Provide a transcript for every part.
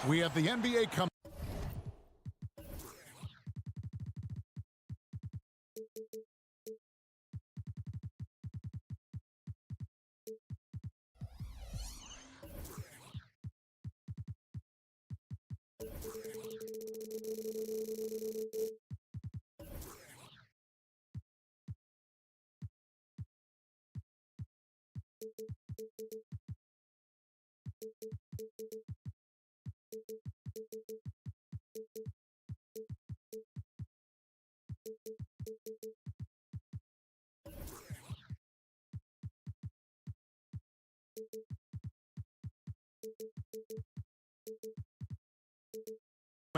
We have the NBA coming.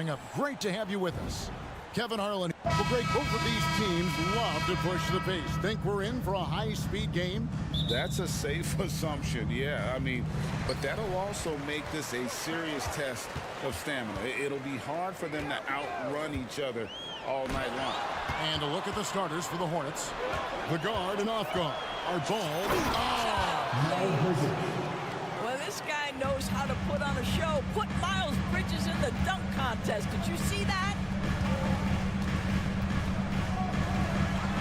Up. Great to have you with us. Kevin Harlan. Well, Greg, both of these teams love to push the pace. Think we're in for a high-speed game? That's a safe assumption, yeah. I mean, but that'll also make this a serious test of stamina. It'll be hard for them to outrun each other all night long. And a look at the starters for the Hornets. The guard and off guard are ball. Well, this guy knows how to put on a show. Put Miles Bridges in the dunk contest. Did you see that?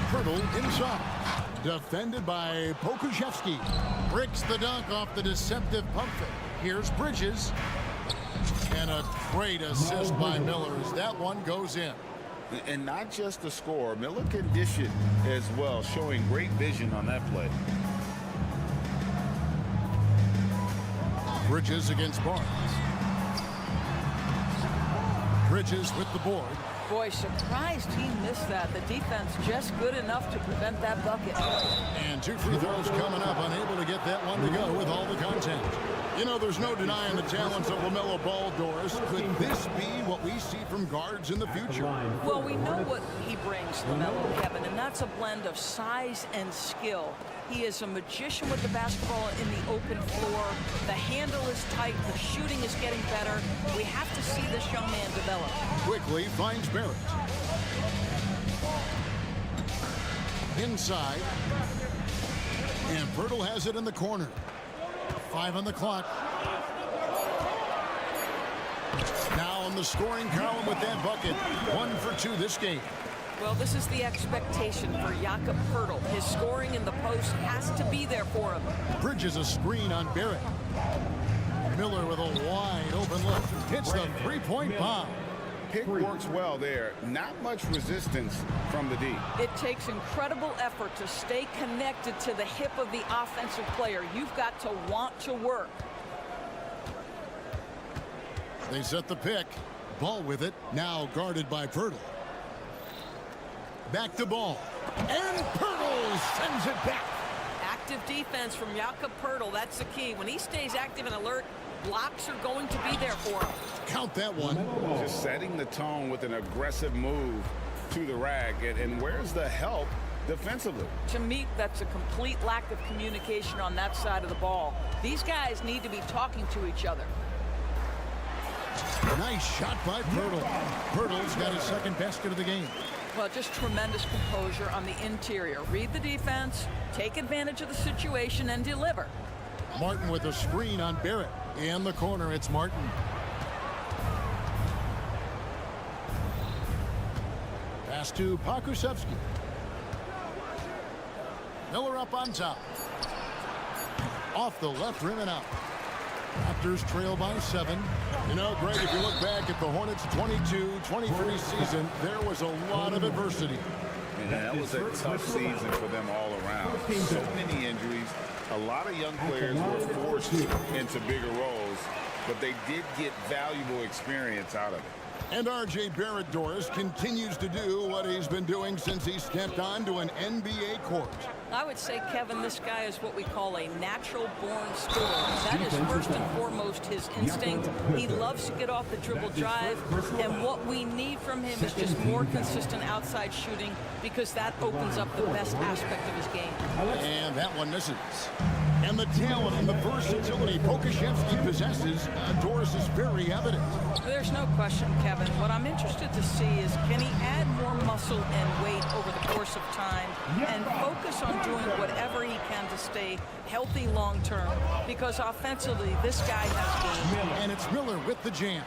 Hurdle inside. Defended by Pokusevski. Bricks the dunk off the deceptive pump fake. Here's Bridges. And a great assist by Miller as that one goes in. And not just the score. Miller can dish it as well, showing great vision on that play. Bridges against Barnes. Bridges with the board. Boy, surprised he missed that. The defense just good enough to prevent that bucket. And 2 free throws coming up, unable to get that one to go with all the content. You know, there's no denying the talents of LaMelo Ball, Doris. Could this be what we see from guards in the future? Well, we know what he brings, LaMelo, Kevin, and that's a blend of size and skill. He is a magician with the basketball in the open floor. The handle is tight. The shooting is getting better. We have to see this young man develop. Quickly finds Barrett. Inside. And Pirtle has it in the corner. 5 on the clock. Now on the scoring column with that bucket. 1 for 2 this game. Well, this is the expectation for Jakob Pirtle. His scoring in the post has to be there for him. Bridges a screen on Barrett. Miller with a wide open look. Hits the three-point bomb. Pick works well there. Not much resistance from the D. It takes incredible effort to stay connected to the hip of the offensive player. You've got to want to work. They set the pick. Ball with it. Now guarded by Pirtle. Back to Ball. And Pirtle sends it back. Active defense from Jakob Pirtle. That's the key. When he stays active and alert, blocks are going to be there for him. Count that one. Just setting the tone with an aggressive move to the rack. And where's the help defensively? To me, that's a complete lack of communication on that side of the ball. These guys need to be talking to each other. Nice shot by Pirtle. Pirtle's got his second basket of the game. Well, just tremendous composure on the interior. Read the defense, take advantage of the situation, and deliver. Martin with a screen on Barrett. In the corner, it's Martin. Pass to Pokusevski. Miller up on top. Off the left rim and out. Raptors trail by 7. You know, Greg, if you look back at the Hornets' 22-23 season, there was a lot of adversity. And that was a tough season for them all around. So many injuries. A lot of young players were forced into bigger roles, but they did get valuable experience out of it. And R.J. Barrett, Doris, continues to do what he's been doing since he stepped onto an NBA court. I would say, Kevin, this guy is what we call a natural-born scorer. That is first and foremost his instinct. He loves to get off the dribble drive, and what we need from him is just more consistent outside shooting because that opens up the best aspect of his game. And that one misses. And the talent and the versatility Pokusevski possesses, Doris, is very evident. There's no question, Kevin. What I'm interested to see is can he add more muscle and weight over the course of time and focus on on doing whatever he can to stay healthy long term, because offensively, this guy has game. And it's Miller with the jam.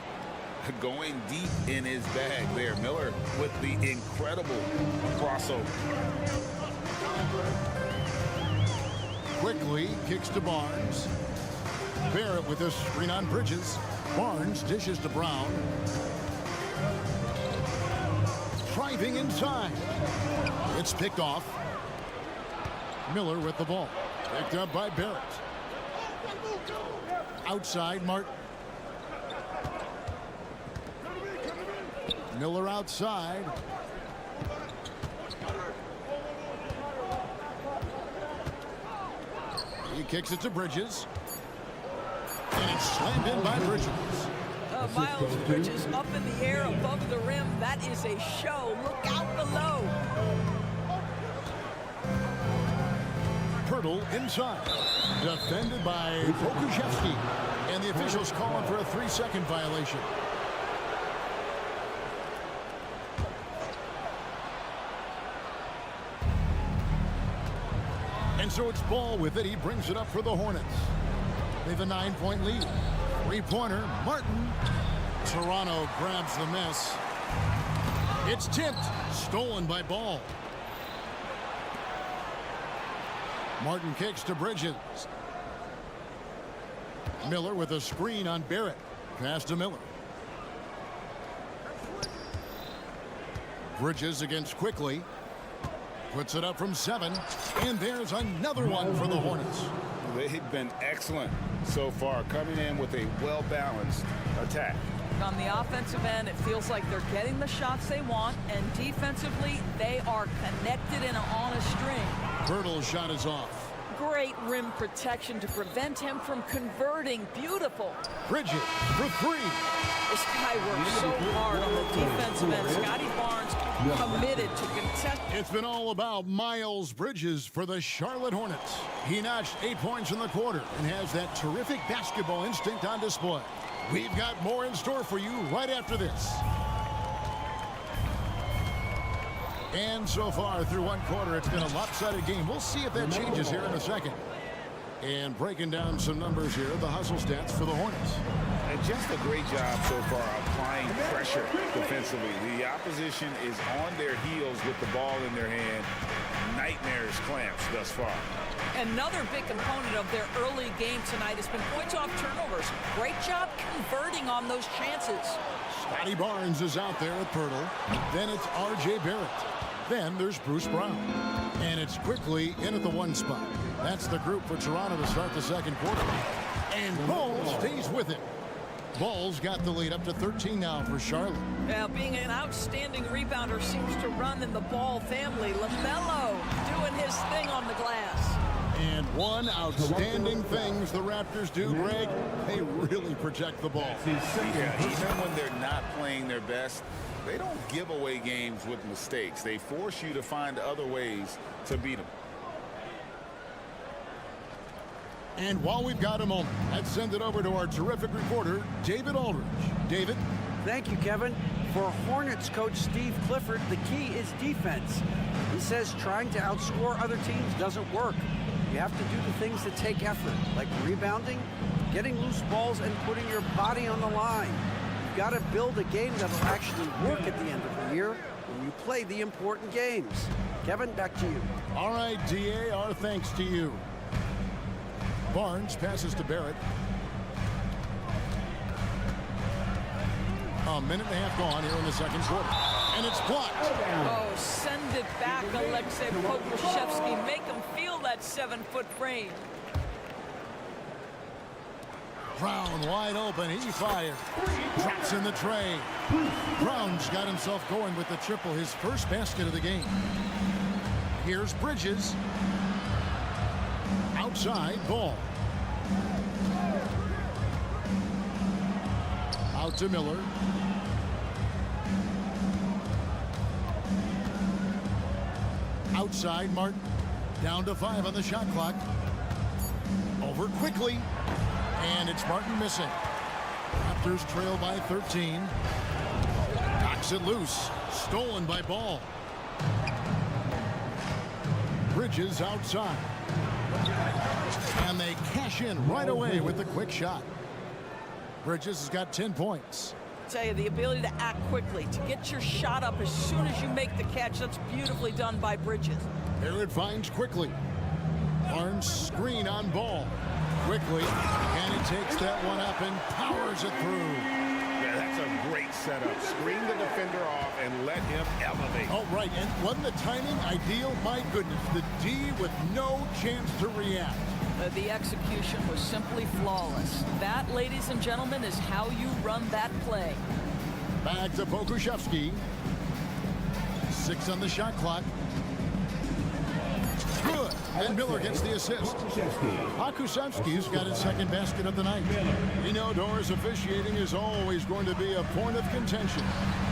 Going deep in his bag there. Miller with the incredible crossover. Quickly kicks to Barnes. Barrett with a screen on Bridges. Barnes dishes to Brown. Driving inside. It's picked off. Miller with the ball. Picked up by Barrett. Outside, Martin. Miller outside. He kicks it to Bridges. And it's slammed in by Bridges. Miles Bridges up in the air above the rim. That is a show. Look out below. Pirtle inside. Defended by Pokuševski. And the officials calling for a 3-second violation. And so it's Ball with it. He brings it up for the Hornets. They have a 9-point lead. 3-pointer, Martin. Toronto grabs the miss. It's tipped. Stolen by Ball. Martin kicks to Bridges. Miller with a screen on Barrett. Pass to Miller. Bridges against Quickly. Puts it up from 7. And there's another one for the Hornets. They've been excellent so far, coming in with a well-balanced attack. On the offensive end, it feels like they're getting the shots they want, and defensively, they are connected and on a string. Pirtle's shot is off. Great rim protection to prevent him from converting. Beautiful. Bridges for 3. This guy works so hard on the defensive end. Scotty Barnes committed to contest. It's been all about Miles Bridges for the Charlotte Hornets. He notched 8 points in the quarter and has that terrific basketball instinct on display. We've got more in store for you right after this. And so far through one quarter, it's been a lopsided game. We'll see if that changes here in a second. And breaking down some numbers here, the hustle stats for the Hornets. And just a great job so far applying pressure defensively. The opposition is on their heels with the ball in their hand. Nightmares clamps thus far. Another big component of their early game tonight has been points off turnovers. Great job converting on those chances. Scotty Barnes is out there with Pirtle. Then it's R.J. Barrett. Then there's Bruce Brown. And it's Quickly in at the 1 spot. That's the group for Toronto to start the second quarter. And Ball stays with it. Ball's got the lead up to 13 now for Charlotte. Now, being an outstanding rebounder seems to run in the Ball family. LaMelo doing his thing on the glass. And one outstanding things the Raptors do, Greg, they really protect the ball. Yeah, even when they're not playing their best, they don't give away games with mistakes. They force you to find other ways to beat them. And while we've got a moment, let's send it over to our terrific reporter, David Aldridge. David? Thank you, Kevin. For Hornets coach Steve Clifford, the key is defense. He says trying to outscore other teams doesn't work. You have to do the things that take effort, like rebounding, getting loose balls, and putting your body on the line. You've got to build a game that will actually work at the end of the year when you play the important games. Kevin, back to you. All right, DA, our thanks to you. Barnes passes to Barrett. A minute and a half gone here in the second quarter. And it's blocked. Oh, send it back, Alexei Pokuševski. Make him feel that 7-foot frame. Brown wide open. He fired. Drops in the tray. Brown's got himself going with the triple, his first basket of the game. Here's Bridges. Outside, Ball. Out to Miller. Outside, Martin. Down to 5 on the shot clock. Over quickly. And it's Martin missing. Raptors trail by 13. Knocks it loose. Stolen by Ball. Bridges outside. And they cash in right away with the quick shot. Bridges has got 10 points. I tell you, the ability to act quickly, to get your shot up as soon as you make the catch, that's beautifully done by Bridges. There it finds quickly. Barnes screen on Ball. Quickly, and he takes that one up and powers it through. Yeah, that's a great setup. Screen the defender off and let him elevate. Oh, right, and wasn't the timing ideal? My goodness, the D with no chance to react. The execution was simply flawless. That, ladies and gentlemen, is how you run that play. Back to Pokusevski. 6 on the shot clock. Good. And Miller gets the assist. Pokusevski's got his second basket of the night. We know Doris officiating is always going to be a point of contention,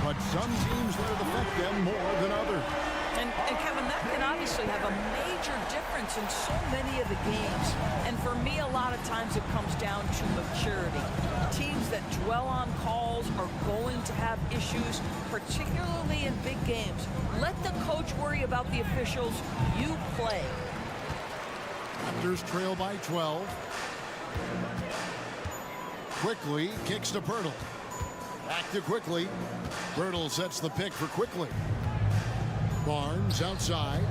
but some teams let it affect them more than others. And Kevin, that can obviously have a major difference in so many of the games. And for me, a lot of times it comes down to maturity. Teams that dwell on calls are going to have issues, particularly in big games. Let the coach worry about the officials. You play. Raptors trail by 12. Quickly kicks to Pirtle. Back to Quickly. Pirtle sets the pick for Quickly. Barnes outside.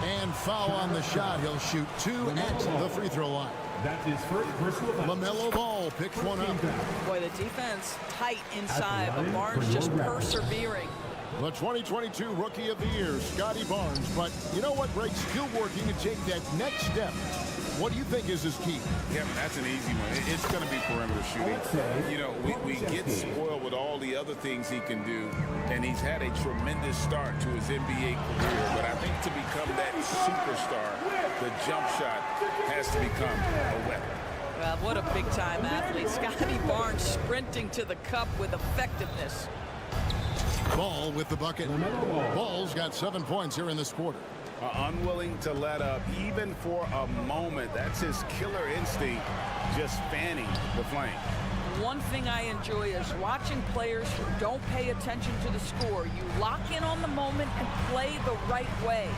And foul on the shot. He'll shoot 2 at the free throw line. That's his first personal foul. LaMelo Ball picks one up. Boy, the defense tight inside, but Barnes just persevering. The 2022 Rookie of the Year, Scotty Barnes. But you know what, Greg? Still working to take that next step. What do you think is his key? Yeah, that's an easy one. It's going to be perimeter shooting. You know, we get spoiled with all the other things he can do, and he's had a tremendous start to his NBA career. But I think to become that superstar, the jump shot has to become a weapon. Well, what a big-time athlete. Scotty Barnes sprinting to the cup with effectiveness. Ball with the bucket. Ball's got 7 points here in this quarter. Unwilling to let up even for a moment. That's his killer instinct, just fanning the flame. One thing I enjoy is watching players who don't pay attention to the score. You lock in on the moment and play the right way.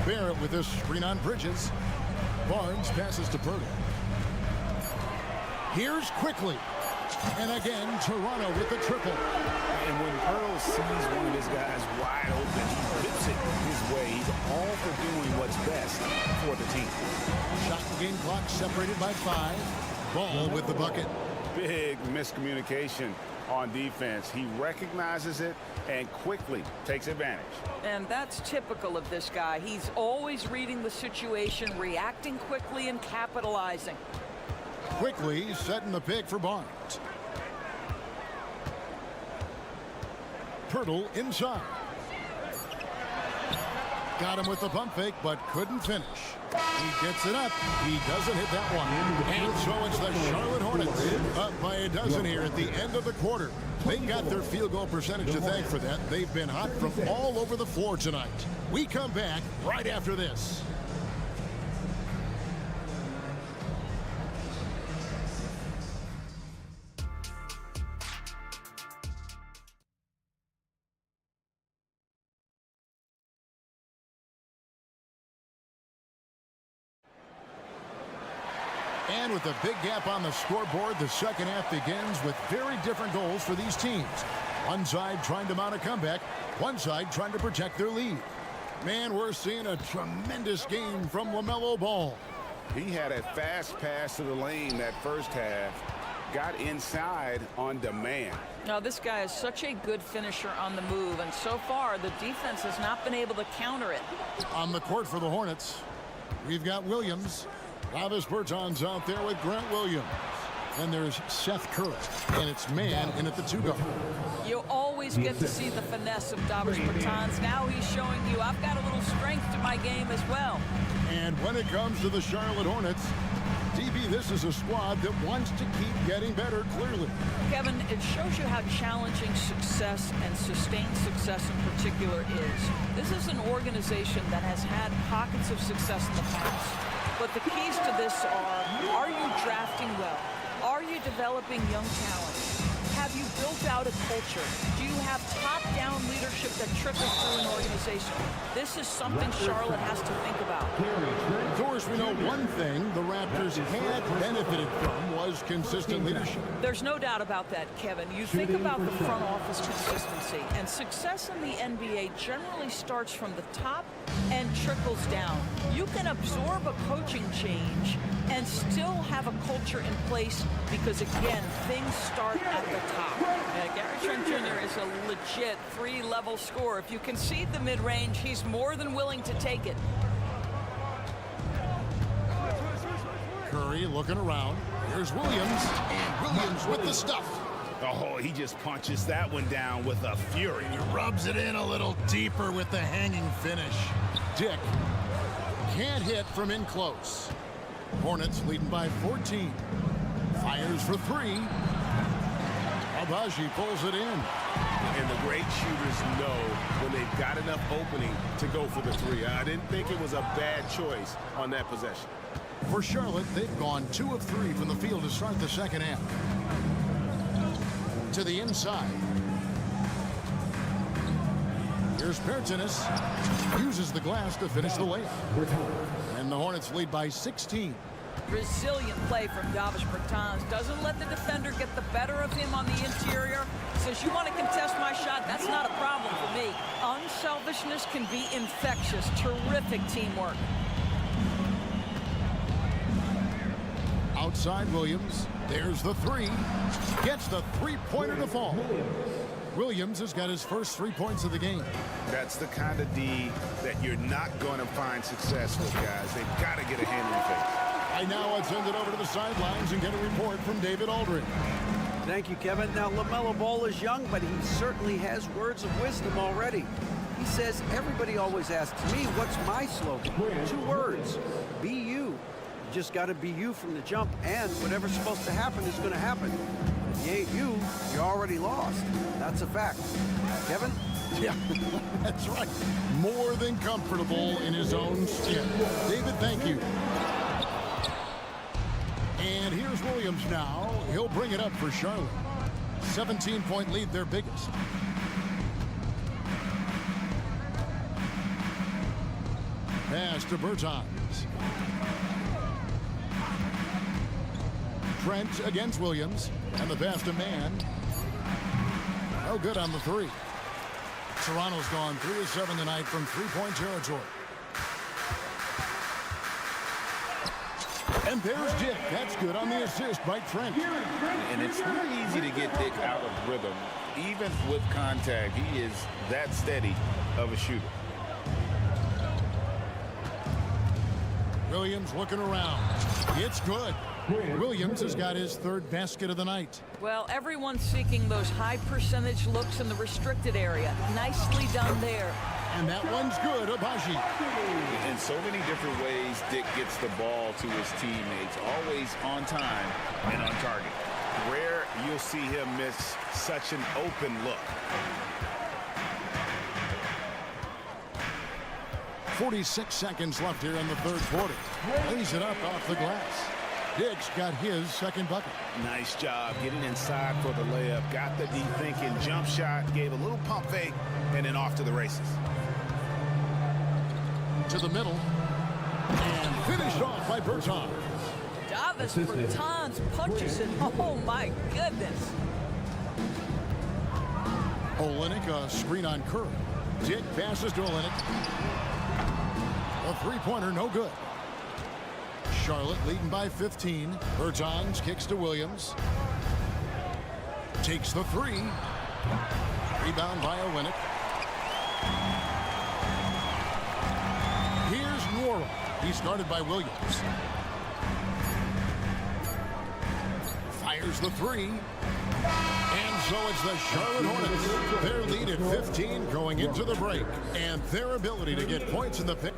Barrett with this screen on Bridges. Barnes passes to Pirtle. Here's Quickly. And again, Toronto with the triple. And when Pearl sees one of his guys wide open, he whips it his way. He's all for doing what's best for the team. Shot and game clock separated by 5. Ball with the bucket. Big miscommunication on defense. He recognizes it and quickly takes advantage. And that's typical of this guy. He's always reading the situation, reacting quickly, and capitalizing. Quickly setting the pick for Barnes. Pirtle inside. Got him with the pump fake, but couldn't finish. He gets it up. He doesn't hit that one. And so it's the Charlotte Hornets up by a dozen here at the end of the quarter. They got their field goal percentage to thank for that. They've been hot from all over the floor tonight. We come back right after this. And with a big gap on the scoreboard, the second half begins with very different goals for these teams. One side trying to mount a comeback, one side trying to protect their lead. Man, we're seeing a tremendous game from LaMelo Ball. He had a fast pass to the lane that first half, got inside on demand. Now, this guy is such a good finisher on the move, and so far the defense has not been able to counter it. On the court for the Hornets, we've got Williams. Travis Bertans out there with Grant Williams. And there's Seth Curry, and it's man in at the 2 guard. You always get to see the finesse of Davis Bertans. Now he's showing you I've got a little strength to my game as well. And when it comes to the Charlotte Hornets, DB, this is a squad that wants to keep getting better, clearly. Kevin, it shows you how challenging success and sustained success in particular is. This is an organization that has had pockets of success in the past. But the keys to this are you drafting well? Are you developing young talent? Have you built out a the culture? Do you have top-down leadership that trickles through an organization? This is something Charlotte has to think about. Of course, we know one thing the Raptors had benefited from was consistent leadership. There's no doubt about that, Kevin. You think about the front office consistency, and success in the NBA generally starts from the top and trickles down. You can absorb a coaching change and still have a culture in place because, again, things start at the top. Gary Trent Jr. is a legit three-level scorer. If you concede the mid-range, he's more than willing to take it. Curry looking around. Here's Williams, and Williams with the stuff. Oh, he just punches that one down with a fury. He rubs it in a little deeper with the hanging finish. Dick can't hit from in close. Hornets leading by 14. Fires for three. Abaji pulls it in. And the great shooters know when they've got enough opening to go for the three. I didn't think it was a bad choice on that possession. For Charlotte, they've gone 2 of 3 from the field to start the second half. To the inside. Here's Pertinis. Uses the glass to finish the layup. And the Hornets lead by 16. Resilient play from Davis Bertans. Doesn't let the defender get the better of him on the interior. Says, you want to contest my shot? That's not a problem for me. Unselfishness can be infectious. Terrific teamwork. Outside Williams. There's the three. Gets the three-pointer to fall. Williams has got his first 3 points of the game. That's the kind of D that you're not going to find success with, guys. They've got to get a hand in the face. And now let's send it over to the sidelines and get a report from David Aldridge. Thank you, Kevin. Now, LaMelo Ball is young, but he certainly has words of wisdom already. He says, everybody always asks me, what's my slogan? 2 words, be you. You just got to be you from the jump, and whatever's supposed to happen is going to happen. If you ain't you, you already lost. That's a fact. Kevin? Yeah, that's right. More than comfortable in his own skin. David, thank you. And here's Williams now. He'll bring it up for Charlotte. 17-point lead, their biggest. Pass to Bertans. Trent against Williams. And the pass to Mann. No good on the three. Toronto's gone 3 of 7 tonight from three-point territory. And there's Dick. That's good on the assist by Trent. And it's not easy to get Dick out of rhythm. Even with contact, he is that steady of a shooter. Williams looking around. It's good. Williams has got his 3rd basket of the night. Well, everyone's seeking those high percentage looks in the restricted area. Nicely done there. And that one's good, Abaji. In so many different ways, Dick gets the ball to his teammates, always on time and on target. Rare you'll see him miss such an open look. 46 seconds left here in the 3rd quarter. Lays it up off the glass. Dick's got his 2nd bucket. Nice job getting inside for the layup. Got the deep thinking jump shot, gave a little pump fake, and then off to the races. To the middle. And finished off by Bertans. Davis Bertans punches it. Oh, my goodness. Olynyk, a screen on Curry. Dick passes to Olynyk. A three-pointer, no good. Charlotte leading by 15. Bertans kicks to Williams. Takes the three. Rebound by Olynyk. Here's Nwora. He started by Williams. Fires the three. And so it's the Charlotte Hornets. Their lead at 15 going into the break. And their ability to get points in the pick.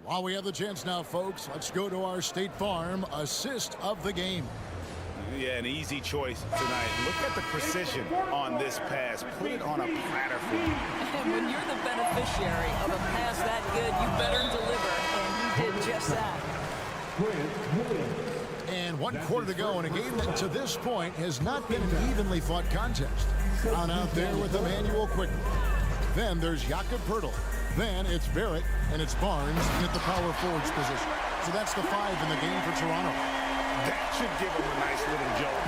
While we have the chance now, folks, let's go to our State Farm assist of the game. Yeah, an easy choice tonight. Look at the precision on this pass. Put it on a platter for him. And when you're the beneficiary of a pass that good, you better deliver. And he did just that. And 1 quarter to go in a game that to this point has not been an evenly fought contest. On out there with Emmanuel quickly. Then there's Jakob Poeltl. Then it's Barrett and it's Barnes at the power forwards position. So that's the 5 in the game for Toronto. That should give them a nice little jolt.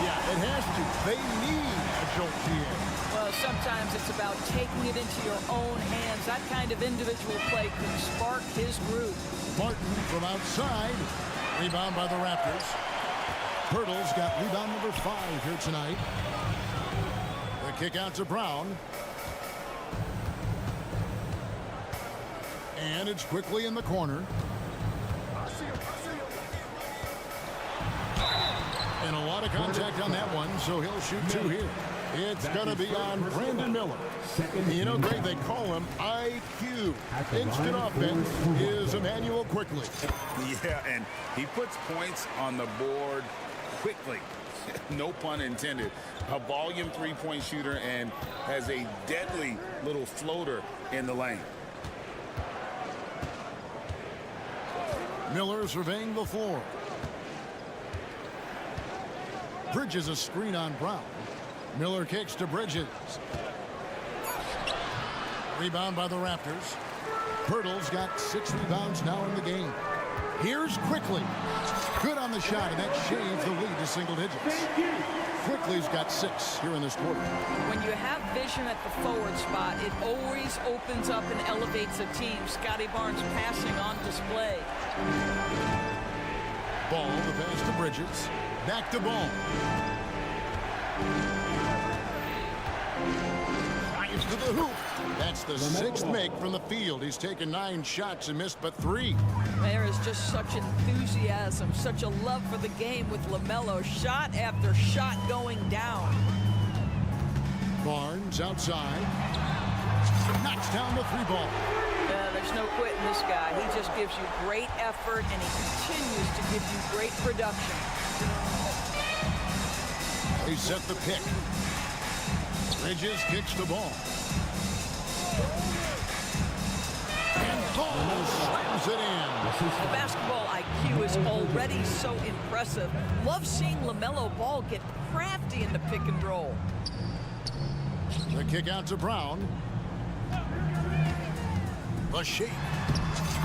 Yeah, it has to. They need a jolt here. Well, sometimes it's about taking it into your own hands. That kind of individual play could spark his groove. Martin from outside. Rebound by the Raptors. Poeltl's got rebound number 5 here tonight. The kick out to Brown. And it's quickly in the corner. And a lot of contact on that one, so he'll shoot 2 here. It's going to be on Brandon Miller. You know, Greg, they call him IQ. Instant offense is Emmanuel quickly. Yeah, and he puts points on the board quickly. No pun intended. A volume 3-point shooter and has a deadly little floater in the lane. Miller surveying the floor. Bridges a screen on Brown. Miller kicks to Bridges. Rebound by the Raptors. Poeltl's got 6 rebounds now in the game. Here's Quickly. Good on the shot, and that shaves the lead to single digits. Quickly's got 6 here in this quarter. When you have vision at the forward spot, it always opens up and elevates a team. Scotty Barnes passing on display. Ball, the pass to Bridges. Back to Ball. Drives to the hoop. That's the 6th make from the field. He's taken 9 shots and missed but 3. There is just such enthusiasm, such a love for the game with LaMelo. Shot after shot going down. Barnes outside. Knocks down the 3 ball. Yeah, there's no quitting this guy. He just gives you great effort, and he continues to give you great production. They set the pick. Bridges kicks the ball. And Ball slams it in. The basketball IQ is already so impressive. Love seeing LaMelo Ball get crafty in the pick and roll. The kick out to Brown. The shake.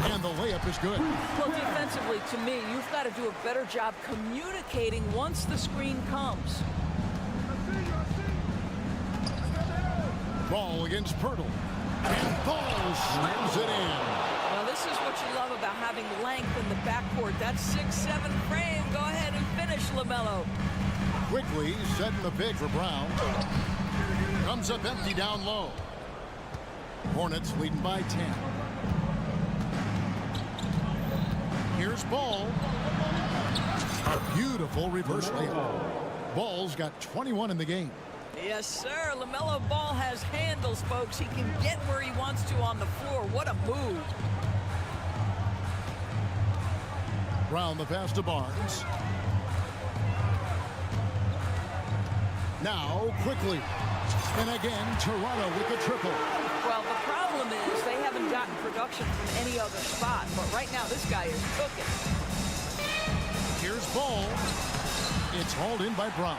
And the layup is good. Well, defensively, to me, you've got to do a better job communicating once the screen comes. Ball against Poeltl. And Ball slams it in. Now, this is what you love about having length in the backcourt. That 6'7" frame. Go ahead and finish, LaMelo. Quickly setting the pick for Brown. Comes up empty down low. Hornets leading by 10. Here's Ball. A beautiful reverse layup. Ball's got 21 in the game. Yes, sir. LaMelo Ball has handles, folks. He can get where he wants to on the floor. What a move. Brown the pass to Barnes. Now Quickly. And again, Toronto with the triple. Well, the problem is they haven't gotten production from any other spot. But right now, this guy is cooking. Here's Ball. It's hauled in by Brown.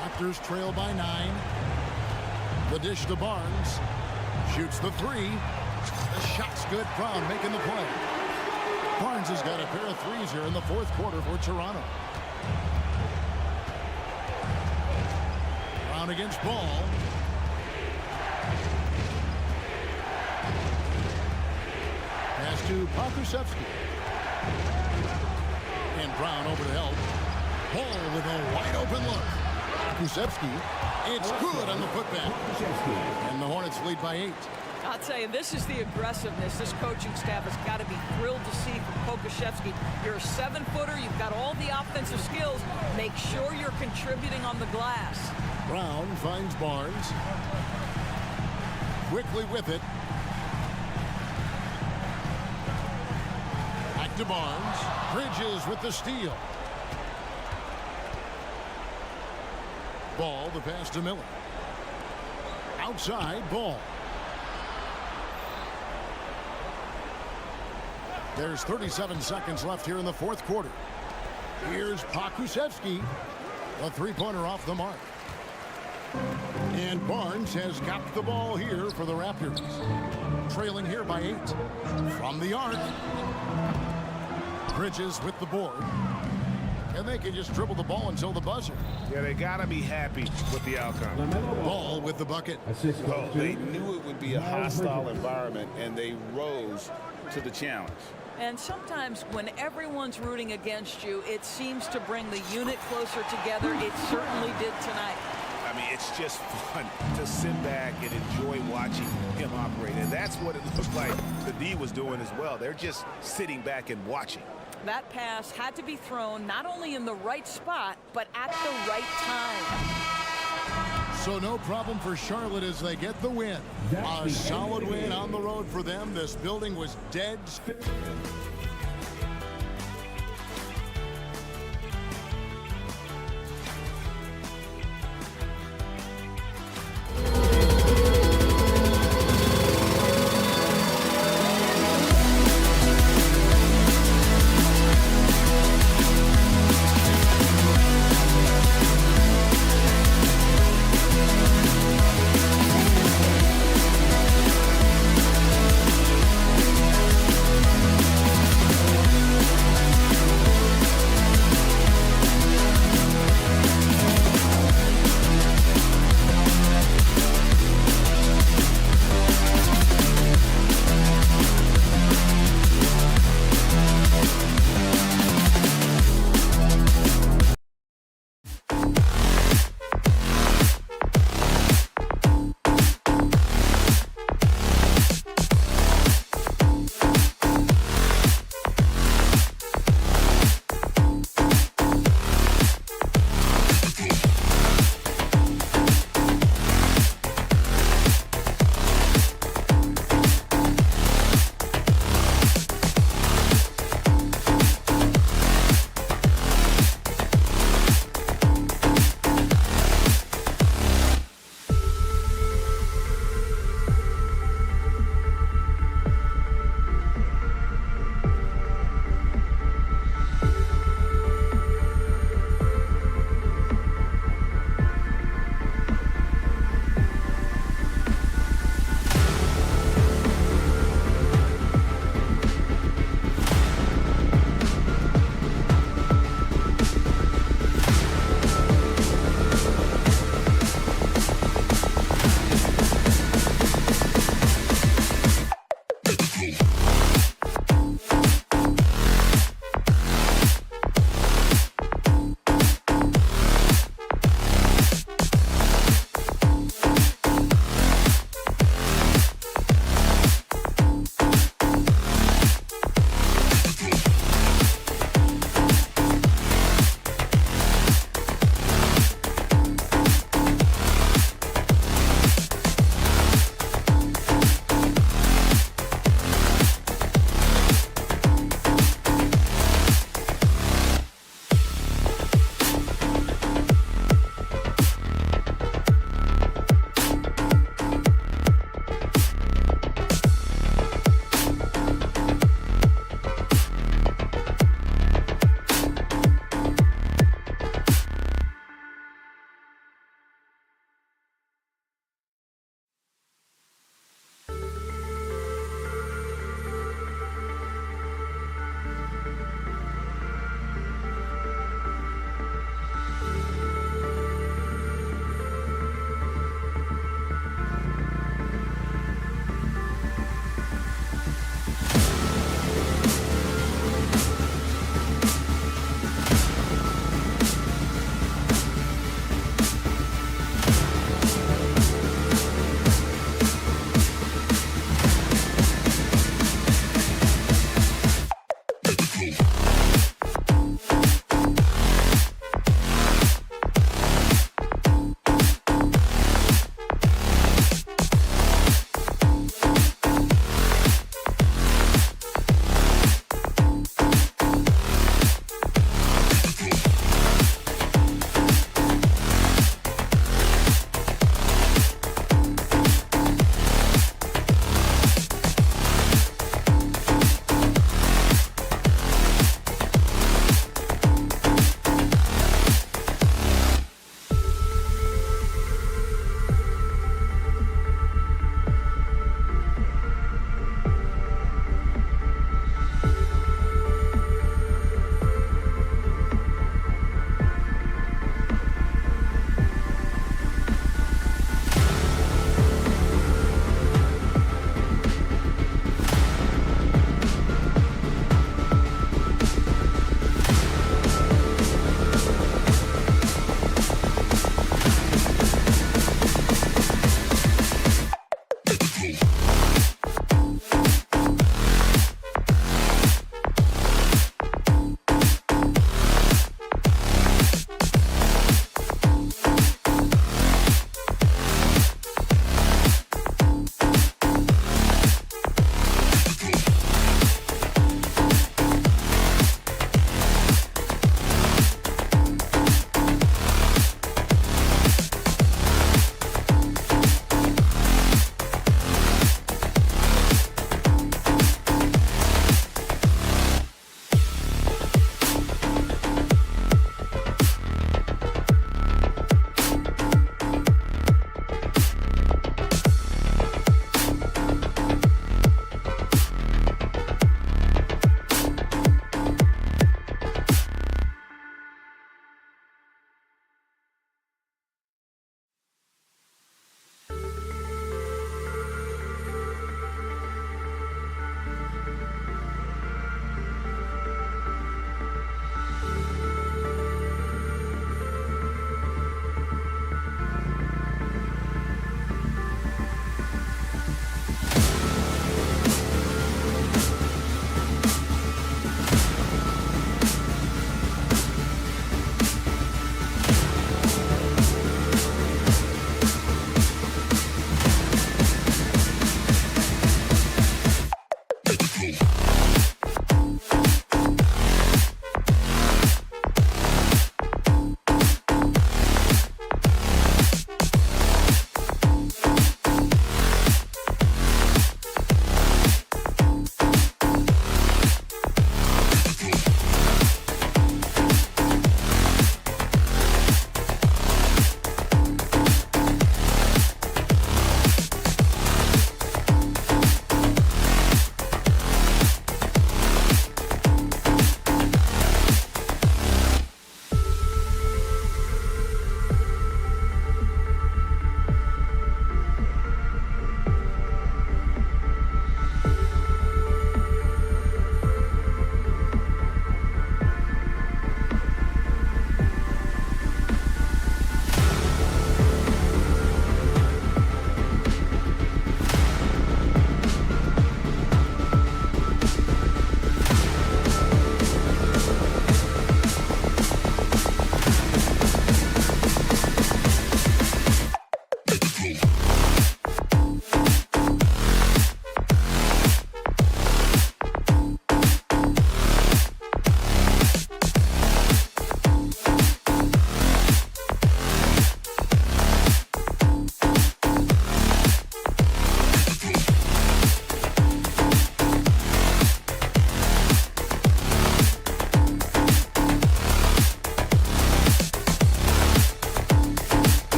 Raptors trail by 9. The dish to Barnes. Shoots the 3. The shot's good. Brown making the play. Barnes has got a pair of 3s here in the 4th quarter for Toronto. Brown against Ball. Pass to Pokusevski. And Brown over to help. Ball with a wide open look. Pokusevski. It's good on the putback. And the Hornets lead by 8. I'll tell you, this is the aggressiveness this coaching staff has got to be thrilled to see from Pokusevski. You're a 7-footer. You've got all the offensive skills. Make sure you're contributing on the glass. Brown finds Barnes. Quickly with it. Back to Barnes. Bridges with the steal. Ball, the pass to Miller. Outside, Ball. There's 37 seconds left here in the 4th quarter. Here's Pokusevski. A three-pointer off the mark. And Barnes has got the ball here for the Raptors. Trailing here by 8. From the arc. Bridges with the board. And they can just dribble the ball until the buzzer. Yeah, they got to be happy with the outcome. Ball with the bucket. Well, they knew it would be a hostile environment, and they rose to the challenge. And sometimes when everyone's rooting against you, it seems to bring the unit closer together. It certainly did tonight. I mean, it's just fun to sit back and enjoy watching him operate. And that's what it looked like the D was doing as well. They're just sitting back and watching. That pass had to be thrown not only in the right spot, but at the right time. So no problem for Charlotte as they get the win. A solid win on the road for them. This building was dead.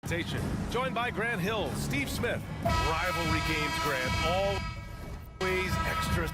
presentation. Joined by Grant Hill, Steve Smith. Rivalry games, Grant. Always extra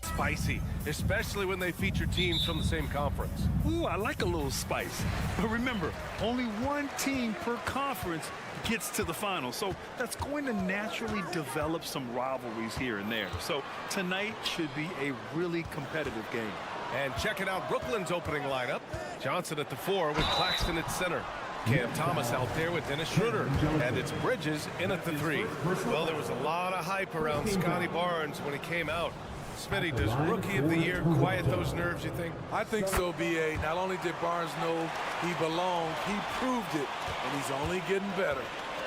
spicy, especially when they feature teams from the same conference. Ooh, I like a little spice. But remember, only one team per conference gets to the final. So that's going to naturally develop some rivalries here and there. So tonight should be a really competitive game. And checking out Brooklyn's opening lineup. Johnson at the 4 with Claxton at center. Cam Thomas out there with Dennis Schroeder. And it's Bridges in at the 3. Well, there was a lot of hype around Scotty Barnes when he came out. Smitty, does Rookie of the Year quiet those nerves, you think? I think so, B.A. Not only did Barnes know he belonged, he proved it, and he's only getting better.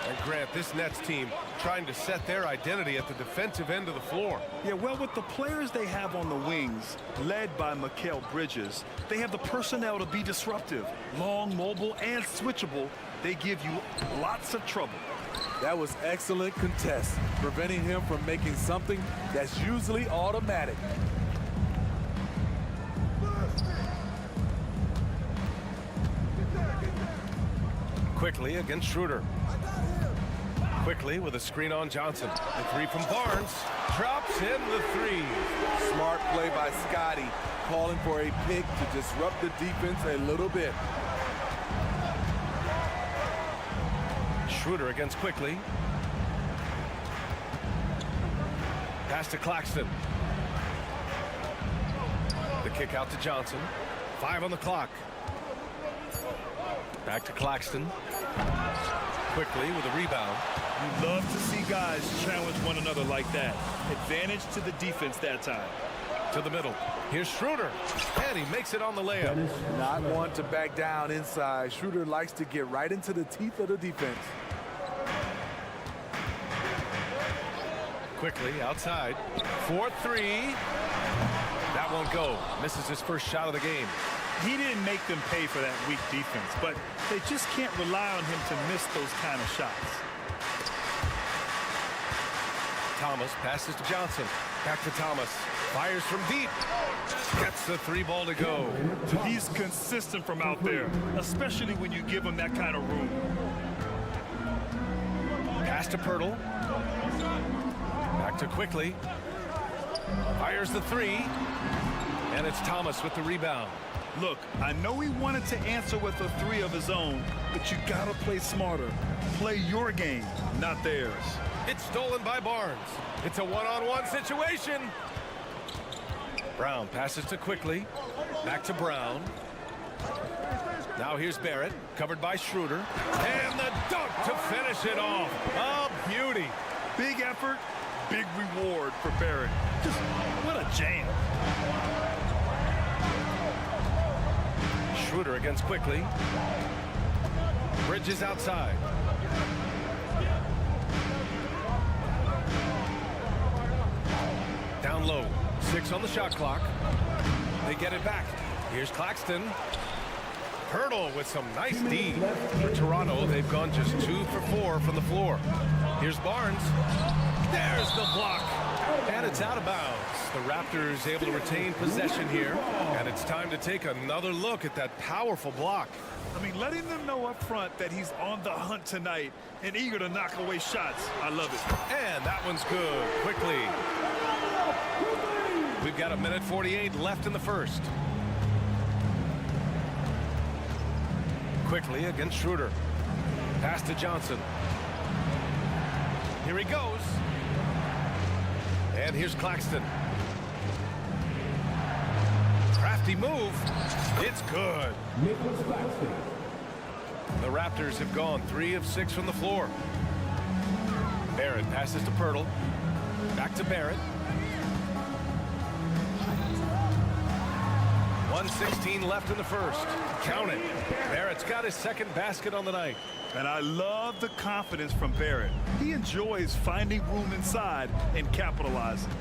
And Grant, this Nets team trying to set their identity at the defensive end of the floor. Yeah, well, with the players they have on the wings, led by Mikal Bridges, they have the personnel to be disruptive. Long, mobile, and switchable. They give you lots of trouble. That was excellent contest, preventing him from making something that's usually automatic. Quickly against Schroeder. Quickly with a screen on Johnson. The 3 from Barnes. Drops in the 3. Smart play by Scotty, calling for a pick to disrupt the defense a little bit. Schroeder against Quickly. Pass to Claxton. The kick out to Johnson. 5 on the clock. Back to Claxton. Quickly with a rebound. You love to see guys challenge one another like that. Advantage to the defense that time. To the middle. Here's Schroeder. And he makes it on the layup. Not one to back down inside. Schroeder likes to get right into the teeth of the defense. Quickly outside. 4-3. That won't go. Misses his first shot of the game. He didn't make them pay for that weak defense, but they just can't rely on him to miss those kind of shots. Thomas passes to Johnson. Back to Thomas. Fires from deep. Gets the 3 ball to go. He's consistent from out there, especially when you give him that kind of room. Pass to Pirtle. Back to Quickly. Fires the 3. And it's Thomas with the rebound. Look, I know he wanted to answer with a 3 of his own, but you gotta play smarter. Play your game, not theirs. It's stolen by Barnes. It's a one-on-one situation. Brown passes to Quickly. Back to Brown. Now here's Barrett, covered by Schroeder. And the dunk to finish it off. A beauty. Big effort, big reward for Barrett. Just what a jam. Schroeder against Quickly. Bridges outside. Down low. 6 on the shot clock. They get it back. Here's Claxton. Pirtle with some nice D. For Toronto, they've gone just 2 for 4 from the floor. Here's Barnes. There's the block. And it's out of bounds. The Raptors able to retain possession here. And it's time to take another look at that powerful block. I mean, letting them know up front that he's on the hunt tonight and eager to knock away shots. I love it. And that one's good. Quickly. We've got 1:48 left in the first. Quickly against Schroeder. Pass to Johnson. Here he goes. And here's Claxton. Crafty move. It's good. The Raptors have gone 3 of 6 from the floor. Barrett passes to Pirtle. Back to Barrett. 1:16 left in the first. Count it. Barrett's got his second basket on the night. And I love the confidence from Barrett. He enjoys finding room inside and capitalizing.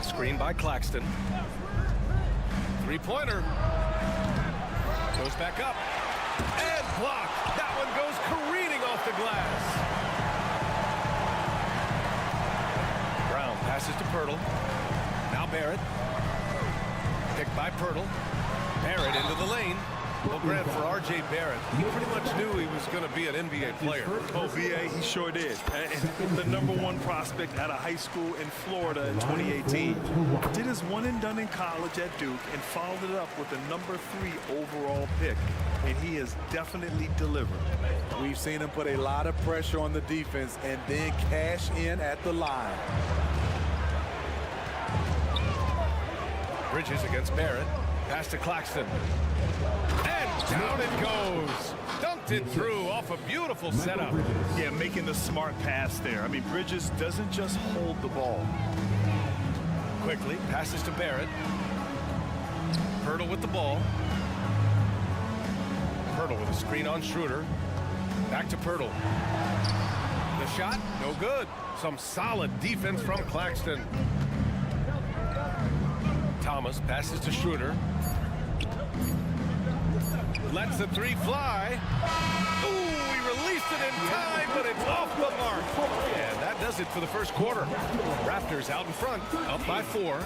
Screen by Claxton. 3-pointer. Goes back up. And blocked. That one goes careening off the glass. Brown passes to Pirtle. Now Barrett. Picked by Pirtle. Barrett into the lane. Well, Grant, for R.J. Barrett, he pretty much knew he was going to be an NBA player. Oh, B.A., he sure did. And the #1 prospect out of high school in Florida in 2018. Did his one and done in college at Duke and followed it up with a #3 overall pick. And he has definitely delivered. We've seen him put a lot of pressure on the defense and then cash in at the line. Bridges against Barrett. Pass to Claxton. And down it goes. Dunked it through off a beautiful setup. Yeah, making the smart pass there. I mean, Bridges doesn't just hold the ball. Quickly passes to Barrett. Pirtle with the ball. Pirtle with a screen on Schroeder. Back to Pirtle. The shot, no good. Some solid defense from Claxton. Thomas passes to Schroeder. Lets the three fly. Ooh, he released it in time, but it's off the mark. And that does it for the first quarter. Raptors out in front, up by 4.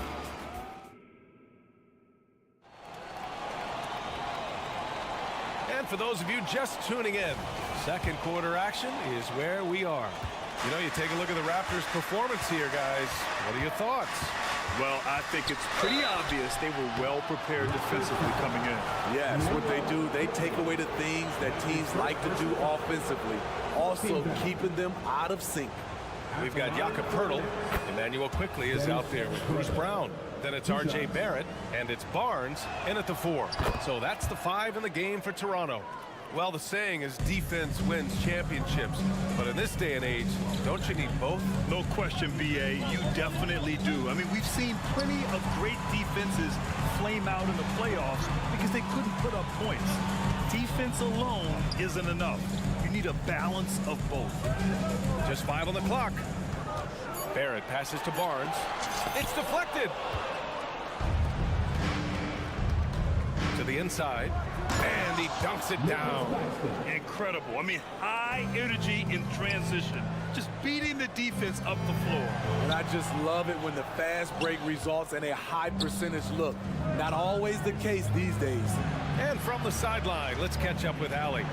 And for those of you just tuning in, second quarter action is where we are. You know, you take a look at the Raptors' performance here, guys. What are your thoughts? Well, I think it's pretty obvious they were well prepared defensively coming in. Yes, what they do, they take away the things that teams like to do offensively. Also keeping them out of sync. We've got Jakob Pirtle. Emmanuel Quickly is out there with Bruce Brown. Then it's R.J. Barrett, and it's Barnes in at the 4. So that's the 5 in the game for Toronto. Well, the saying is defense wins championships. But in this day and age, don't you need both? No question, B.A., you definitely do. I mean, we've seen plenty of great defenses flame out in the playoffs because they couldn't put up points. Defense alone isn't enough. You need a balance of both. Just 5 on the clock. Barrett passes to Barnes. It's deflected. To the inside. And he dunks it down. Incredible. I mean, high energy in transition. Just beating the defense up the floor. And I just love it when the fast break results in a high percentage look. Not always the case these days. And from the sideline, let's catch up with Allie.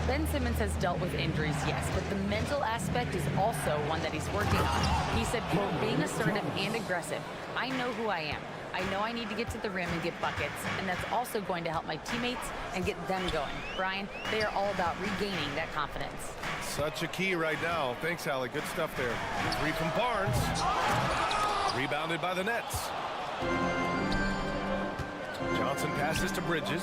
Ben Simmons has dealt with injuries, yes, but the mental aspect is also one that he's working on. He said, quote, being assertive and aggressive. I know who I am. I know I need to get to the rim and get buckets, and that's also going to help my teammates and get them going. Brian, they are all about regaining that confidence. Such a key right now. Thanks, Allie. Good stuff there. 3 from Barnes. Rebounded by the Nets. Johnson passes to Bridges.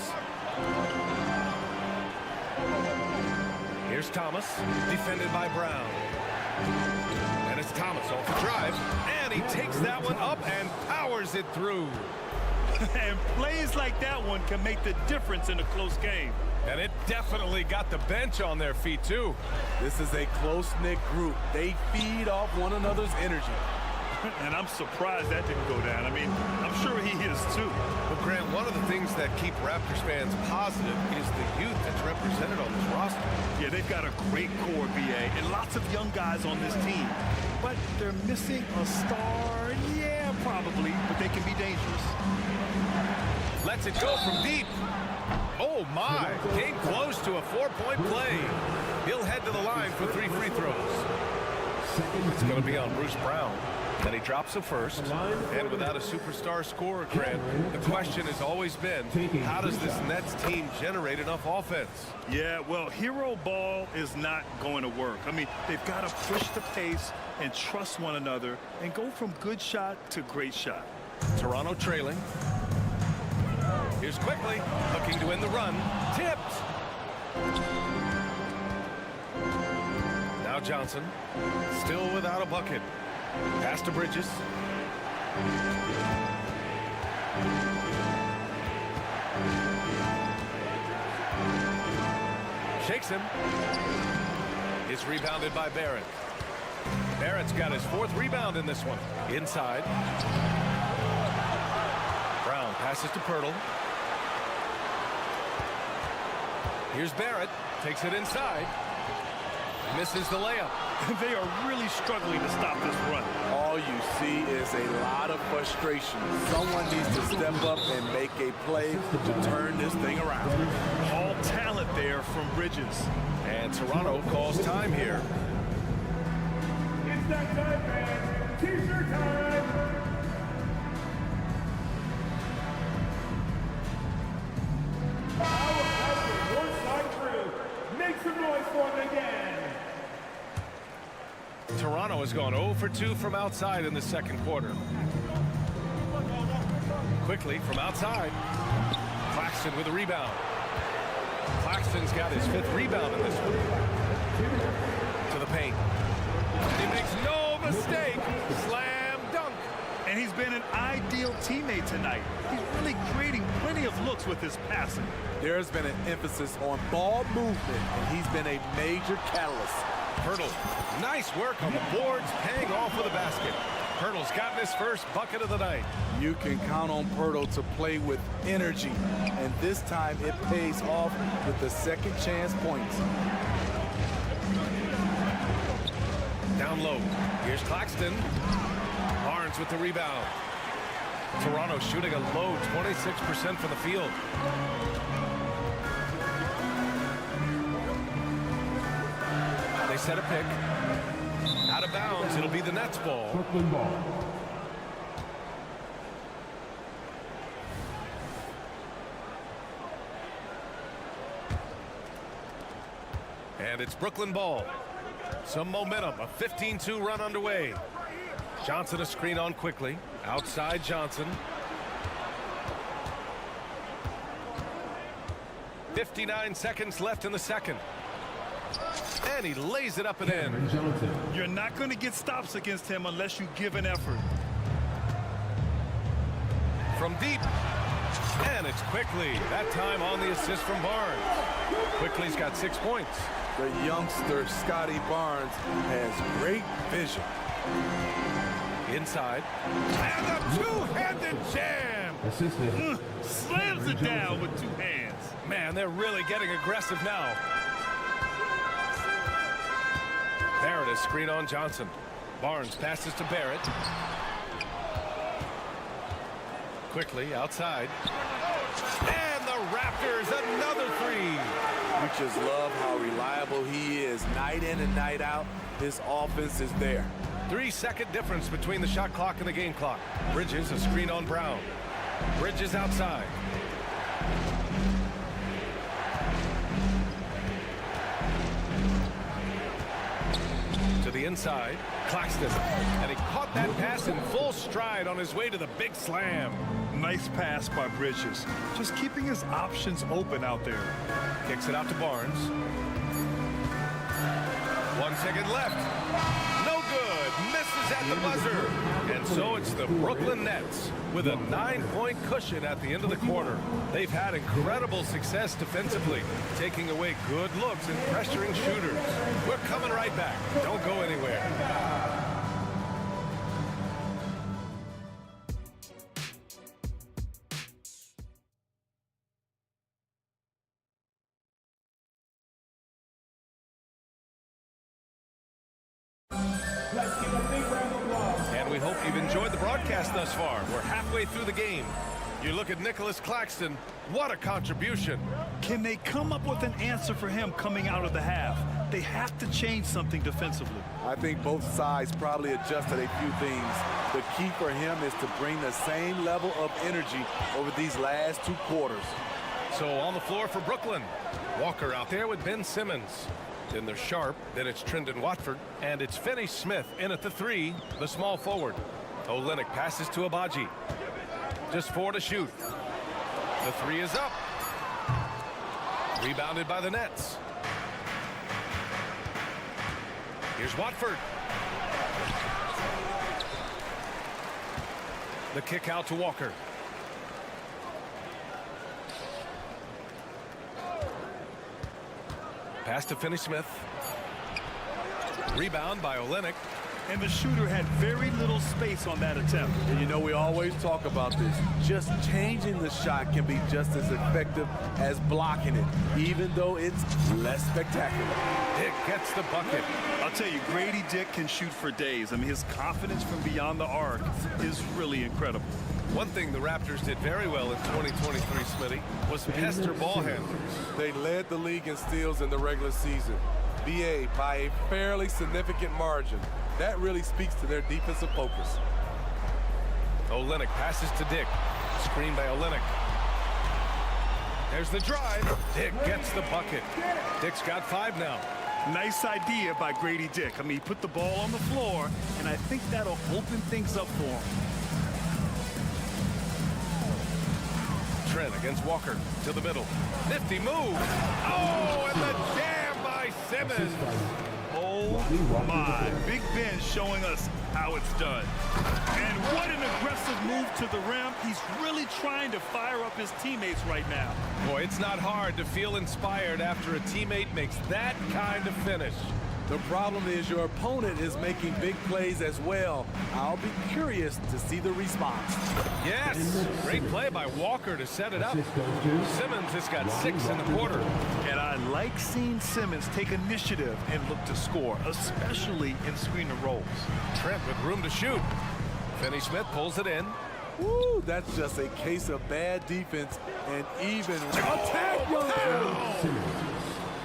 Here's Thomas, defended by Brown. And it's Thomas off the drive, and he takes that one up and powers it through. And plays like that one can make the difference in a close game. And it definitely got the bench on their feet, too. This is a close-knit group. They feed off one another's energy. And I'm surprised that didn't go down. I mean, I'm sure he is, too. Well, Grant, one of the things that keep Raptors fans positive is the youth that's represented on this roster. Yeah, they've got a great core, B.A., and lots of young guys on this team. But they're missing a star. Yeah, probably, but they can be dangerous. Lets it go from deep. Oh, my. Came close to a 4-point play. He'll head to the line for 3 free throws. It's going to be on Bruce Brown. Then he drops a first, and without a superstar scorer, Grant, the question has always been, how does this Nets team generate enough offense? Yeah, well, hero ball is not going to work. I mean, they've got to push the pace and trust one another and go from good shot to great shot. Toronto trailing. Here's Quickly, looking to win the run. Tipped. Now Johnson, still without a bucket. Pass to Bridges. Shakes him. It's rebounded by Barrett. Barrett's got his 4th rebound in this one. Inside. Brown passes to Pirtle. Here's Barrett. Takes it inside. Misses the layup. They are really struggling to stop this run. All you see is a lot of frustration. Someone needs to step up and make a play to turn this thing around. All talent there from Bridges. And Toronto calls time here. It's that time, man. T-shirt time. Our Northside crew, make some noise for them again. Toronto has gone 0 for 2 from outside in the second quarter. Quickly from outside. Claxton with a rebound. Claxton's got his 5th rebound in this one. To the paint. And he makes no mistake. Slam dunk. And he's been an ideal teammate tonight. He's really creating plenty of looks with his passing. There's been an emphasis on ball movement, and he's been a major catalyst. Hurdle, nice work on the boards, paying off with a basket. Hurdle's gotten his first bucket of the night. You can count on Pirtle to play with energy, and this time it pays off with the second chance points. Down low, here's Claxton. Barnes with the rebound. Toronto shooting a low 26% from the field. They set a pick. Out of bounds, it'll be the Nets ball. Brooklyn ball. And it's Brooklyn ball. Some momentum, a 15-2 run underway. Johnson a screen on quickly. Outside Johnson. 59 seconds left in the second. And he lays it up and in. You're not going to get stops against him unless you give an effort. From deep. And it's Quickly. That time on the assist from Barnes. Quickly's got 6 points. The youngster, Scotty Barnes, has great vision. Inside. And a two-handed jam. Slams it down with 2 hands. Man, they're really getting aggressive now. Barrett is screen on Johnson. Barnes passes to Barrett. Quickly outside. And the Raptors, another 3. We just love how reliable he is night in and night out. His offense is there. 3-second difference between the shot clock and the game clock. Bridges a screen on Brown. Bridges outside. To the inside, Claxton. And he caught that pass in full stride on his way to the big slam. Nice pass by Bridges. Just keeping his options open out there. Kicks it out to Barnes. 1 second left. No good. Misses at the buzzer. And so it's the Brooklyn Nets with a 9-point cushion at the end of the quarter. They've had incredible success defensively, taking away good looks and pressuring shooters. We're coming right back. Don't go anywhere. And we hope you've enjoyed the broadcast thus far. We're halfway through the game. You look at Nicholas Claxton. What a contribution. Can they come up with an answer for him coming out of the half? They have to change something defensively. I think both sides probably adjusted a few things. The key for him is to bring the same level of energy over these last 2 quarters. So on the floor for Brooklyn. Walker out there with Ben Simmons. Then there's Sharp, then it's Trendon Watford, and it's Finney-Smith in at the 3, the small forward. Olynyk passes to Abaji. Just 4 to shoot. The 3 is up. Rebounded by the Nets. Here's Watford. The kick out to Walker. Pass to Finney-Smith. Rebound by Olynyk. and the shooter had very little space on that attempt. And you know, we always talk about this. Just changing the shot can be just as effective as blocking it, even though it's less spectacular. Dick gets the bucket. I'll tell you, Grady Dick can shoot for days. I mean, his confidence from beyond the arc is really incredible. One thing the Raptors did very well in 2023, Smitty, was pester ball handlers. They led the league in steals in the regular season, BA, by a fairly significant margin. That really speaks to their defensive focus. Olynyk passes to Dick. Screen by Olynyk. There's the drive. Dick gets the bucket. Dick's got 5 now. Nice idea by Grady Dick. I mean, he put the ball on the floor, and I think that'll open things up for him. Trent against Walker to the middle. Nifty move. Oh, and the jam by Simmons. Oh my. Big Ben showing us how it's done. And what an aggressive move to the rim. He's really trying to fire up his teammates right now. Boy, it's not hard to feel inspired after a teammate makes that kind of finish. The problem is your opponent is making big plays as well. I'll be curious to see the response. Yes, great play by Walker to set it up. Simmons has got 6 in the quarter. And I like seeing Simmons take initiative and look to score, especially in screen and rolls. Trent with room to shoot. Finney-Smith pulls it in. Woo, that's just a case of bad defense and even attack.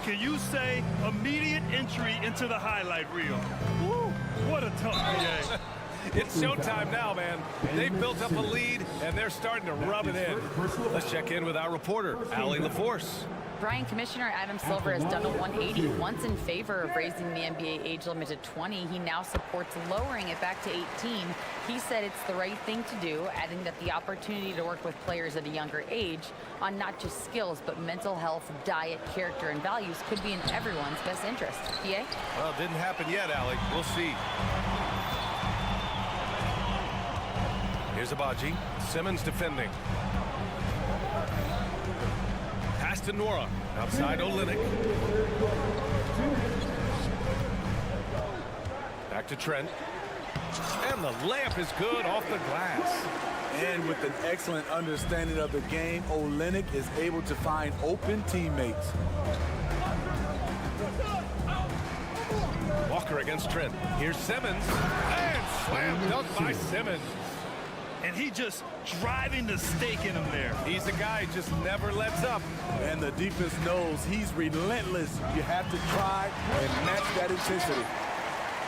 Can you say immediate entry into the highlight reel? Woo, what a tough game. It's showtime now, man. They've built up a lead, and they're starting to rub it in. Let's check in with our reporter, Allie LaForce. Brian, Commissioner Adam Silver has done a 180 once in favor of raising the NBA age limit to 20. He now supports lowering it back to 18. He said it's the right thing to do, adding that the opportunity to work with players at a younger age on not just skills, but mental health, diet, character, and values could be in everyone's best interest. PA? Well, it didn't happen yet, Allie. We'll see. Here's Abaji. Simmons defending. Pass to Nora. Outside Olynyk. Back to Trent. And the layup is good off the glass. And with an excellent understanding of the game, Olynyk is able to find open teammates. Walker against Trent. Here's Simmons. And slam dunk by Simmons. And he just driving the stake in him there. He's a guy who just never lets up. And the defense knows he's relentless. You have to try and match that intensity.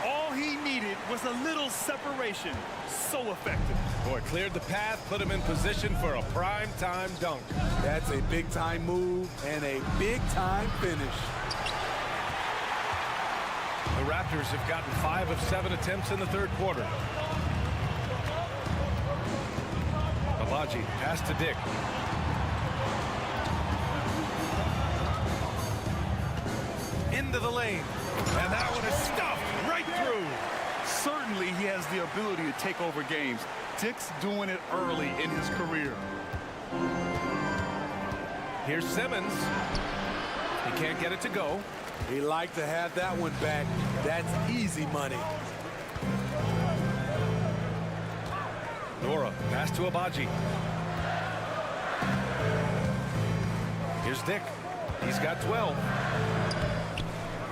All he needed was a little separation. So effective. Boy, cleared the path, put him in position for a prime-time dunk. That's a big-time move and a big-time finish. The Raptors have gotten 5 of 7 attempts in the third quarter. Abaji, pass to Dick. Into the lane. And that one is stuffed right through. Certainly he has the ability to take over games. Dick's doing it early in his career. Here's Simmons. He can't get it to go. He'd like to have that one back. That's easy money. Nora, pass to Abaji. Here's Dick. He's got 12.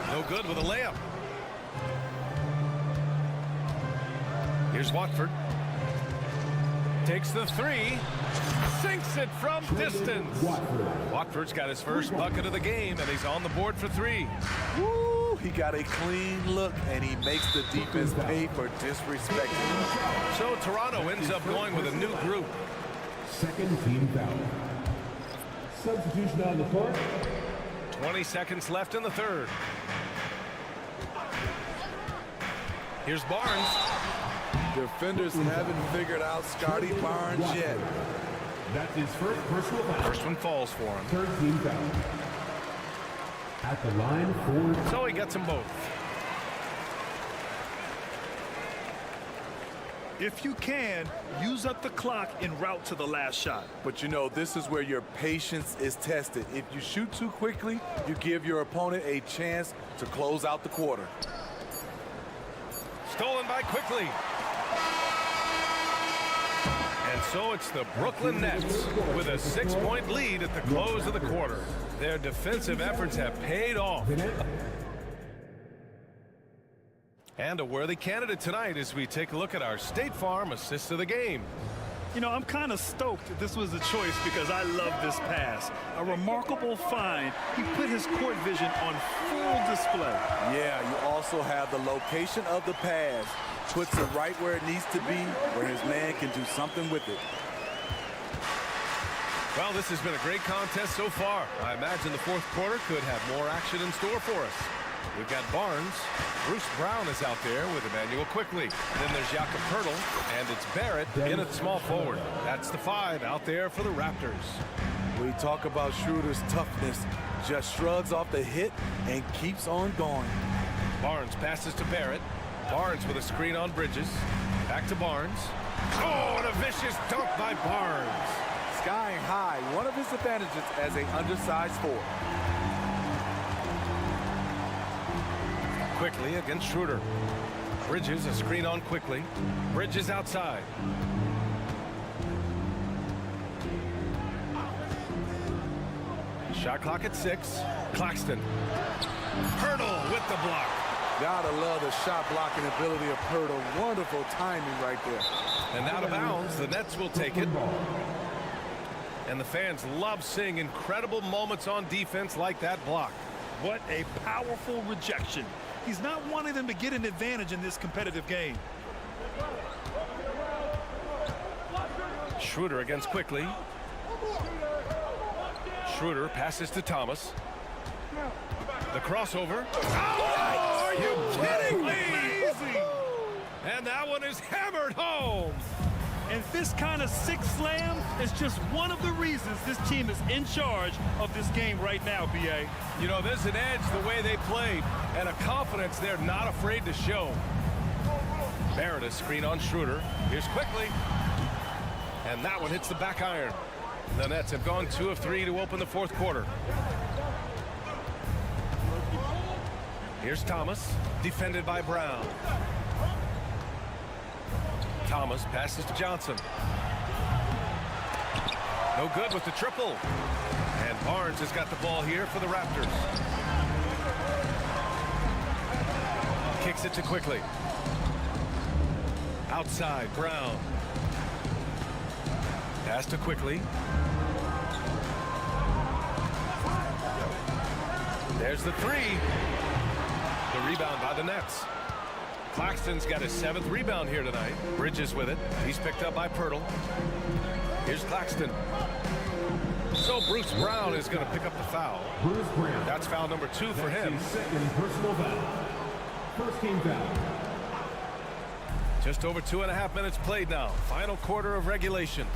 No good with a layup. Here's Watford. Takes the 3. Sinks it from distance. Watford's got his first bucket of the game, and he's on the board for 3. Woo, he got a clean look, and he makes the defense pay for disrespecting. So Toronto ends up going with a new group. Second team foul. Substitution on the court. 20 seconds left in the third. Here's Barnes. Defenders haven't figured out Scotty Barnes yet. That's his first personal foul. First one falls for him. Third team foul. At the line for... So he gets them both. If you can, use up the clock en route to the last shot. But you know, this is where your patience is tested. If you shoot too quickly, you give your opponent a chance to close out the quarter. Stolen by Quickly. And so it's the Brooklyn Nets with a 6-point lead at the close of the quarter. Their defensive efforts have paid off. And a worthy candidate tonight as we take a look at our State Farm assist of the game. You know, I'm kind of stoked that this was a choice because I love this pass. A remarkable find. He put his court vision on full display. Yeah, you also have the location of the pass. Puts it right where it needs to be, where his man can do something with it. Well, this has been a great contest so far. I imagine the fourth quarter could have more action in store for us. We've got Barnes. Bruce Brown is out there with Emmanuel Quickly. Then there's Jakob Poeltl, and it's Barrett in at small forward. That's the 5 out there for the Raptors. We talk about Schroeder's toughness. Just shrugs off the hit and keeps on going. Barnes passes to Barrett. Barnes with a screen on Bridges. Back to Barnes. Oh, and a vicious dunk by Barnes. Skying high, one of his advantages as an undersized forward. Quickly against Schroeder. Bridges a screen on Quickly. Bridges outside. Shot clock at 6. Claxton. Poeltl with the block. Gotta love the shot blocking ability of Poeltl. Wonderful timing right there. And out of bounds, the Nets will take it. And the fans love seeing incredible moments on defense like that block. What a powerful rejection. He's not wanting them to get an advantage in this competitive game. Schroeder against Quickly. Schroeder passes to Thomas. The crossover. Oh, are you kidding me? Amazing. And that one is hammered home. And this kind of sick slam is just one of the reasons this team is in charge of this game right now, B.A. You know, there's an edge the way they played and a confidence they're not afraid to show. Barrett a screen on Schroeder. Here's Quickly. And that one hits the back iron. The Nets have gone 2 of 3 to open the fourth quarter. Here's Thomas, defended by Brown. Thomas passes to Johnson. No good with the triple. And Barnes has got the ball here for the Raptors. Kicks it to Quickly. Outside, Brown. Pass to Quickly. There's the 3. The rebound by the Nets. Claxton's got his 7th rebound here tonight. Bridges with it. He's picked up by Poeltl. Here's Claxton. So Bruce Brown is going to pick up the foul. That's foul number 2 for him. Second personal foul. First team foul. Just over 2.5 minutes played now. Final quarter of regulation.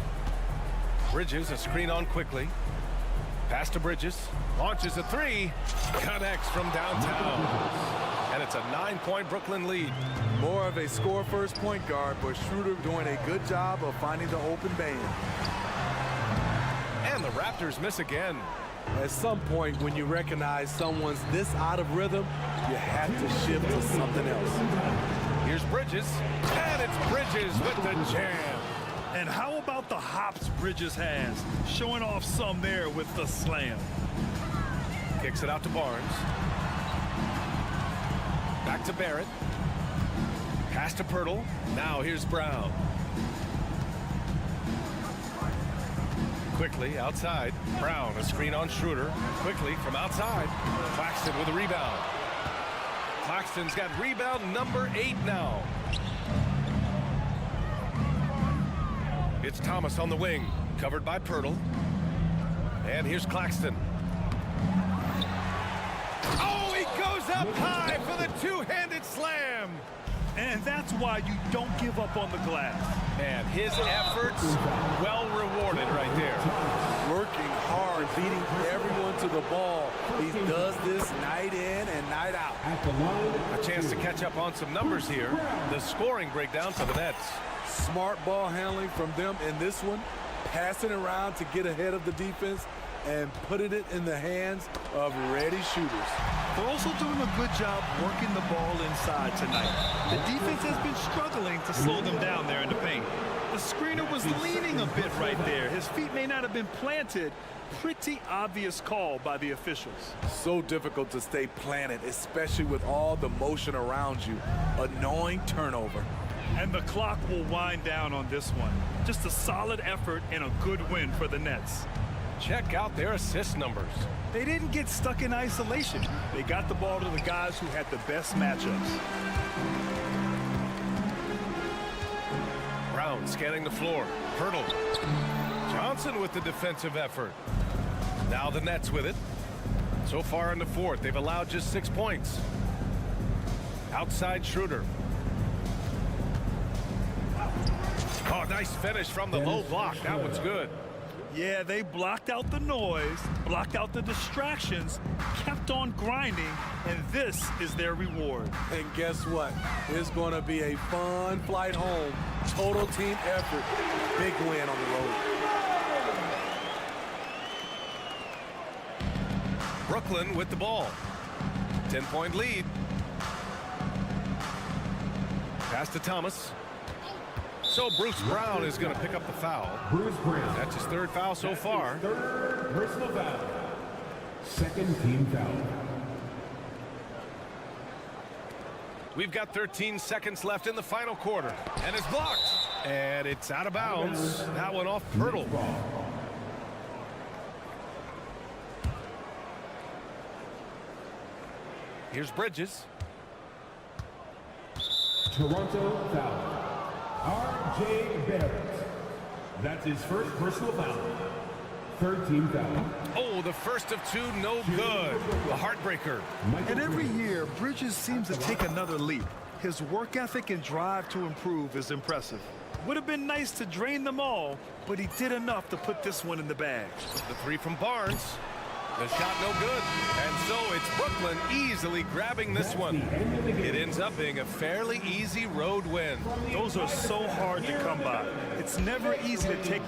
Bridges a screen on Quickly. Pass to Bridges. Launches a 3. Connects from downtown. And it's a 9-point Brooklyn lead. More of a score-first point guard, but Schroeder doing a good job of finding the open band. And the Raptors miss again. At some point, when you recognize someone's this out of rhythm, you have to shift to something else. Here's Bridges. And it's Bridges with the jam. And how about the hops Bridges has? Showing off some there with the slam. Kicks it out to Barnes. Back to Barrett. Pass to Poeltl. Now here's Brown. Quickly outside. Brown a screen on Schroeder. Quickly from outside. Claxton with a rebound. Claxton's got rebound number 8 now. It's Thomas on the wing. Covered by Poeltl. And here's Claxton. Oh, he goes up high for the 2-handed slam. And that's why you don't give up on the glass. And his efforts well rewarded right there. Working hard, beating everyone to the ball. He does this night in and night out. A chance to catch up on some numbers here. The scoring breakdown for the Nets. Smart ball handling from them in this one. Passing around to get ahead of the defense. and putting it in the hands of ready shooters. They're also doing a good job working the ball inside tonight. The defense has been struggling to slow them down there in the paint. The screener was leaning a bit right there. His feet may not have been planted. Pretty obvious call by the officials. So difficult to stay planted, especially with all the motion around you. Annoying turnover. And the clock will wind down on this one. Just a solid effort and a good win for the Nets. Check out their assist numbers. They didn't get stuck in isolation. They got the ball to the guys who had the best matchups. Brown scanning the floor. Hurdle. Johnson with the defensive effort. Now the Nets with it. So far in the fourth, they've allowed just 6 points. Outside Schroeder. Oh, nice finish from the low block. That one's good. Yeah, they blocked out the noise, blocked out the distractions, kept on grinding, and this is their reward. And guess what? It's going to be a fun flight home. Total team effort. Big win on the road. Brooklyn with the ball. 10-point lead. Pass to Thomas. So Bruce Brown is going to pick up the foul. Bruce Brown. That's his third foul so far. Third personal foul. Second team foul. We've got 13 seconds left in the final quarter. And it's blocked. And it's out of bounds. That one off Hurdle. Here's Bridges. Toronto foul. R.J. Barrett. That's his first personal foul. Third team foul. Oh, the first of two, no good. A heartbreaker. And every year, Bridges seems to take another leap. His work ethic and drive to improve is impressive. Would have been nice to drain them all, but he did enough to put this one in the bag. The three from Barnes. The shot no good. And so it's Brooklyn easily grabbing this one. It ends up being a fairly easy road win. Those are so hard to come by. It's never easy to take.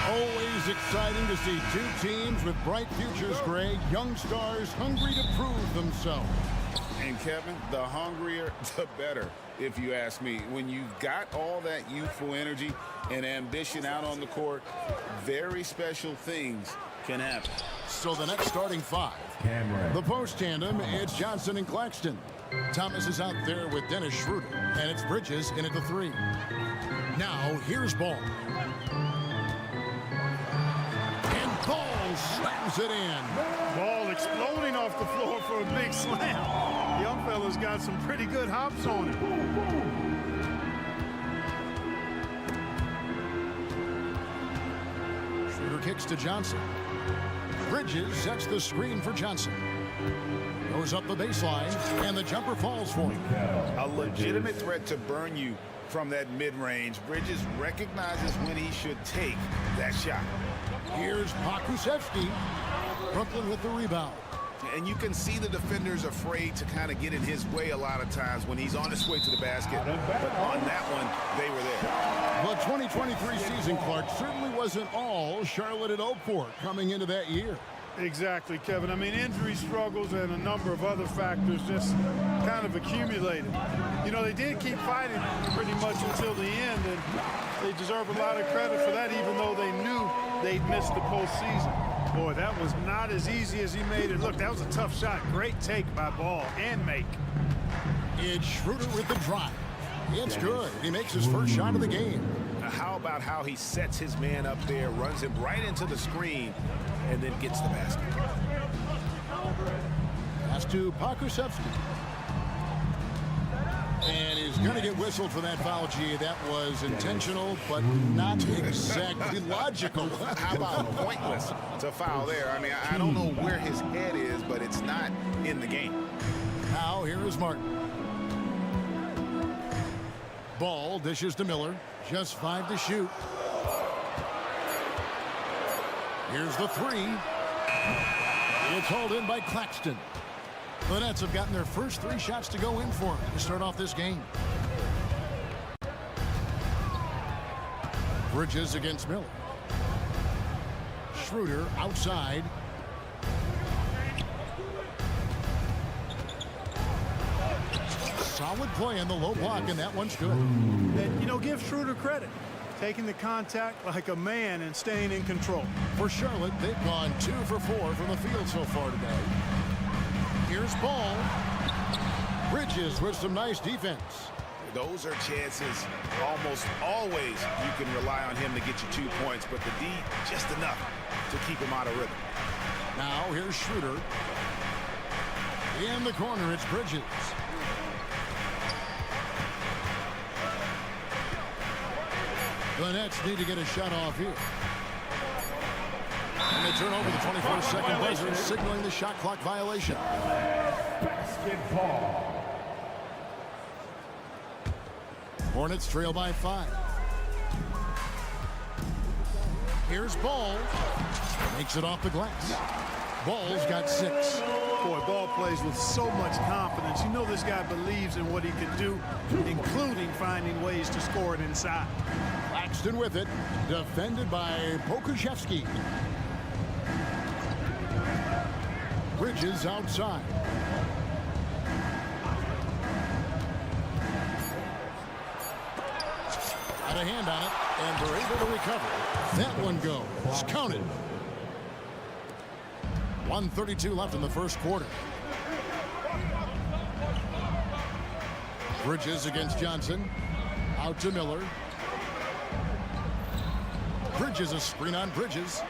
Always exciting to see two teams with bright futures, Greg. Young stars hungry to prove themselves. And Kevin, the hungrier, the better, if you ask me. When you've got all that youthful energy and ambition out on the court, very special things can happen. So the next starting five. The post tandem, it's Johnson and Claxton. Thomas is out there with Dennis Schroeder, and it's Bridges in at the three. Now, here's Ball. And Ball slams it in. Ball exploding off the floor for a big slam. Young fella's got some pretty good hops on it. Schroeder kicks to Johnson. Bridges sets the screen for Johnson. Goes up the baseline, and the jumper falls for him. A legitimate threat to burn you from that mid-range. Bridges recognizes when he should take that shot. Here's Pokusevski. Brooklyn with the rebound. And you can see the defenders afraid to kind of get in his way a lot of times when he's on his way to the basket. But on that one, they were there. The 2023 season, Clark, certainly wasn't all Charlotte had hoped for coming into that year. Exactly, Kevin. I mean, injury struggles and a number of other factors just kind of accumulated. You know, they did keep fighting pretty much until the end, and they deserve a lot of credit for that, even though they knew they'd missed the postseason. Boy, that was not as easy as he made it look. That was a tough shot. Great take by Ball and make. It's Schroeder with the drive. It's good. He makes his first shot of the game. Now, how about how he sets his man up there, runs him right into the screen, and then gets the basket. Pass to Pokusevski. And he's going to get whistled for that foul, G. That was intentional, but not exactly logical. How about pointless to foul there? I mean, I don't know where his head is, but it's not in the game. Now, here is Martin. Ball dishes to Miller. Just 5 to shoot. Here's the three. It's hauled in by Claxton. The Nets have gotten their first 3 shots to go in for him to start off this game. Bridges against Miller. Schroeder outside. Solid play in the low block, and that one's good. And, you know, give Schroeder credit. Taking the contact like a man and staying in control. For Charlotte, they've gone 2 for 4 from the field so far today. Here's Ball. Bridges with some nice defense. Those are chances almost always you can rely on him to get you 2 points, but the D just enough to keep him out of rhythm. Now here's Schroeder. In the corner, it's Bridges. The Nets need to get a shot off here. And they turn over the 21st-second buzzer, signaling the shot clock violation. Basketball. Hornets trail by 5. Here's Ball. Makes it off the glass. Ball's got 6. Boy, Ball plays with so much confidence. You know this guy believes in what he can do, including finding ways to score it inside. Claxton with it. Defended by Pokusevski. Bridges outside. got a hand on it, and they're able to recover. That one goes. Counted. 1:32 left in the first quarter. Bridges against Johnson. Out to Miller. Bridges, a screen on Bridges.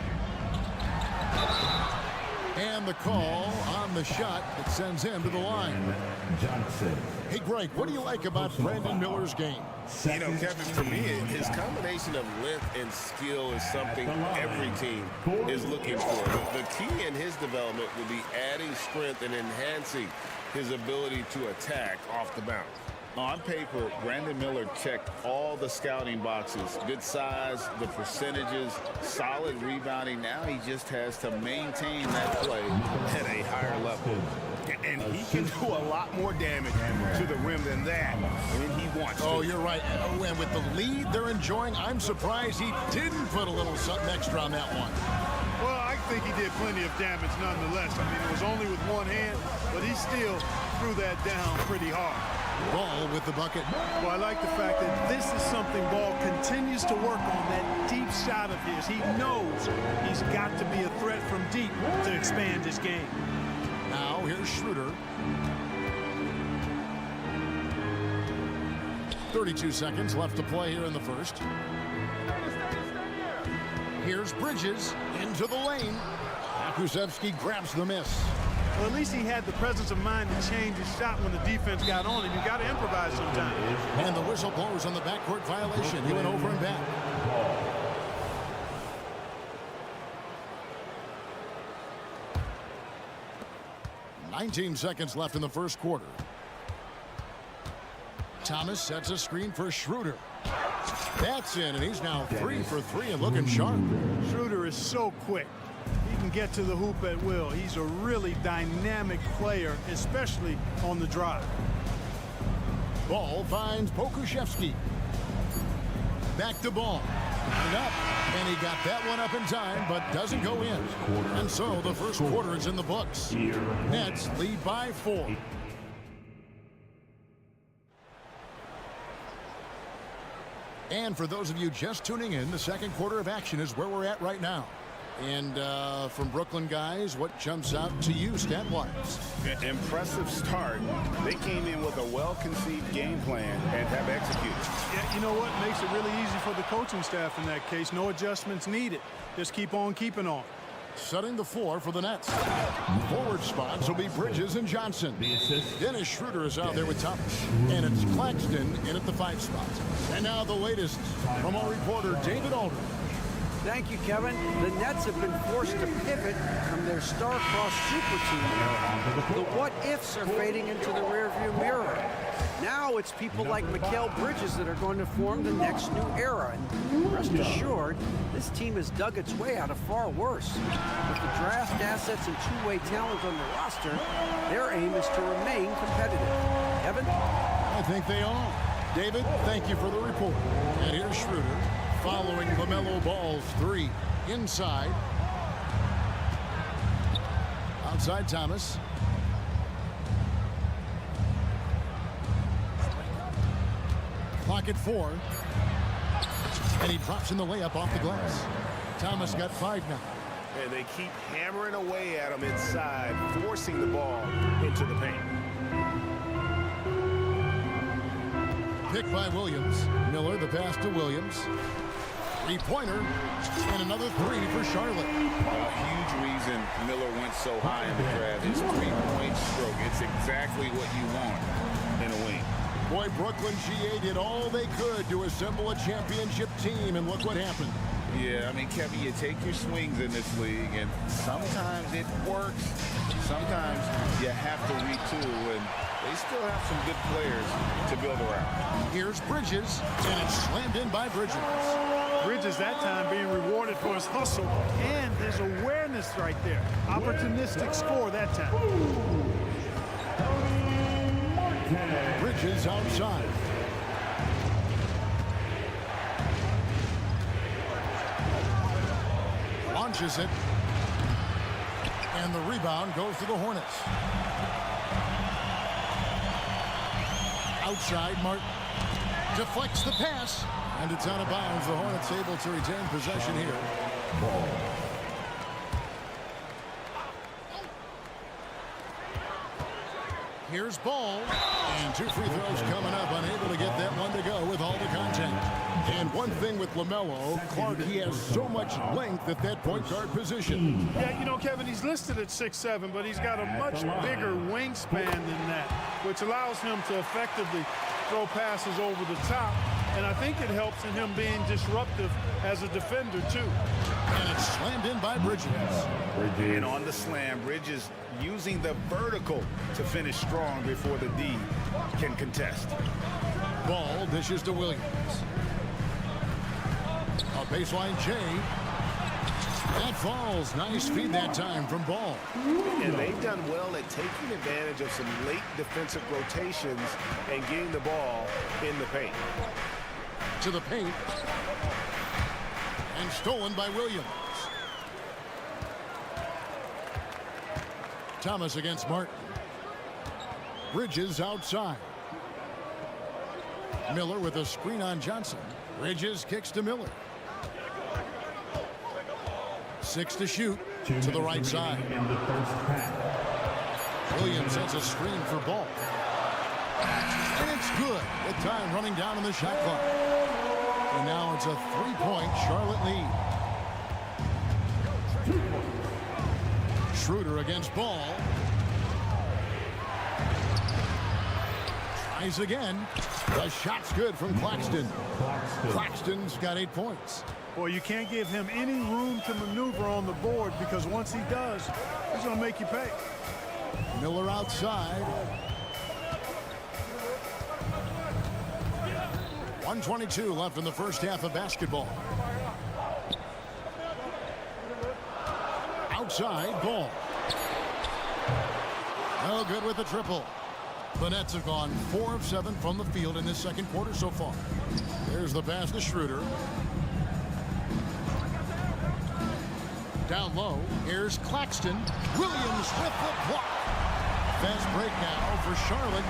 And the call on the shot that sends him to the line. Johnson. Hey, Greg, what do you like about Brandon Miller's game? You know, Kevin, for me, his combination of length and skill is something every team is looking for. The key in his development will be adding strength and enhancing his ability to attack off the bounce. On paper, Brandon Miller checked all the scouting boxes. Good size, the percentages, solid rebounding. Now he just has to maintain that play at a higher level. And he can do a lot more damage to the rim than that when he wants to. Oh, you're right. And with the lead they're enjoying, I'm surprised he didn't put a little something extra on that one. Well, I think he did plenty of damage nonetheless. I mean, it was only with one hand, but he still threw that down pretty hard. Ball with the bucket. Well, I like the fact that this is something Ball continues to work on, that deep shot of his. He knows he's got to be a threat from deep to expand his game. Now here's Schroeder. 32 seconds left to play here in the first. Here's Bridges into the lane. Kuszewski grabs the miss. Well, at least he had the presence of mind to change his shot when the defense got on him. You got to improvise sometimes. And the whistle blows on the backcourt violation. He went over and back. "19 seconds left in the first quarter. Thomas sets a screen for Schroeder. That's in, and he's now 3 for 3 and looking sharp. Schroeder is so quick. He can get to the hoop at will. He's a really dynamic player, especially on the drive. Ball finds Pokuševski. Back to Ball. And up. And he got that one up in time, but doesn't go in. And so the first quarter is in the books. Nets lead by 4. And for those of you just tuning in, the second quarter of action is where we're at right now. And from Brooklyn guys, what jumps out to you stat-wise? Impressive start. They came in with a well-conceived game plan and have executed. Yeah, you know what? Makes it really easy for the coaching staff in that case. No adjustments needed. Just keep on keeping on. Setting the floor for the Nets. Forward spots will be Bridges and Johnson. Dennis Schroeder is out there with Thomas. And it's Claxton in at the 5 spot. And now the latest from our reporter, David Aldridge. Thank you, Kevin. The Nets have been forced to pivot from their star-crossed super team. The what-ifs are fading into the rearview mirror. Now it's people like Mikal Bridges that are going to form the next new era. And rest assured, this team has dug its way out of far worse. With the draft assets and two-way talent on the roster, their aim is to remain competitive. Kevin? I think they are. David, thank you for the report. And here's Schroeder following LaMelo Ball's 3. Inside. Outside Thomas. Clock at 4. And he drops in the layup off the glass. Thomas got 5 now. And they keep hammering away at him inside, forcing the ball into the paint. Picked by Williams. Miller, the pass to Williams. 3-pointer. And another 3 for Charlotte. A huge reason Miller went so high in the draft. His 3-point stroke. It's exactly what you want in a wing. Boy, Brooklyn GA did all they could to assemble a championship team, and look what happened. Yeah, I mean, Kevin, you take your swings in this league, and sometimes it works. Sometimes you have to retool, and they still have some good players to build around. Here's Bridges, and it's slammed in by Bridges. Bridges that time being rewarded for his hustle and his awareness right there. Opportunistic score that time. Bridges outside. Launches it. And the rebound goes to the Hornets. Outside, Martin deflects the pass. And it's out of bounds. The Hornets able to retain possession here. Ball. Here's Ball. And 2 free throws coming up. Unable to get that one to go with all the contact. And one thing with LaMelo, Clark, he has so much length at that point guard position. Yeah, you know, Kevin, he's listed at 6'7", but he's got a much bigger wingspan than that, which allows him to effectively throw passes over the top. And I think it helps in him being disruptive as a defender, too. And it's slammed in by Bridges. And on the slam, Bridges using the vertical to finish strong before the D can contest. Ball dishes to Williams. A baseline J. That falls. Nice feed that time from Ball. And they've done well at taking advantage of some late defensive rotations and getting the ball in the paint. To the paint. And stolen by Williams. Thomas against Martin. Bridges outside. Miller with a screen on Johnson. Bridges kicks to Miller. 6 to shoot to the right side. Williams sets a screen for Ball. And it's good. The time running down on the shot clock. And now it's a 3-point Charlotte lead. Schroeder against Ball. Tries again. The shot's good from Claxton. Claxton's got 8 points. Boy, you can't give him any room to maneuver on the board because once he does, he's going to make you pay. Miller outside. 1:22 left in the first half of basketball. Outside, Ball. No good with the triple. The Nets have gone 4 of 7 from the field in this second quarter so far. There's the pass to Schroeder. Down low, here's Claxton. Williams with the block. Fast break now for Charlotte.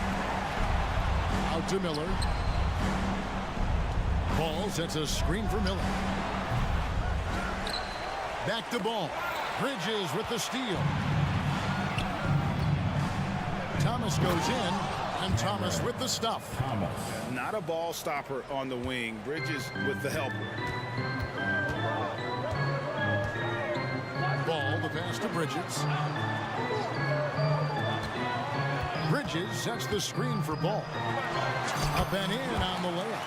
Out to Miller. Ball sets a screen for Miller. Back to Ball. Bridges with the steal. Thomas goes in, and Thomas with the stuff. Not a ball stopper on the wing. Bridges with the help. Ball, the pass to Bridges. Bridges sets the screen for Ball. Up and in on the layup.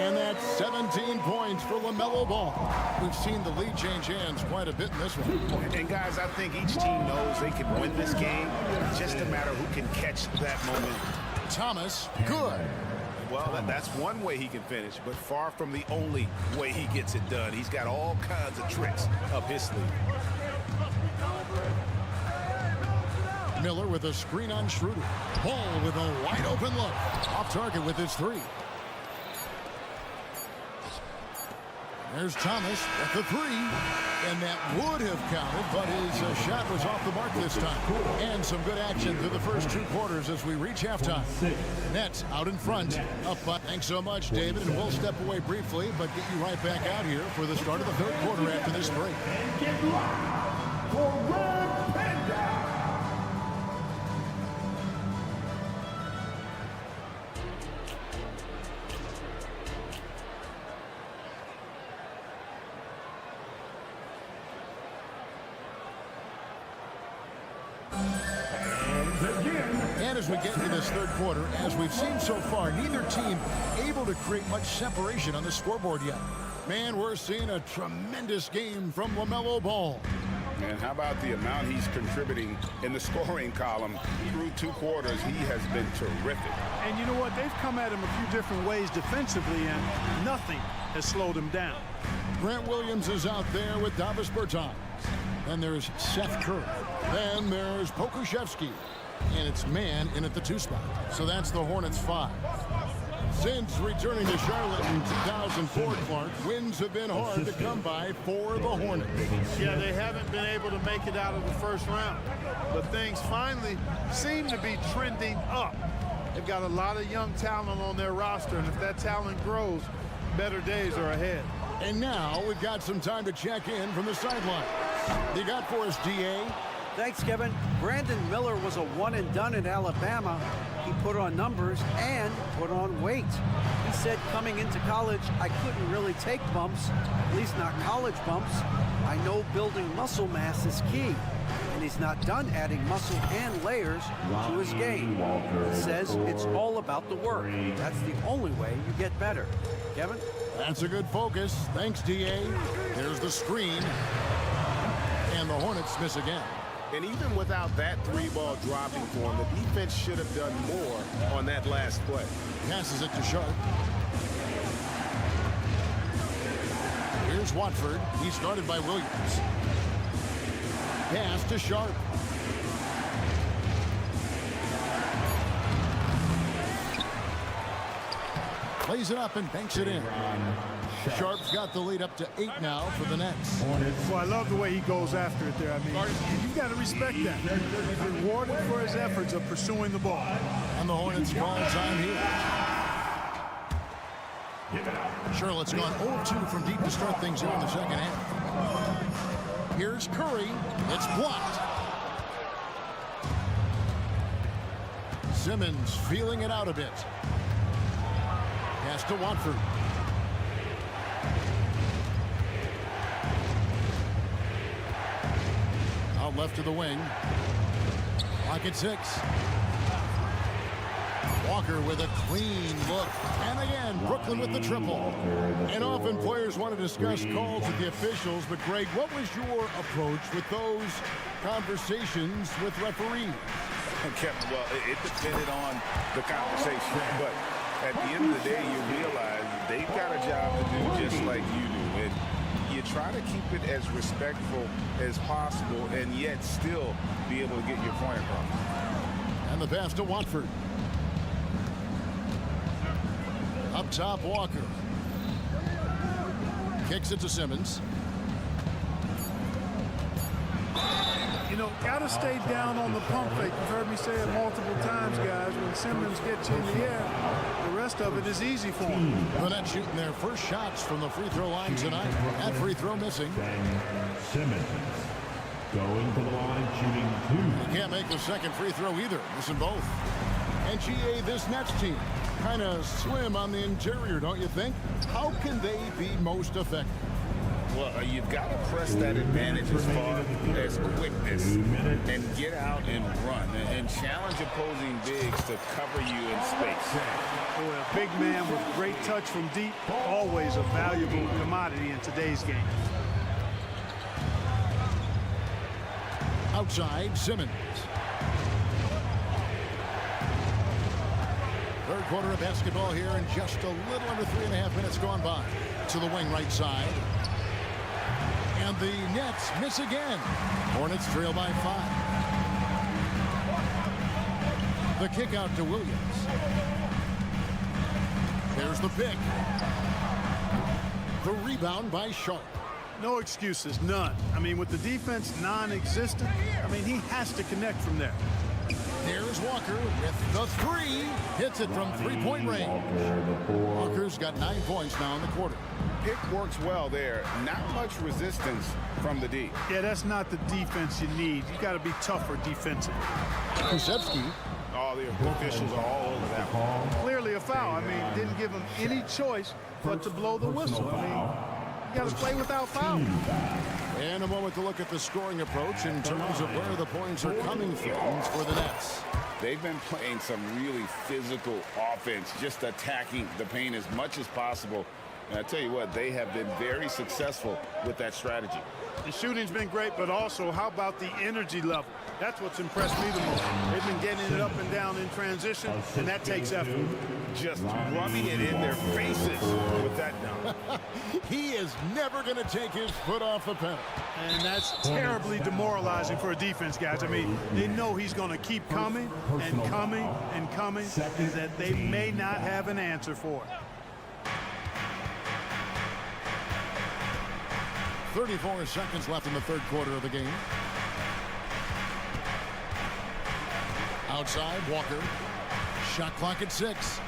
And that's 17 points for LaMelo Ball. We've seen the lead change hands quite a bit in this one. And guys, I think each team knows they can win this game. It's just a matter who can catch that moment. Thomas, good. Well, that's one way he can finish, but far from the only way he gets it done. He's got all kinds of tricks up his sleeve. Miller with a screen on Schroeder. Ball with a wide open look. Off target with his 3. There's Thomas at the 3. And that would have counted, but his shot was off the mark this time. And some good action through the first 2 quarters as we reach halftime. Nets out in front. Up by. Thanks so much, David. And we'll step away briefly, but get you right back out here for the start of the third quarter after this break. Get live for Red Panda. And as we get into this third quarter, as we've seen so far, neither team able to create much separation on the scoreboard yet. Man, we're seeing a tremendous game from LaMelo Ball. And how about the amount he's contributing in the scoring column through 2 quarters? He has been terrific. And you know what? They've come at him a few different ways defensively, and nothing has slowed him down. Grant Williams is out there with Davis Bertans. Then there's Seth Curry. Then there's Pokuševski. And it's man in at the 2 spot. So that's the Hornets 5. Since returning to Charlotte in 2004, Clark, wins have been hard to come by for the Hornets. Yeah, they haven't been able to make it out of the first round. But things finally seem to be trending up. They've got a lot of young talent on their roster, and if that talent grows, better days are ahead. And now we've got some time to check in from the sideline. You got for us, DA? Thanks, Kevin. Brandon Miller was a one-and-done in Alabama. He put on numbers and put on weight. He said coming into college, I couldn't really take bumps, at least not college bumps. I know building muscle mass is key. And he's not done adding muscle and layers to his game. He says it's all about the work. That's the only way you get better. Kevin? That's a good focus. Thanks, DA. There's the screen. And the Hornets miss again. And even without that three-ball dropping for him, the defense should have done more on that last play. Passes it to Sharp. Here's Watford. He's guarded by Williams. Pass to Sharp. Plays it up and banks it in. Sharp's got the lead up to 8 now for the Nets. Well, I love the way he goes after it there. I mean, you've got to respect that. He's rewarded for his efforts of pursuing the ball. And the Hornets call time here. Charlotte's gone 0-2 from deep to start things here in the second half. Here's Curry. It's blocked. Simmons feeling it out a bit. Pass to Watford. Out left to the wing. Clock at 6. Walker with a clean look. And again, Brooklyn with the triple. And often players want to discuss calls with the officials, but Greg, what was your approach with those conversations with referees? Well, it depended on the conversation, but at the end of the day, you realize they've got a job to do just like you do. And you try to keep it as respectful as possible and yet still be able to get your point across. And the pass to Watford. Up top, Walker. Kicks it to Simmons. You know, got to stay down on the pump fake. You've heard me say it multiple times, guys. When Simmons gets you in the air, the rest of it is easy for him. The Nets shooting their first shots from the free throw line tonight. That free throw missing. Simmons going to the line, shooting 2. He can't make the second free throw either. Missing both. And GA, this Nets team, kind of slim on the interior, don't you think? How can they be most effective? Well, you've got to press that advantage as far as quickness and get out and run and challenge opposing bigs to cover you in space. Boy, a big man with great touch from deep, always a valuable commodity in today's game. Outside, Simmons. Third quarter of basketball here, and just a little under 3.5 minutes gone by. To the wing right side. And the Nets miss again. Hornets trail by 5. The kick out to Williams. There's the pick. The rebound by Sharp. No excuses, none. I mean, with the defense non-existent, I mean, he has to connect from there. There's Walker with the 3. Hits it from 3-point range. Walker's got 9 points now in the quarter. Pick works well there. Not much resistance from the D. Yeah, that's not the defense you need. You got to be tougher defensively. Kusevsky. All the officials are all over that one. Clearly a foul. I mean, didn't give him any choice but to blow the whistle. I mean, you got to play without foul. And a moment to look at the scoring approach in terms of where the points are coming from for the Nets. They've been playing some really physical offense, just attacking the paint as much as possible. And I tell you what, they have been very successful with that strategy. The shooting's been great, but also how about the energy level? That's what's impressed me the most. They've been getting it up and down in transition, and that takes effort. Just rubbing it in their faces with that dunk. He is never going to take his foot off the pedal. And that's terribly demoralizing for a defense, guys. I mean, they know he's going to keep coming and coming and coming, and that they may not have an answer for it. 34 seconds left in the third quarter of the game. Outside, Walker. Shot clock at 6.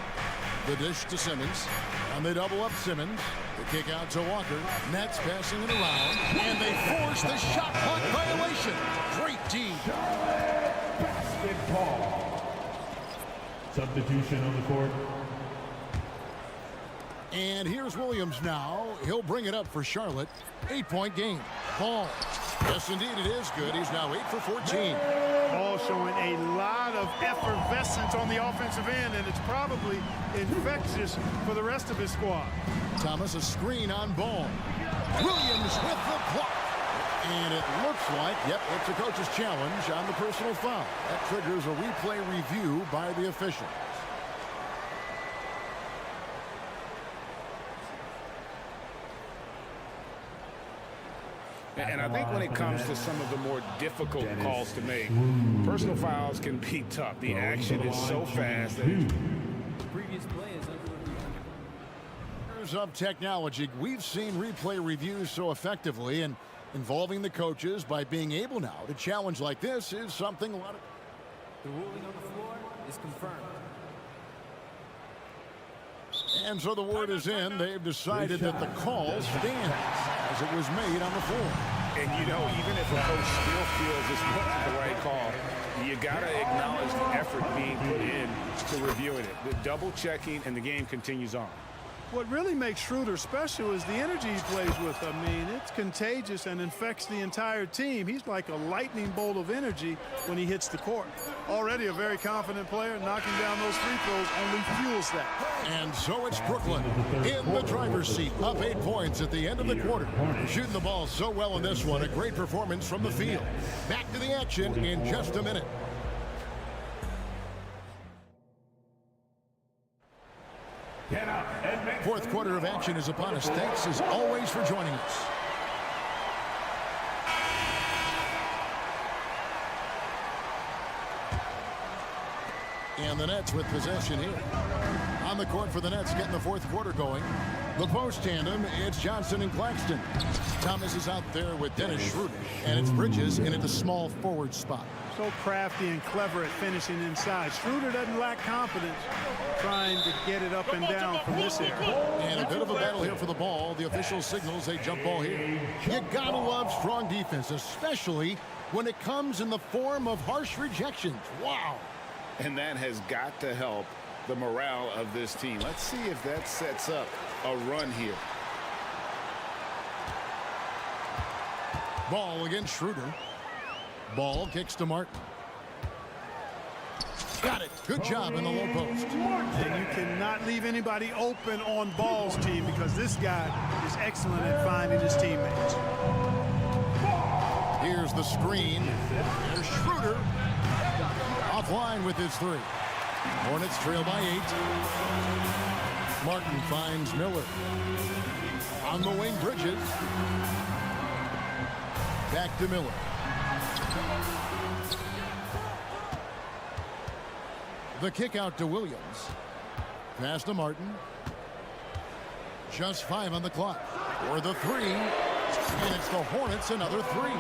The dish to Simmons. And they double up Simmons. The kick out to Walker. Nets passing it around. And they force the shot clock violation. Great D. Basketball. Substitution on the court. And here's Williams now. He'll bring it up for Charlotte. 8-point game. Ball. Yes, indeed, it is good. He's now 8 for 14. Ball showing a lot of effervescence on the offensive end, and it's probably infectious for the rest of his squad. Thomas, a screen on Ball. Williams with the block. And it looks like, yep, it's a coach's challenge on the personal foul. That triggers a replay review by the official. And I think when it comes to some of the more difficult calls to make, personal fouls can be tough. The action is so fast that Previous play is under review. Years of technology, we've seen replay reviews so effectively, and involving the coaches by being able now to challenge like this is something a lot of... The ruling on the floor is confirmed. And so the word is in. They've decided that the call stands as it was made on the floor. And, you know, even if a coach still feels this wasn't the right call, you got to acknowledge the effort being put in to reviewing it. The double checking, and the game continues on. What really makes Schroeder special is the energy he plays with. I mean, it's contagious and infects the entire team. He's like a lightning bolt of energy when he hits the court. Already a very confident player, knocking down those free throws only fuels that. And so it's Brooklyn in the driver's seat, up 8 points at the end of the quarter. Shooting the ball so well in this one, a great performance from the field. Back to the action in just a minute. Fourth quarter of action is upon us. Thanks as always for joining us. And the Nets with possession here. On the court for the Nets, getting the fourth quarter going. The post tandem, it's Johnson and Claxton. Thomas is out there with Dennis Schroeder. And it's Bridges in at the small forward spot. So crafty and clever at finishing inside. Schroeder doesn't lack confidence trying to get it up and down from this area. And a bit of a battle here for the ball. The official signals a jump ball here. You gotta love strong defense, especially when it comes in the form of harsh rejections. Wow. And that has got to help the morale of this team. Let's see if that sets up a run here. Ball against Schroeder. Ball kicks to Martin. Got it. Good job in the low post. And you cannot leave anybody open on Ball's team because this guy is excellent at finding his teammates. Here's the screen. There's Schroeder. Offline with his three. Hornets trail by 8. Martin finds Miller. On the wing, Bridges. Back to Miller. The kick out to Williams. Pass to Martin. Just 5 on the clock. For the three. And it's the Hornets, another 3.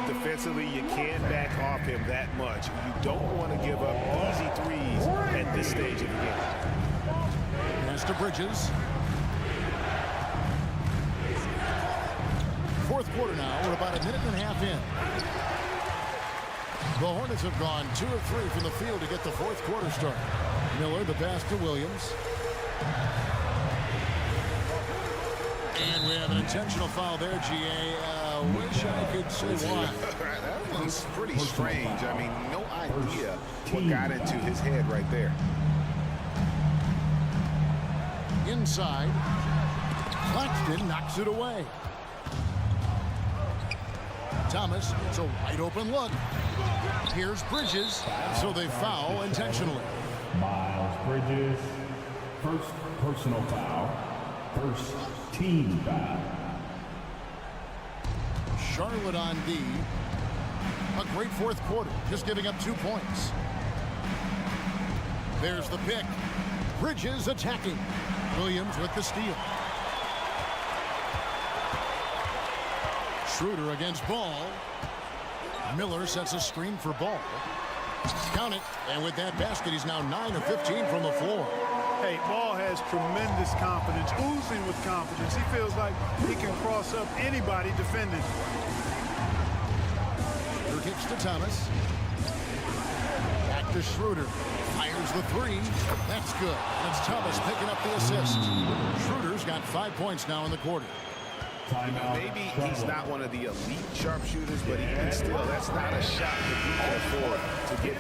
Defensively, you can't back off him that much. You don't want to give up easy threes at this stage of the game. Pass to Bridges. Fourth quarter now. We're about a minute and a half in. The Hornets have gone 2 of 3 from the field to get the fourth quarter started. Miller, the pass to Williams. And we have an intentional foul there, G.A. Wish I could say why. That was pretty strange. I mean, no idea what got into his head right there. Inside. Claxton knocks it away. Thomas, it's a wide open look. Here's Bridges, so they foul intentionally. Miles Bridges, first personal foul, first team foul. Charlotte on D. A great fourth quarter, just giving up 2 points. There's the pick. Bridges attacking. Williams with the steal. Schroeder against Ball. Miller sets a screen for Ball. Count it. And with that basket, he's now 9 of 15 from the floor. Hey, Ball has tremendous confidence, oozing with confidence. He feels like he can cross up anybody defending. Kicks to Thomas. Back to Schroeder. Fires the three. That's good. And it's Thomas picking up the assist. Schroeder's got 5 points now in the quarter. Maybe he's not one of the elite sharpshooters, but even still, that's not a shot that he can afford to get.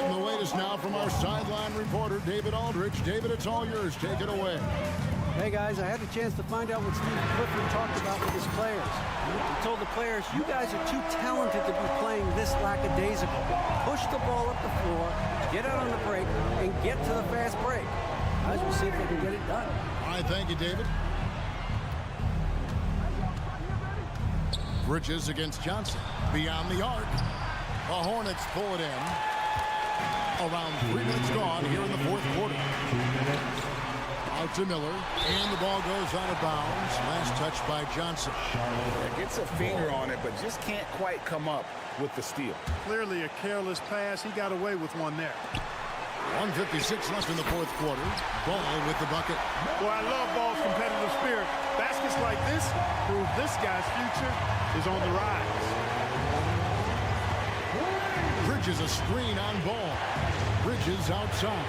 And the latest now from our sideline reporter, David Aldridge. David, it's all yours. Take it away. Hey guys, I had a chance to find out what Steve Clifford talked about with his players. He told the players, you guys are too talented to be playing this lackadaisical. Push the ball up the floor, get out on the break, and get to the fast break. Guys, we'll see if they can get it done. All right, thank you, David. Bridges against Johnson. Beyond the arc. The Hornets pull it in. Around 3 minutes gone here in the fourth quarter. Out to Miller, and the ball goes out of bounds. Last touch by Johnson. Gets a finger on it, but just can't quite come up with the steal. Clearly a careless pass. He got away with one there. 1:56 left in the fourth quarter. Ball with the bucket. Boy, I love Ball's competitive spirit. Baskets like this prove this guy's future is on the rise. Bridges a screen on Ball. Bridges outside.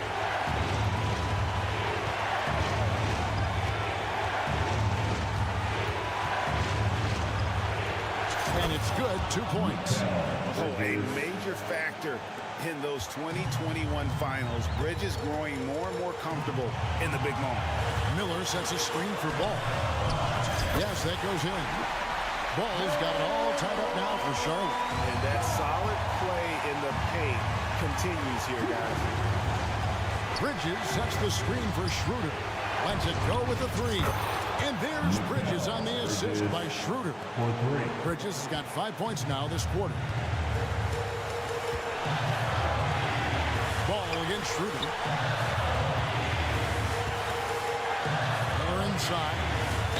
And it's good, 2 points. Oh, a major factor in those 2021 finals. Bridges growing more and more comfortable in the big moment. Miller sets a screen for Ball. Yes, that goes in. Ball's got it all tied up now for Charlotte. And that solid play in the paint continues here, guys. Bridges sets the screen for Schroeder. Lets it go with the three. And there's Bridges on the assist by Schroeder. Bridges has got 5 points now this quarter. Ball against Schroeder. Miller inside.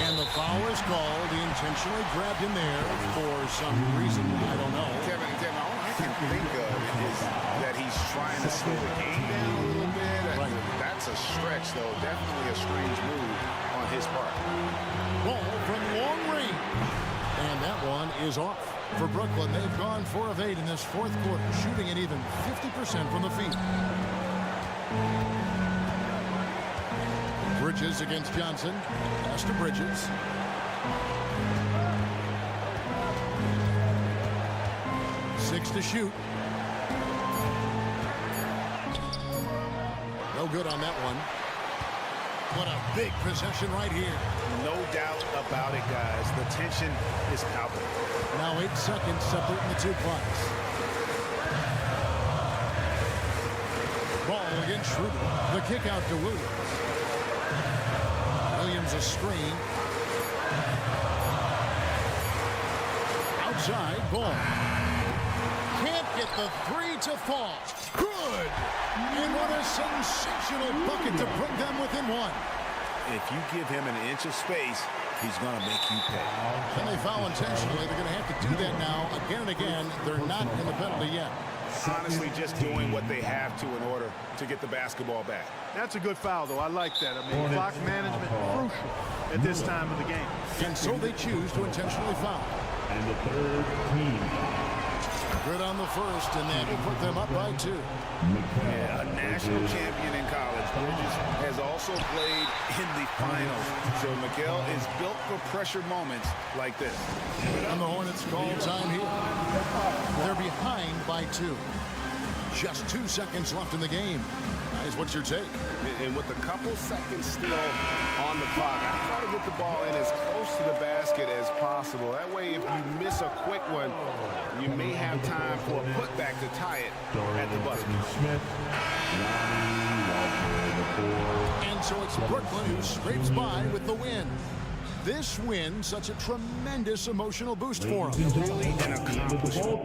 And the foul is called. He intentionally grabbed him there for some reason. I don't know. Kevin, all I can think of is that he's trying to slow the game down a little bit. Right. That's a stretch, though. Definitely a strange move on his part. Ball from long range. And that one is off. For Brooklyn, they've gone 4 of 8 in this fourth quarter, shooting at even 50% from the field. Bridges against Johnson. Pass to Bridges. Six to shoot. No good on that one. What a big possession right here. No doubt about it, guys. The tension is palpable. Now 8 seconds separating the two clocks. Ball against Schroeder. The kick out to Williams. Williams a screen. Outside, Ball. Can't get the three to fall. Good! And what a sensational bucket to put them within one. If you give him an inch of space, he's going to make you pay. And they foul intentionally. They're going to have to do that now again and again. They're not in the penalty yet. Honestly, just doing what they have to in order to get the basketball back. That's a good foul, though. I like that. I mean, clock management crucial at this time of the game. And so they choose to intentionally foul. And the third team. Good on the first, and that will put them up by 2. Yeah, a national champion in college. Bridges has also played in the finals. So Miguel is built for pressure moments like this. And the Hornets call time here. They're behind by 2. Just 2 seconds left in the game. Guys, what's your take? And with a couple seconds still on the clock, I try to get the ball in as close to the basket as possible. That way, if you miss a quick one, you may have time for a putback to tie it at the buzzer. And so it's Brooklyn who scrapes by with the win. This win, such a tremendous emotional boost for them. Really an accomplishment.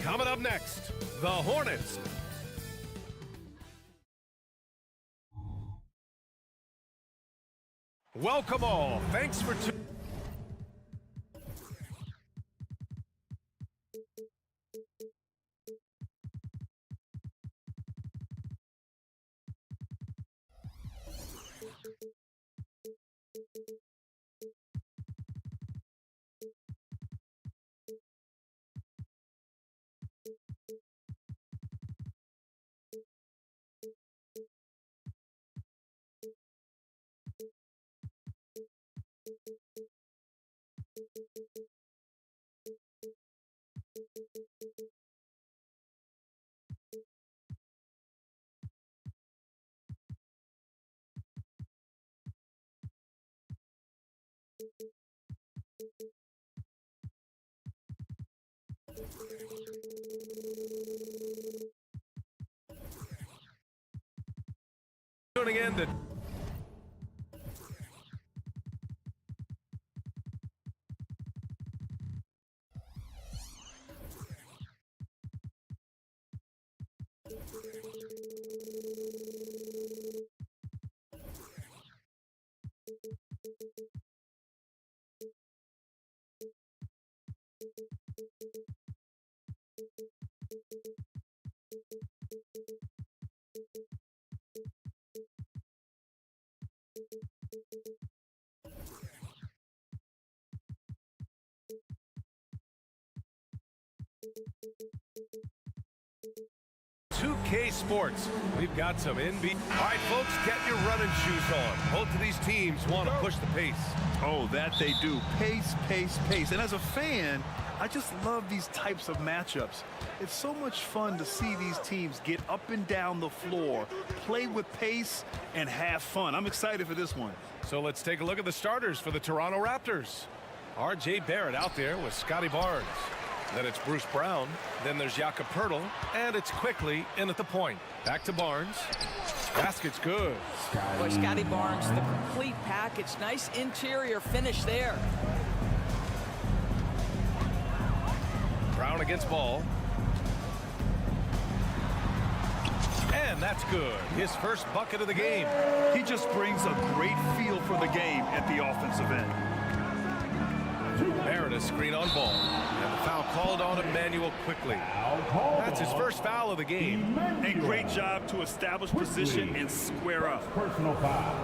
Coming up next, the Hornets. Welcome all. Thanks for tuning. Tuning in to Sports. We've got some NBA. All right, folks, get your running shoes on. Both of these teams want to push the pace. Oh, that they do. Pace, pace, pace. And as a fan, I just love these types of matchups. It's so much fun to see these teams get up and down the floor, play with pace, and have fun. I'm excited for this one. So let's take a look at the starters for the Toronto Raptors. R.J. Barrett out there with Scotty Barnes. Then it's Bruce Brown. Then there's Jakob Poeltl. And it's quickly in at the point. Back to Barnes. Basket's good. Boy, Scotty Barnes, the complete package. Nice interior finish there. Brown against Ball. And that's good. His first bucket of the game. He just brings a great feel for the game at the offensive end. Barrett, a screen on Ball. And the foul called on Emmanuel quickly. That's his first foul of the game. A great job to establish position and square up. Personal foul.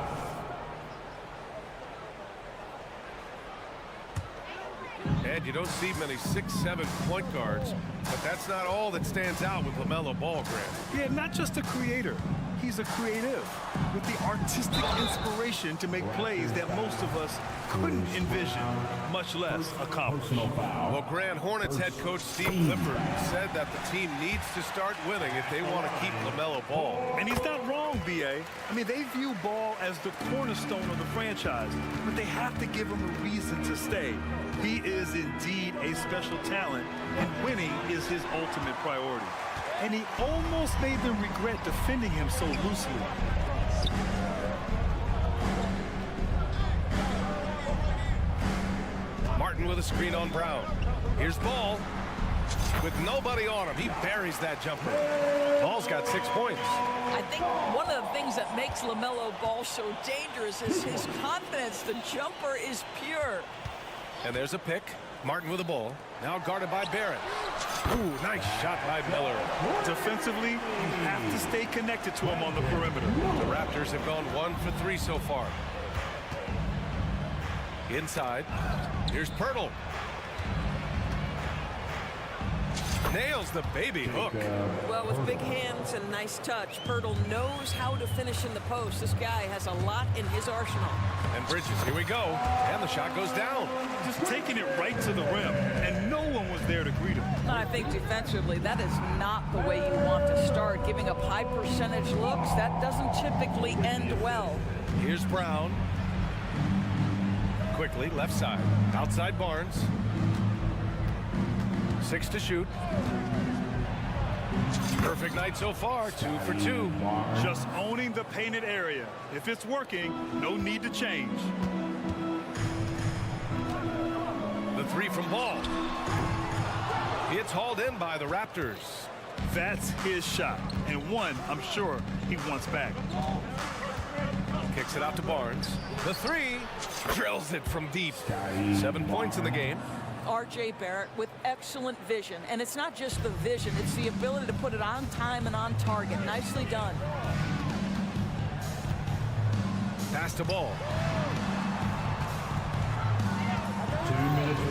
And you don't see many 6'7" point guards, but that's not all that stands out with LaMelo Ball, Grant. Yeah, not just a creator. He's a creative with the artistic inspiration to make plays that most of us couldn't envision, much less accomplish. Well, Grant, Hornets head coach Steve Clifford said that the team needs to start winning if they want to keep LaMelo Ball. And he's not wrong, B.A. I mean, they view Ball as the cornerstone of the franchise, but they have to give him a reason to stay. He is indeed a special talent, and winning is his ultimate priority. And he almost made them regret defending him so loosely. Martin with a screen on Brown. Here's Ball. With nobody on him, he buries that jumper. Ball's got 6 points. I think one of the things that makes LaMelo Ball so dangerous is his confidence. The jumper is pure. And there's a pick. Martin with the ball. Now guarded by Barrett. Ooh, nice shot by Miller. Defensively, you have to stay connected to him on the perimeter. The Raptors have gone 1 for 3 so far. Inside. Here's Poeltl. Nails the baby hook. Well, with big hands and nice touch, Poeltl knows how to finish in the post. This guy has a lot in his arsenal. And Bridges, here we go. And the shot goes down. Just taking it right to the rim, and no one was there to greet him. And I think defensively, that is not the way you want to start. Giving up high percentage looks, that doesn't typically end well. Here's Brown. Quickly, left side. Outside Barnes. 6 to shoot. Perfect night so far, 2 for 2. Just owning the painted area. If it's working, no need to change. The 3 from Ball. It's hauled in by the Raptors. That's his shot, and one I'm sure he wants back. Kicks it out to Barnes. The three, drills it from deep. 7 points in the game. R.J. Barrett with excellent vision, and it's not just the vision, it's the ability to put it on time and on target. Nicely done. Pass to Ball.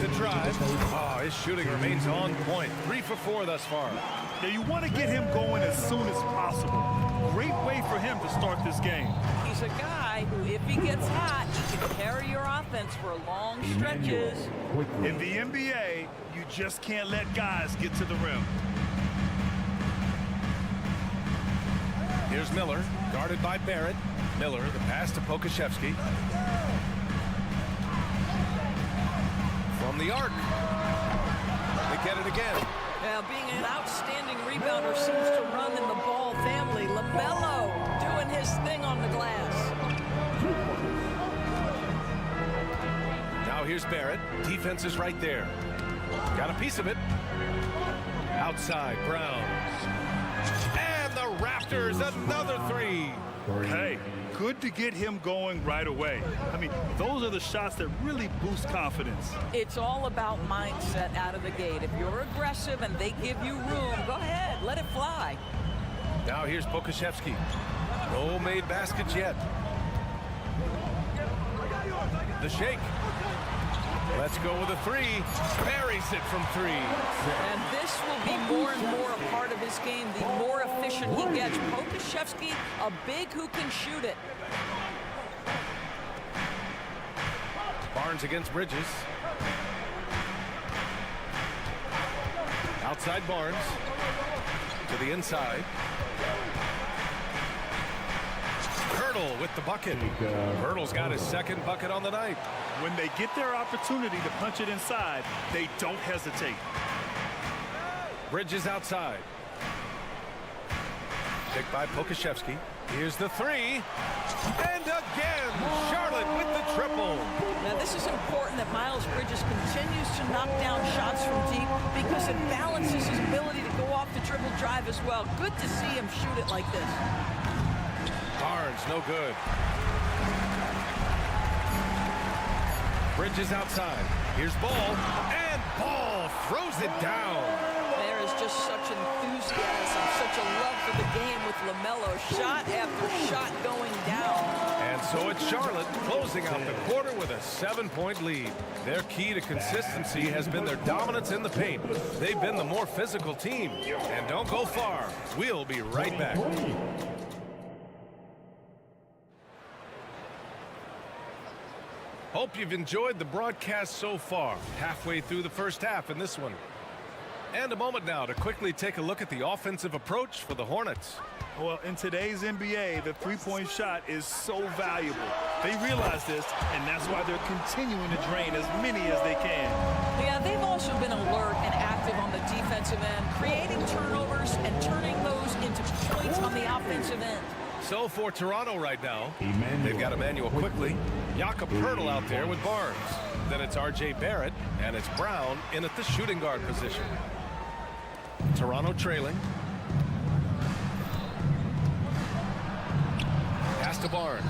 The drive. Oh, his shooting remains on point. 3 for 4 thus far. Now you want to get him going as soon as possible. Great way for him to start this game. He's a guy who, if he gets hot, he can carry your offense for long stretches. In the NBA, you just can't let guys get to the rim. Here's Miller, guarded by Barrett. Miller, the pass to Pokusevski. From the arc. They get it again. Now, being an outstanding rebounder seems to run in the Ball family. LaMelo doing his thing on the glass. Now here's Barrett. Defense is right there. Got a piece of it. Outside, Brown. And the Raptors, another three. Hey, good to get him going right away. I mean, those are the shots that really boost confidence. It's all about mindset out of the gate. If you're aggressive and they give you room, go ahead, let it fly. Now here's Pokusevski. No made baskets yet. The shake. Let's go with a three. Buries it from 3. And this will be more and more a part of his game, the more efficient he gets. Pokusevski, a big who can shoot it. Barnes against Bridges. Outside Barnes. To the inside. Hurdle with the bucket. Hurdle's got his second bucket on the night. When they get their opportunity to punch it inside, they don't hesitate. Bridges outside. Picked by Pokusevski. Here's the three. And again, Charlotte with the triple. Now, this is important that Miles Bridges continues to knock down shots from deep because it balances his ability to go off the dribble drive as well. Good to see him shoot it like this. Barnes, no good. Bridges outside. Here's Ball. And Ball throws it down. There is just such enthusiasm, such a love for the game with LaMelo. Shot after shot going down. And so it's Charlotte closing out the quarter with a 7-point lead. Their key to consistency has been their dominance in the paint. They've been the more physical team. And don't go far. We'll be right back. Hope you've enjoyed the broadcast so far. Halfway through the first half in this one. And a moment now to quickly take a look at the offensive approach for the Hornets. Well, in today's NBA, the three-point shot is so valuable. They realize this, and that's why they're continuing to drain as many as they can. Yeah, they've also been alert and active on the defensive end, creating turnovers and turning those into points on the offensive end. So for Toronto right now, they've got Emmanuel quickly. Jakob Poeltl out there with Barnes. Then it's R.J. Barrett, and it's Brown in at the shooting guard position. Toronto trailing. Pass to Barnes.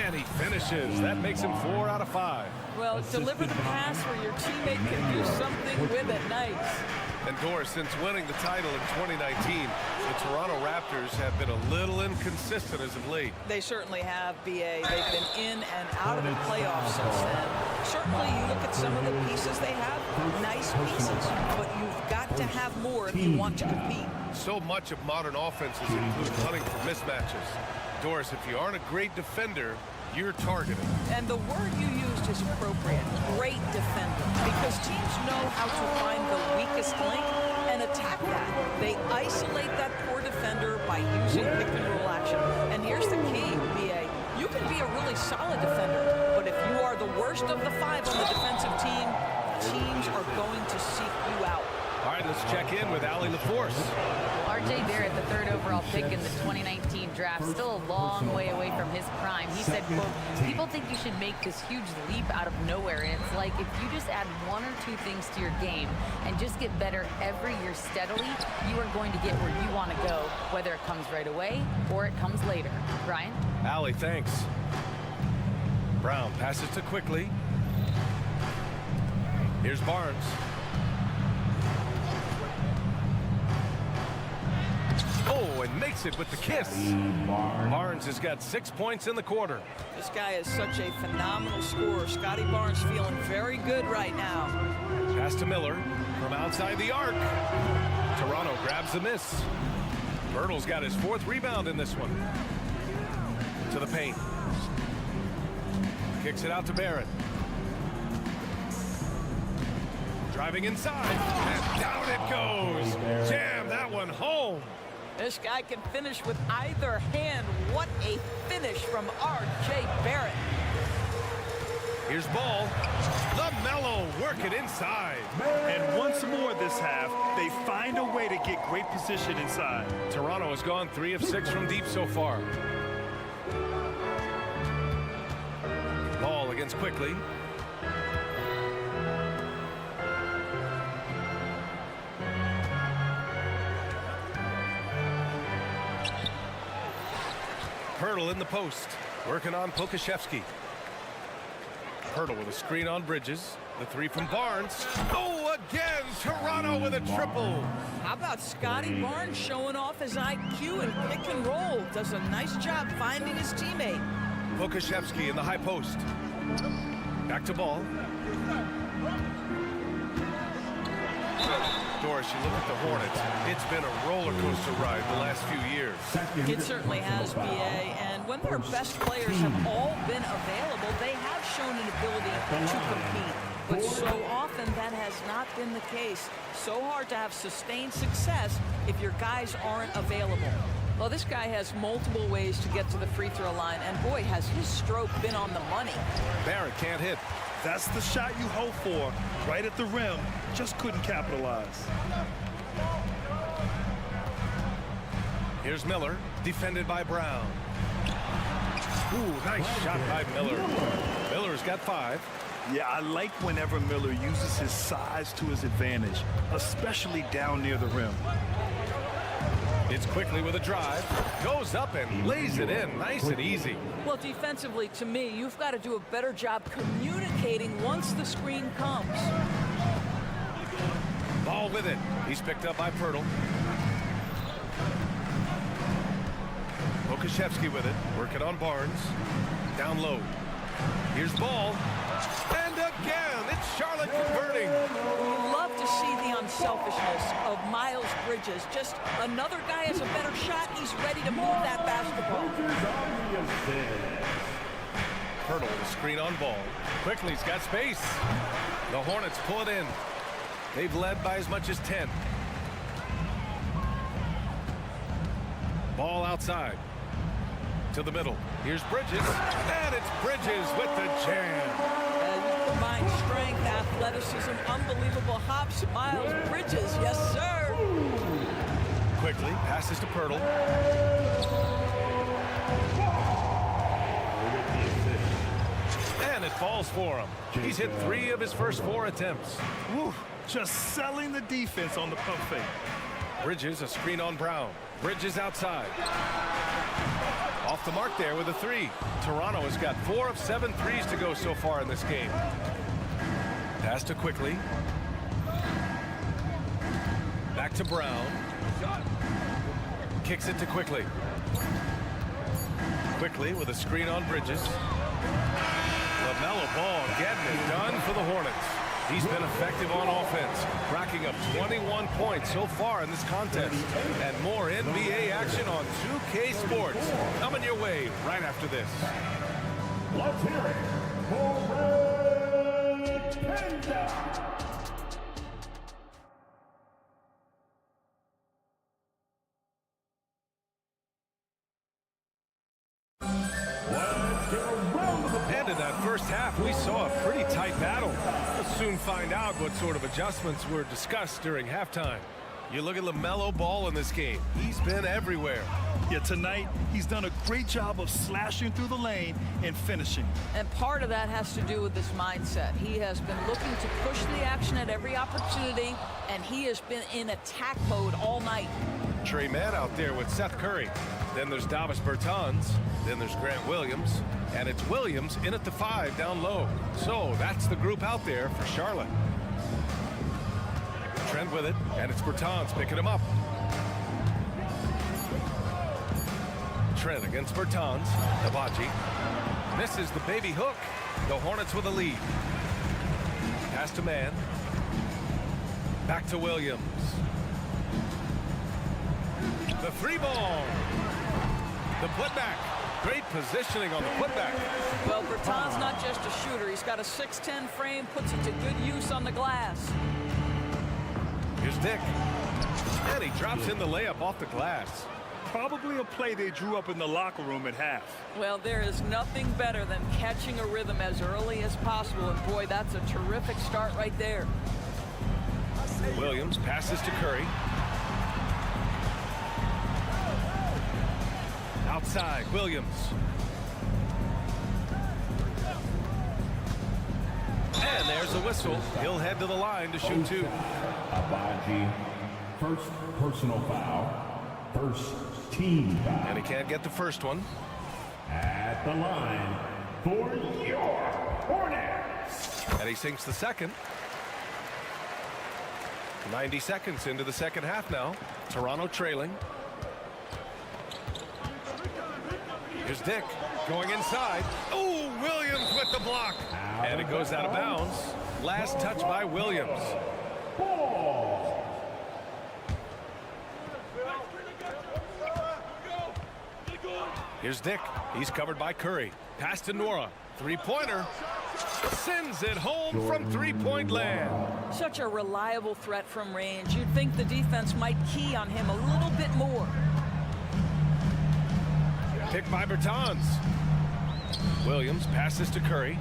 And he finishes. That makes him 4 out of 5. Well, deliver the pass where your teammate can do something with it. Nice. And Doris, since winning the title in 2019, the Toronto Raptors have been a little inconsistent as of late. They certainly have, B.A. They've been in and out of the playoffs since then. Certainly, you look at some of the pieces they have, nice pieces, but you've got to have more if you want to compete. So much of modern offenses include hunting for mismatches. Doris, if you aren't a great defender, you're targeted. And the word you used is appropriate, great defender, because teams know how to find the weakest link and attack that. They isolate that poor defender by using pick-and-roll action. And here's the key, B.A. You can be a really solid defender, but if you are the worst of the 5 on the defensive team, teams are going to seek you out. All right, let's check in with Allie LaForce. R.J. Barrett, the 3rd overall pick in the 2019 draft, still a long way away from his prime. He said, quote, people think you should make this huge leap out of nowhere, and it's like if you just add 1 or 2 things to your game and just get better every year steadily, you are going to get where you want to go, whether it comes right away or it comes later. Brian? Allie, thanks. Brown passes to Quickly. Here's Barnes. Oh, and makes it with the kiss. Barnes has got 6 points in the quarter. This guy is such a phenomenal scorer. Scotty Barnes feeling very good right now. Pass to Miller from outside the arc. Toronto grabs the miss. Birtle's got his 4th rebound in this one. To the paint. Kicks it out to Barrett. Driving inside, and down it goes. Jam that one home. This guy can finish with either hand. What a finish from R.J. Barrett. Here's Ball. LaMelo work it inside. And once more this half, they find a way to get great position inside. Toronto has gone 3 of 6 from deep so far. Ball against Quickly. Hurdle in the post, working on Pokashevsky. Hurdle with a screen on Bridges. The 3 from Barnes. Oh, again, Toronto with a triple. How about Scotty Barnes showing off his IQ and pick and roll? Does a nice job finding his teammate. Pokashevsky in the high post. Back to Ball. Doris, you look at the Hornets. It's been a roller coaster ride the last few years. It certainly has, B.A. And when their best players have all been available, they have shown an ability to compete. But so often that has not been the case. So hard to have sustained success if your guys aren't available. Well, this guy has multiple ways to get to the free throw line, and boy, has his stroke been on the money. Barrett can't hit. That's the shot you hope for, right at the rim. Just couldn't capitalize. Here's Miller, defended by Brown. Ooh, nice shot by Miller. Miller's got 5. Yeah, I like whenever Miller uses his size to his advantage, especially down near the rim. It's Quickly with a drive. Goes up and lays it in. Nice and easy. Well, defensively, to me, you've got to do a better job communicating once the screen comes. Ball with it. He's picked up by Pirtle. Pokashevsky with it. Working on Barnes. Down low. Here's Ball. And again, it's Charlotte converting. You love to see the unselfishness of Miles Bridges. Just another guy has a better shot. He's ready to move that basketball. Pirtle with a screen on Ball. Quickly's got space. The Hornets pull it in. They've led by as much as 10. Ball outside. To the middle. Here's Bridges. And it's Bridges with the jam. Combined strength, athleticism, unbelievable hops. Miles Bridges, yes, sir. Quickly passes to Pirtle. And it falls for him. He's hit 3 of his first 4 attempts. Woo, just selling the defense on the pump fake. Bridges, a screen on Brown. Bridges outside. Off the mark there with a 3. Toronto has got 4 of 7 threes to go so far in this game. Pass to Quickly. Back to Brown. Kicks it to Quickly. Quickly with a screen on Bridges. LaMelo Ball getting it done for the Hornets. He's been effective on offense, racking up 21 points so far in this contest. And more NBA action on 2K Sports coming your way right after this. Let's hear it for Red Panda. Let's And in that first half, we saw a pretty tight battle. We'll soon find out what sort of adjustments were discussed during halftime. You look at LaMelo Ball in this game. He's been everywhere. Yeah, tonight, he's done a great job of slashing through the lane and finishing. And part of that has to do with this mindset. He has been looking to push the action at every opportunity, and he has been in attack mode all night. Trey Mann out there with Seth Curry. Then there's Davis Bertans. Then there's Grant Williams. And it's Williams in at the 5 down low. So that's the group out there for Charlotte. Trent with it, and it's Bertans picking him up. Trent against Bertans. Nabaji misses the baby hook. The Hornets with a lead. Pass to Mann. Back to Williams. The 3-ball. The putback. Great positioning on the putback. Well, Bertans not just a shooter. He's got a 6'10 frame, puts it to good use on the glass. Here's Dick. And he drops in the layup off the glass. Probably a play they drew up in the locker room at half. Well, there is nothing better than catching a rhythm as early as possible. And boy, that's a terrific start right there. Williams passes to Curry. Outside, Williams. And there's the whistle. He'll head to the line to shoot 2. Abaji, first personal foul. First team foul. And he can't get the first one. At the line for your Hornets. And he sinks the second. 90 seconds into the second half now. Toronto trailing. Here's Dick going inside. Oh, Williams with the block. And it goes out of bounds. Last touch by Williams. Ball. Here's Dick. He's covered by Curry. Pass to Nora. 3-pointer. Sends it home from 3-point land. Such a reliable threat from range. You'd think the defense might key on him a little bit more. Picked by Bertans. Williams passes to Curry.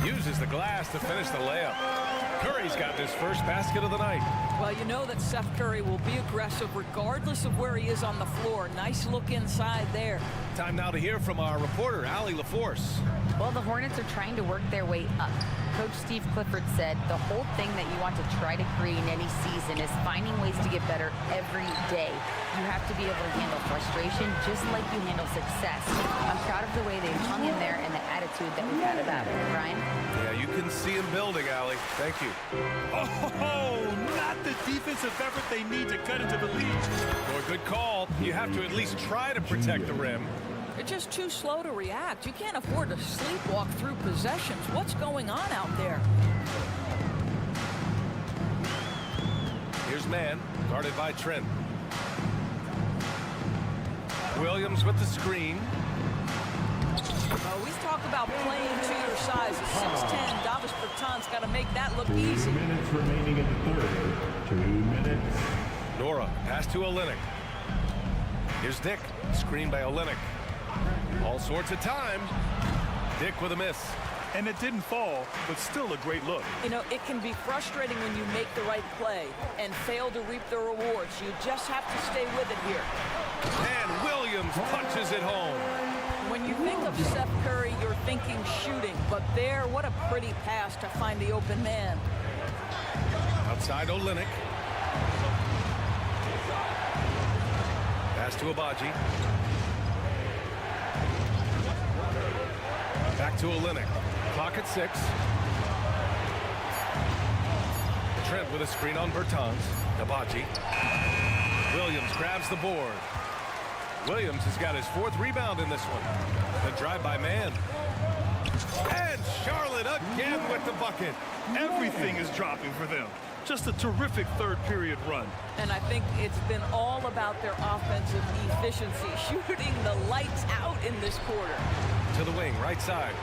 Uses the glass to finish the layup. Curry's got his first basket of the night. Well, you know that Seth Curry will be aggressive regardless of where he is on the floor. Nice look inside there. Time now to hear from our reporter, Allie LaForce. Well, the Hornets are trying to work their way up. Coach Steve Clifford said the whole thing that you want to try to create in any season is finding ways to get better every day. You have to be able to handle frustration just like you handle success. I'm proud of the way they've hung in there and the attitude that we've had about it. Brian? Yeah, you can see him building, Allie. Thank you. Oh, not the defensive effort they need to cut into the lead. Boy, good call. You have to at least try to protect the rim. They're just too slow to react. You can't afford to sleepwalk through possessions. What's going on out there? Here's Mann, guarded by Trent. Williams with the screen. We talk about playing to your size. At 6'10", Davis Bertans got to make that look easy. 2 minutes remaining in the third. 2 minutes. Nora, pass to Olynyk. Here's Dick, screened by Olynyk. All sorts of time. Dick with a miss. And it didn't fall, but still a great look. You know, it can be frustrating when you make the right play and fail to reap the rewards. You just have to stay with it here. And Williams punches it home. When you think of Seth Curry, you're thinking shooting. But there, what a pretty pass to find the open man. Outside Olynyk. Pass to Abaji. Back to Olynyk. Clock at 6. Trent with a screen on Bertans. Abaji. Williams grabs the board. Williams has got his 4th rebound in this one. The drive by Mann. And Charlotte again with the bucket. Everything is dropping for them. Just a terrific third period run. And I think it's been all about their offensive efficiency, shooting the lights out in this quarter. To the wing, right side.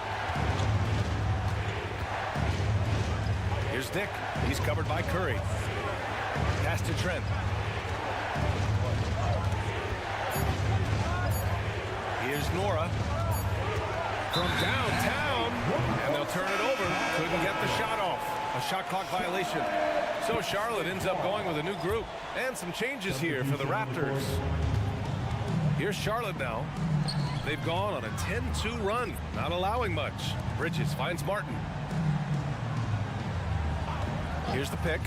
Here's Dick. He's covered by Curry. Pass to Trent. Here's Nora from downtown, and they'll turn it over. Couldn't get the shot off. A shot clock violation. So Charlotte ends up going with a new group and some changes here for the Raptors. Here's Charlotte now. They've gone on a 10-2 run, not allowing much. Bridges finds Martin. Here's the pick.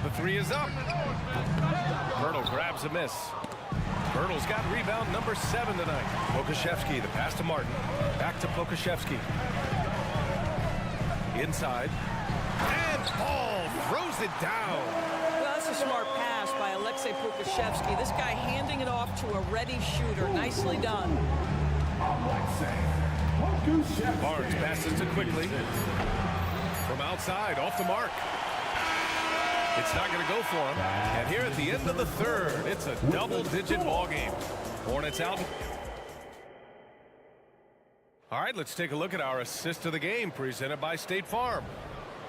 The three is up. Hurdle grabs a miss. Hurdle's got rebound number 7 tonight. Pokashevsky, the pass to Martin. Back to Pokashevsky. Inside. And Ball throws it down. Well, that's a smart pass by Alexei Pokashevsky. This guy handing it off to a ready shooter. Nicely done. Barnes passes to Quickly. From outside, off the mark. It's not going to go for him. And here at the end of the third, it's a double-digit ball game. Hornets out. All right, let's take a look at our assist of the game presented by State Farm.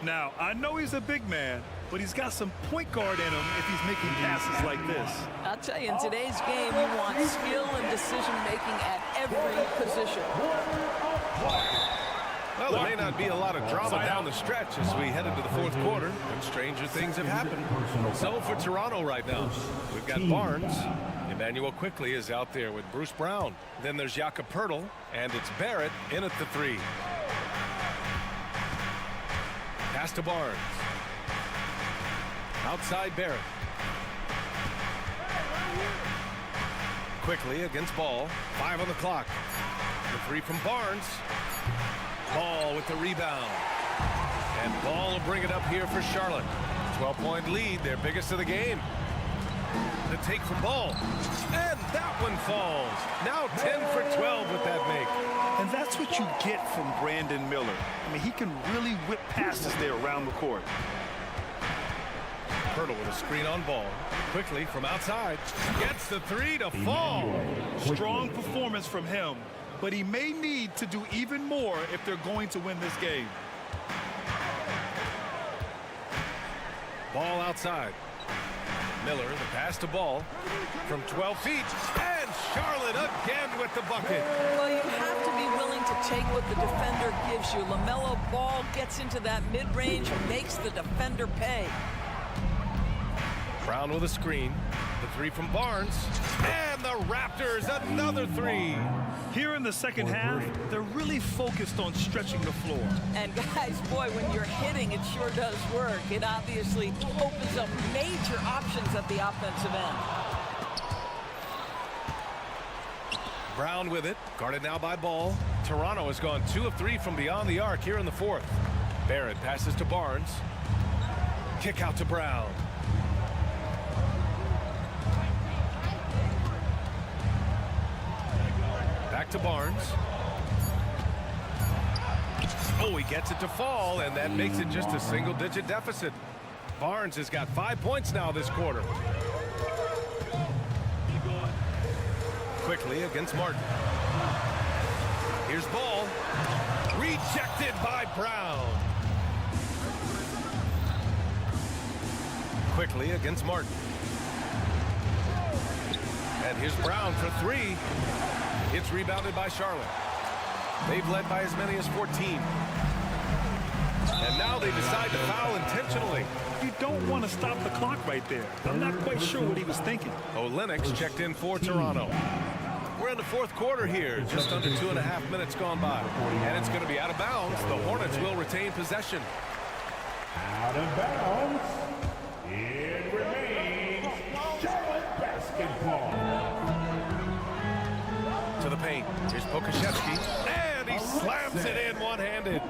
Now, I know he's a big man, but he's got some point guard in him if he's making passes like this. I'll tell you, in today's game, you want skill and decision-making at every position. Well, there may not be a lot of drama down the stretch as we head into the fourth quarter, and stranger things have happened. So for Toronto right now, we've got Barnes. Emmanuel Quickly is out there with Bruce Brown. Then there's Jakob Poeltl, and it's Barrett in at the 3. Pass to Barnes. Outside Barrett. Quickly against Ball. 5 on the clock. The 3 from Barnes. Ball with the rebound. And Ball will bring it up here for Charlotte. 12-point lead, their biggest of the game. The take from Ball. And that one falls. Now 10 for 12 with that make. And that's what you get from Brandon Miller. I mean, he can really whip passes there around the court. Poeltl with a screen on Ball. Quickly from outside. Gets the 3 to fall. Strong performance from him. But he may need to do even more if they're going to win this game. Ball outside. Miller, the pass to Ball from 12 feet. And Charlotte again with the bucket. Well, you have to be willing to take what the defender gives you. LaMelo Ball gets into that mid-range, makes the defender pay. Brown with a screen. The 3 from Barnes. And the Raptors, another 3. Here in the second half, they're really focused on stretching the floor. And guys, boy, when you're hitting, it sure does work. It obviously opens up major options at the offensive end. Brown with it, guarded now by Ball. Toronto has gone 2 of 3 from beyond the arc here in the fourth. Barrett passes to Barnes. Kick out to Brown. Back to Barnes. Oh, he gets it to fall, and that makes it just a single-digit deficit. Barnes has got 5 points now this quarter. Quickly against Martin. Here's Ball. Rejected by Brown. Quickly against Martin. And here's Brown for 3. It's rebounded by Charlotte. They've led by as many as 14. And now they decide to foul intentionally. You don't want to stop the clock right there. I'm not quite sure what he was thinking. Olenek checked in for Toronto. We're in the fourth quarter here, just under 2.5 minutes gone by. And it's going to be out of bounds. The Hornets will retain possession. Out of bounds. It remains Charlotte basketball. To the paint. Here's Pokashevsky. And he slams it in one-handed.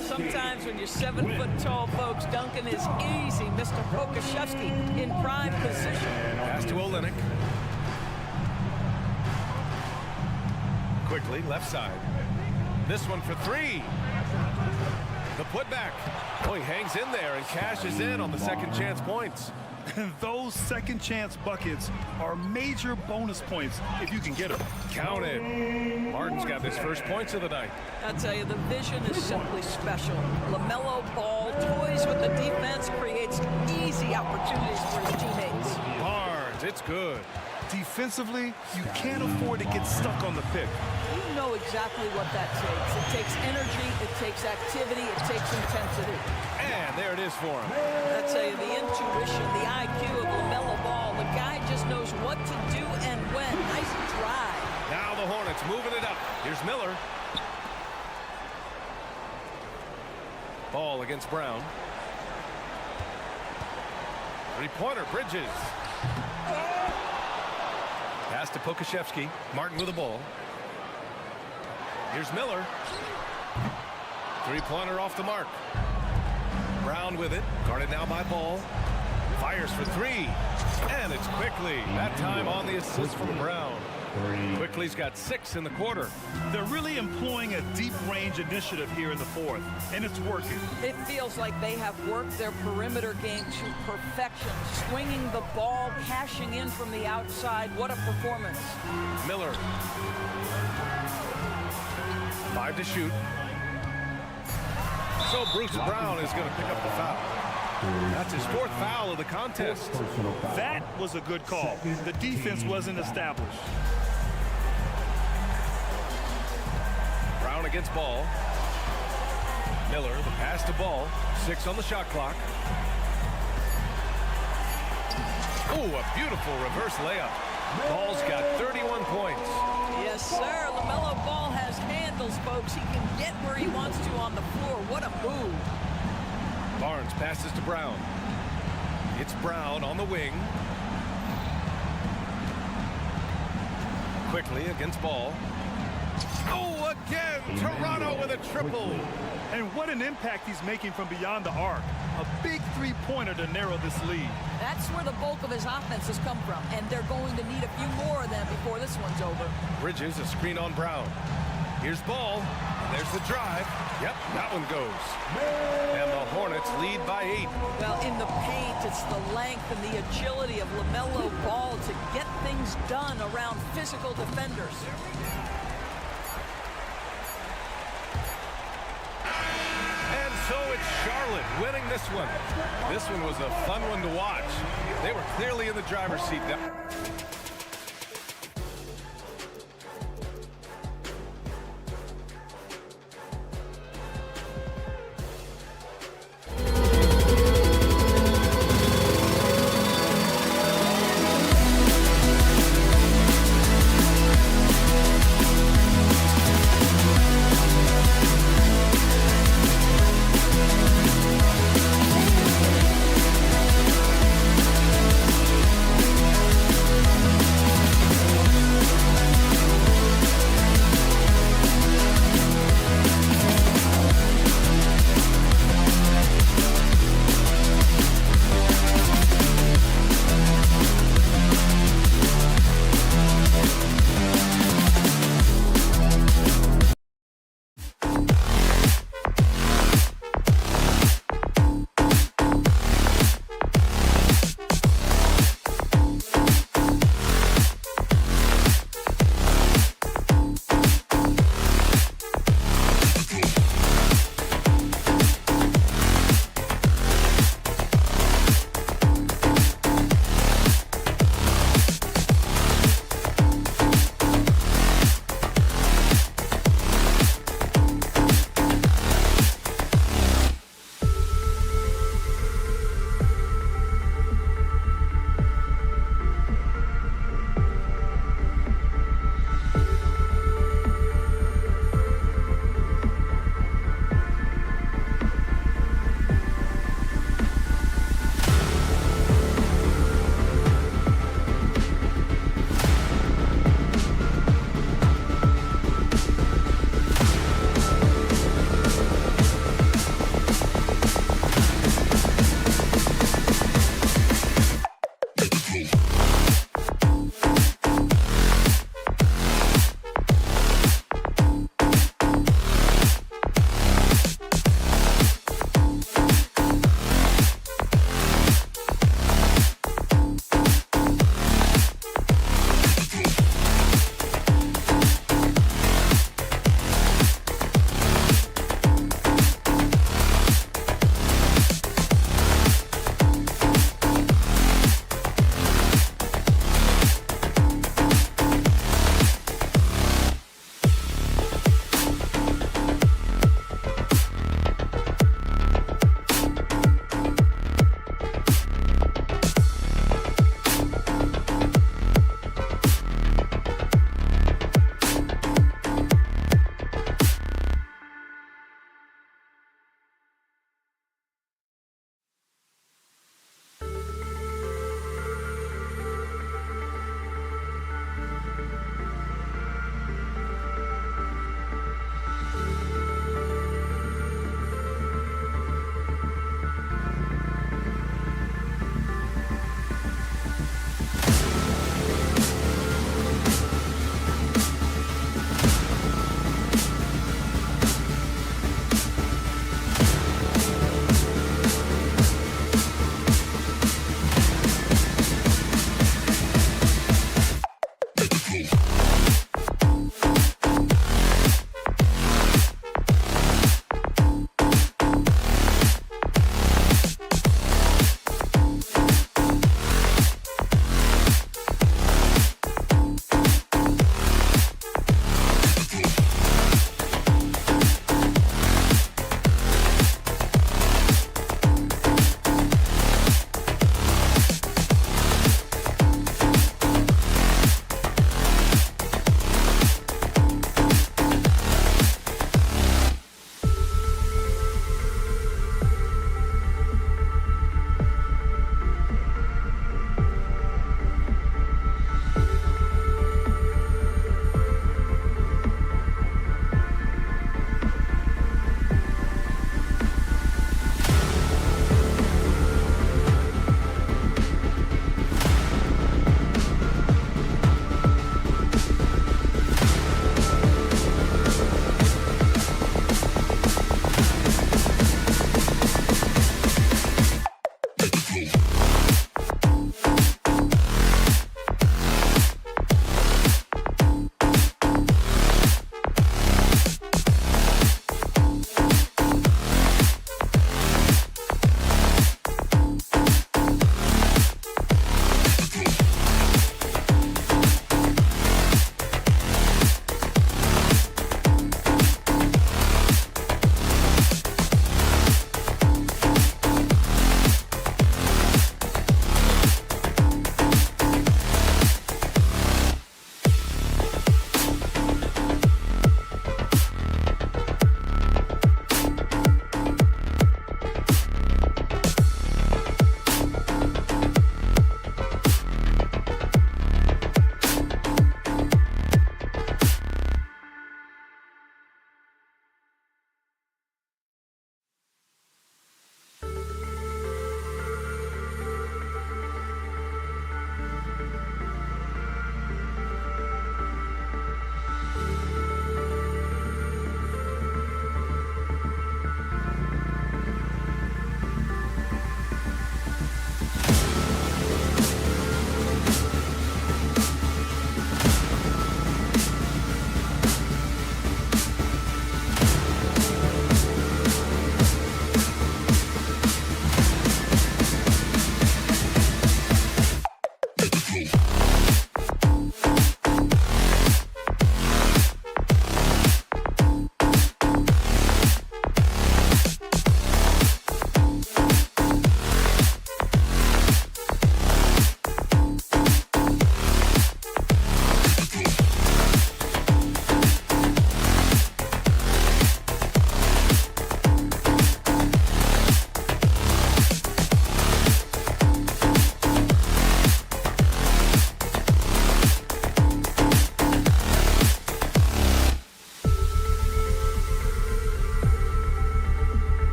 Sometimes when you're 7 foot tall, folks, dunking is easy. Mr. Pokashevsky in prime position. Pass to Olenek. Quickly, left side. This one for 3. The putback. Oh, he hangs in there and cashes in on the second chance points. And those second chance buckets are major bonus points if you can get them. Count it. Martin's got his first points of the night. I'll tell you, the vision is simply special. LaMelo Ball toys with the defense, creates easy opportunities for his teammates. Barnes, it's good. Defensively, you can't afford to get stuck on the pick. You know exactly what that takes. It takes energy, it takes activity, it takes intensity. And there it is for him. I'd say the intuition, the IQ of LaMelo Ball. The guy just knows what to do and when. Nice drive. Now the Hornets moving it up. Here's Miller. Ball against Brown. Three-pointer, Bridges. Pass to Pokashevsky. Martin with the ball. Here's Miller. Three-pointer off the mark. Brown with it. Guarded now by Ball. Fires for three. And it's Quickly. That time on the assist from Brown. Quickly's got 6 in the quarter. They're really employing a deep range initiative here in the fourth, and it's working. It feels like they have worked their perimeter game to perfection. Swinging the ball, cashing in from the outside. What a performance. Miller. 5 to shoot. So Bruce Brown is going to pick up the foul. That's his 4th foul of the contest. That was a good call. The defense wasn't established. Brown against Ball. Miller, the pass to Ball. 6 on the shot clock. Oh, a beautiful reverse layup. Ball's got 31 points. Yes, sir. LaMelo Ball has handles, folks. He can get where he wants to on the floor. What a move. Barnes passes to Brown. It's Brown on the wing. Quickly against Ball. Oh, again! Toronto with a triple. And what an impact he's making from beyond the arc. A big three-pointer to narrow this lead. That's where the bulk of his offense has come from, and they're going to need a few more of them before this one's over. Bridges, a screen on Brown. Here's Ball. And there's the drive. Yep, that one goes. And the Hornets lead by 8. Well, in the paint, it's the length and the agility of LaMelo Ball to get things done around physical defenders. And so it's Charlotte winning this one. This one was a fun one to watch. They were clearly in the driver's seat.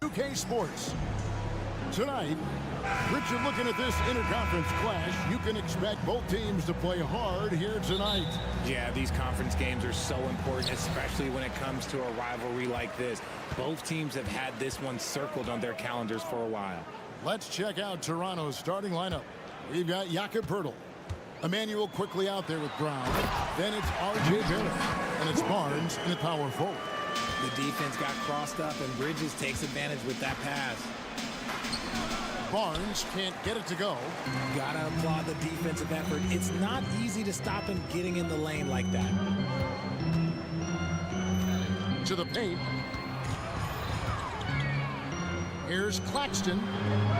UK Sports. Tonight, Richard, looking at this interconference clash, you can expect both teams to play hard here tonight. Yeah, these conference games are so important, especially when it comes to a rivalry like this. Both teams have had this one circled on their calendars for a while. Let's check out Toronto's starting lineup. We've got Jakob Poeltl. Emmanuel quickly out there with Brown. Then it's R.J. Barrett. And it's Barnes in the power forward. The defense got crossed up, and Bridges takes advantage with that pass. Barnes can't get it to go. Gotta applaud the defensive effort. It's not easy to stop him getting in the lane like that. To the paint. Here's Claxton.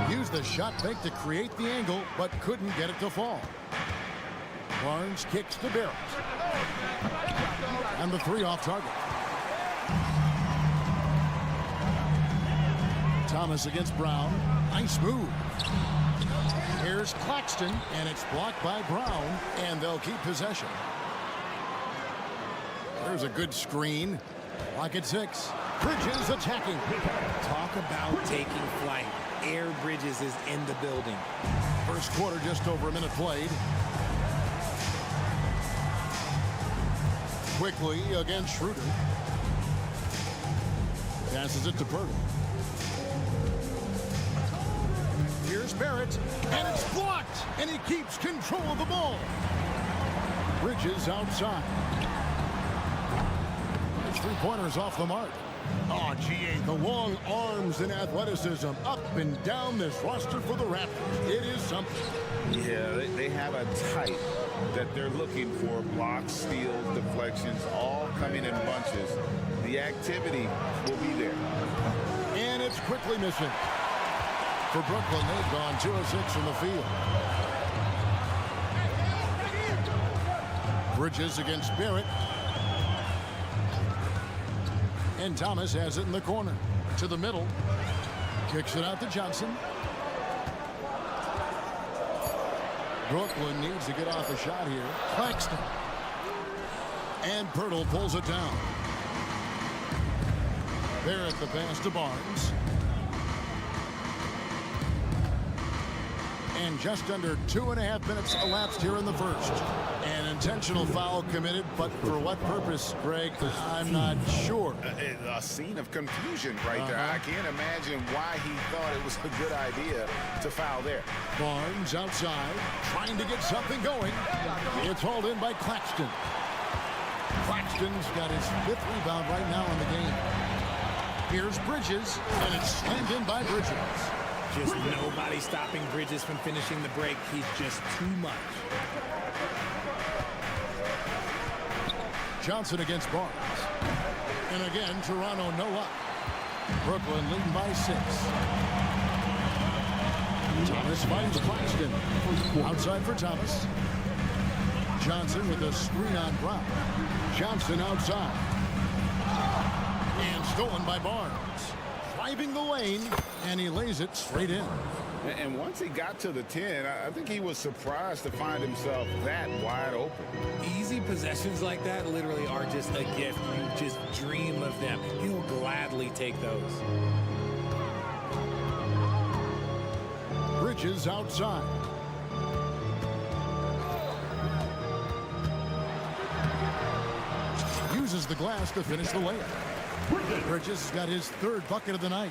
Used the shot fake to create the angle, but couldn't get it to fall. Barnes kicks to Barrett. And the three off target. Thomas against Brown. Nice move. Here's Claxton, and it's blocked by Brown, and they'll keep possession. There's a good screen. Lock at 6. Bridges attacking. Talk about taking flight. Air Bridges is in the building. First quarter, just over a minute played. Quickly against Schroeder. Passes it to Poeltl. Here's Barrett, and it's blocked, and he keeps control of the ball. Bridges outside. His three-pointers off the mark. Oh, GA, the long arms and athleticism up and down this roster for the Raptors. It is something. Yeah, they have a type that they're looking for. Blocks, steals, deflections, all coming in bunches. The activity will be there. And it's quickly missing. For Brooklyn, they've gone 2 of 6 from the field. Bridges against Barrett. And Thomas has it in the corner. To the middle. Kicks it out to Johnson. Brooklyn needs to get off a shot here. Claxton. And Poeltl pulls it down. Barrett the pass to Barnes. And just under 2.5 minutes elapsed here in the first. An intentional foul committed, but for what purpose, Greg? I'm not sure. A scene of confusion right there. I can't imagine why he thought it was a good idea to foul there. Barnes outside, trying to get something going. It's hauled in by Claxton. Claxton's got his 5th rebound right now in the game. Here's Bridges, and it's slammed in by Bridges. Just nobody stopping Bridges from finishing the break. He's just too much. Johnson against Barnes. And again, Toronto no up. Brooklyn leading by 6. Thomas finds Claxton. Outside for Thomas. Johnson with a screen on Brown. Johnson outside. And stolen by Barnes. Driving the lane, and he lays it straight in. And once he got to the 10, I think he was surprised to find himself that wide open. Easy possessions like that literally are just a gift. You just dream of them. He'll gladly take those. Bridges outside. Uses the glass to finish the layup. Bridges has got his 3rd bucket of the night.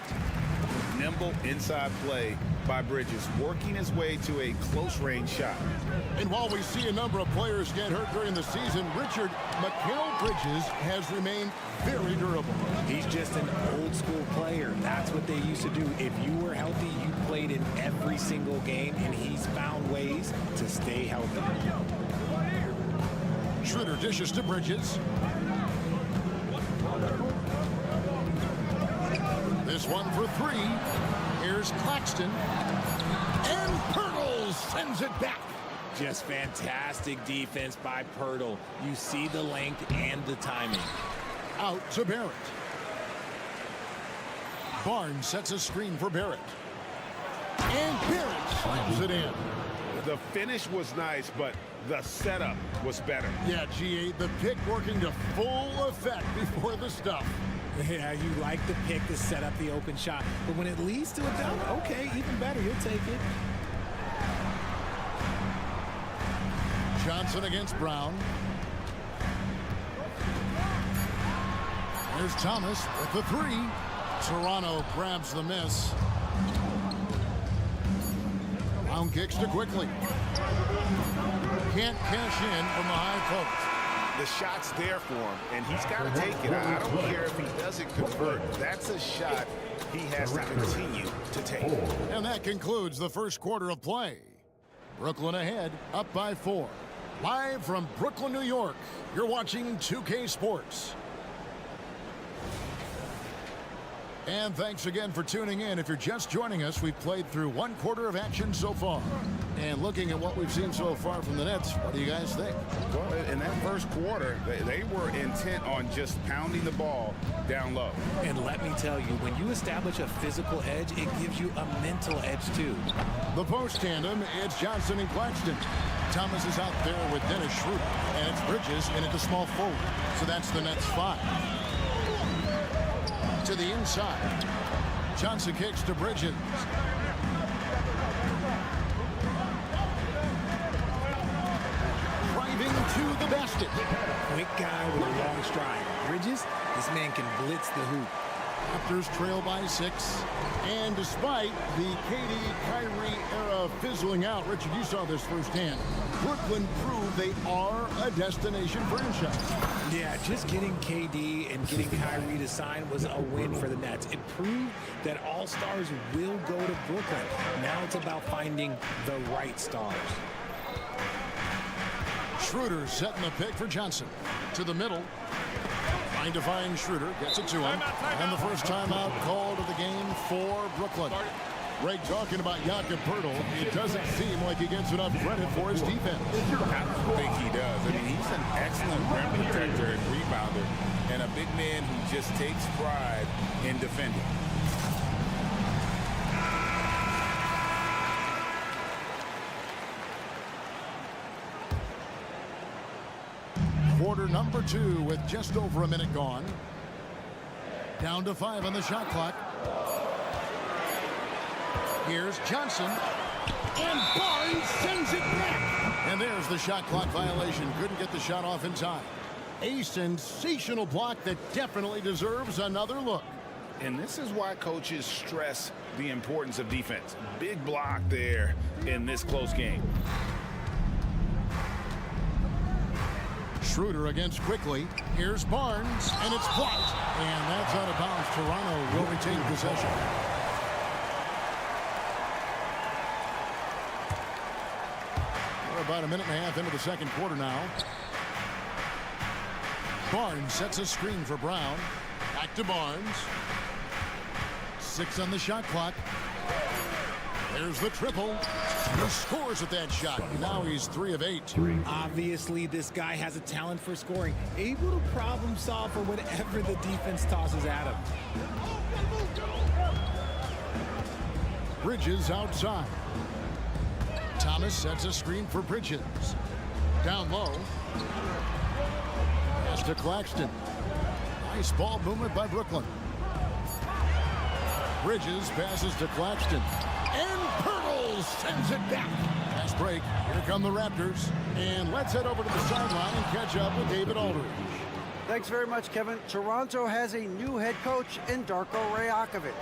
Nimble inside play by Bridges, working his way to a close-range shot. And while we see a number of players get hurt during the season, Richard, Mikal Bridges has remained very durable. He's just an old-school player. That's what they used to do. If you were healthy, you played in every single game, and he's found ways to stay healthy. Schroeder dishes to Bridges. This one for 3. Here's Claxton. And Poeltl sends it back. Just fantastic defense by Poeltl. You see the length and the timing. Out to Barrett. Barnes sets a screen for Barrett. And Barrett slams it in. The finish was nice, but the setup was better. Yeah, GA, the pick working to full effect before the stuff. Yeah, you like the pick to set up the open shot. But when it leads to a dunk, okay, even better. You'll take it. Johnson against Brown. There's Thomas with the three. Toronto grabs the miss. Brown kicks to Quickly. Can't cash in from the high post. The shot's there for him, and he's got to take it. I don't care if he doesn't convert. That's a shot he has to continue to take. And that concludes the first quarter of play. Brooklyn ahead, up by 4. Live from Brooklyn, New York, you're watching 2K Sports. And thanks again for tuning in. If you're just joining us, we've played through one quarter of action so far. And looking at what we've seen so far from the Nets, what do you guys think? Well, in that first quarter, they were intent on just pounding the ball down low. And let me tell you, when you establish a physical edge, it gives you a mental edge too. The post tandem, it's Johnson and Claxton. Thomas is out there with Dennis Schroeder, and it's Bridges in at the small forward. So that's the Nets 5. To the inside. Johnson kicks to Bridges. Driving to the basket. Quick guy with a long stride. Bridges, this man can blitz the hoop. Raptors trail by 6. And despite the KD-Kyrie era fizzling out, Richard, you saw this firsthand. Brooklyn proved they are a destination franchise. Yeah, just getting KD and getting Kyrie to sign was a win for the Nets. It proved that all stars will go to Brooklyn. Now it's about finding the right stars. Schroeder setting the pick for Johnson. To the middle. Trying to find Schroeder. Gets it to him. And the first timeout called of the game for Brooklyn. Greg talking about Jakob Poeltl. It doesn't seem like he gets enough credit for his defense. I think he does. I mean, he's an excellent rim protector and rebounder, and a big man who just takes pride in defending. Quarter number 2 with just over a minute gone. Down to 5 on the shot clock. Here's Johnson. And Barnes sends it back. And there's the shot clock violation. Couldn't get the shot off in time. A sensational block that definitely deserves another look. And this is why coaches stress the importance of defense. Big block there in this close game. Schroeder against Quickly. Here's Barnes, and it's blocked. And that's out of bounds. Toronto will retain possession. We're about a minute and a half into the second quarter now. Barnes sets a screen for Brown. Back to Barnes. 6 on the shot clock. There's the triple. He scores with that shot. Now he's 3 of 8. Obviously, this guy has a talent for scoring. Able to problem solve for whatever the defense tosses at him. Bridges outside. Thomas sets a screen for Bridges. Down low. Pass to Claxton. Nice ball movement by Brooklyn. Bridges passes to Claxton. And Poeltl sends it back. Fast break. Here come the Raptors. And let's head over to the sideline and catch up with David Aldridge. Thanks very much, Kevin. Toronto has a new head coach in Darko Rajakovic.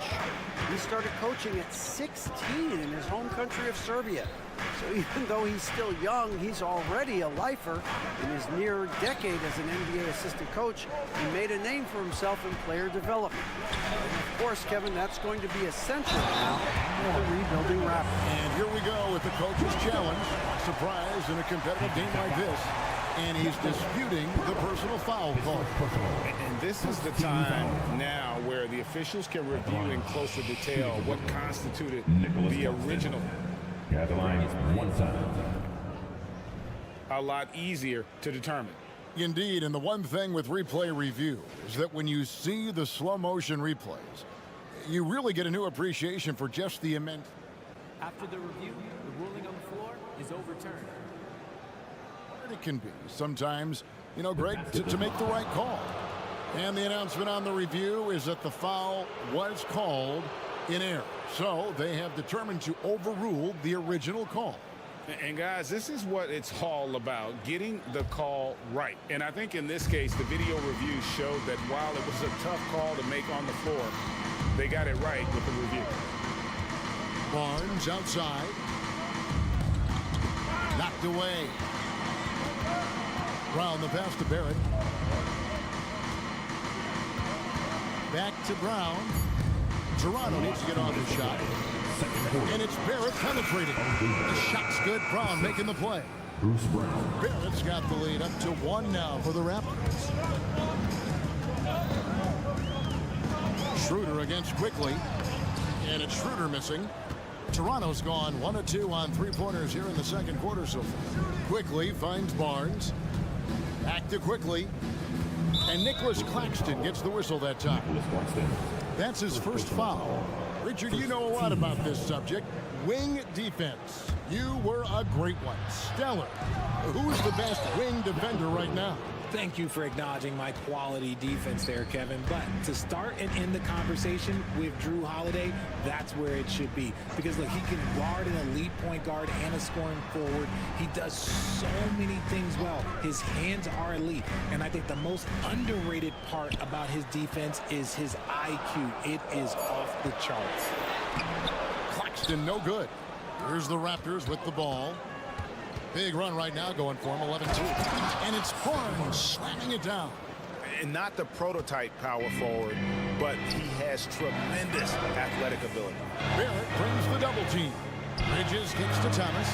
He started coaching at 16 in his home country of Serbia. So even though he's still young, he's already a lifer. In his near decade as an NBA assistant coach, he made a name for himself in player development. And of course, Kevin, that's going to be essential now for the rebuilding Raptors. And here we go with the coach's challenge. Surprise in a competitive game like this. And he's disputing the personal foul call. And this is the time now where the officials can review in closer detail what constituted the original. At the line, 1 time. A lot easier to determine. Indeed, and the one thing with replay review is that when you see the slow motion replays, you really get a new appreciation for just the immense. After the review, the ruling on the floor is overturned. It can be sometimes, you know, Greg, to make the right call. And the announcement on the review is that the foul was called in error. So they have determined to overrule the original call. And guys, this is what it's all about, getting the call right. And I think in this case, the video review showed that while it was a tough call to make on the floor, they got it right with the review. Barnes outside. Knocked away. Brown the pass to Barrett. Back to Brown. Toronto needs to get on the shot. And it's Barrett penetrating. The shot's good. Brown making the play. Barrett's got the lead up to 1 now for the Raptors. Schroeder against Quickly. And it's Schroeder missing. Toronto's gone 1 of 2 on three-pointers here in the second quarter so far. Quickly finds Barnes. Back to Quickly. And Nicholas Claxton gets the whistle that time. That's his first foul. Richard, you know a lot about this subject. Wing defense. You were a great one. Stellar. Who's the best wing defender right now? Thank you for acknowledging my quality defense there, Kevin. But to start and end the conversation with Drew Holiday, that's where it should be. Because, look, he can guard an elite point guard and a scoring forward. He does so many things well. His hands are elite. And I think the most underrated part about his defense is his IQ. It is off the charts. Claxton, no good. Here's the Raptors with the ball. Big run right now going for him, 11-2. And it's Barnes slamming it down. And not the prototype power forward, but he has tremendous athletic ability. Barrett brings the double team. Bridges gets to Thomas.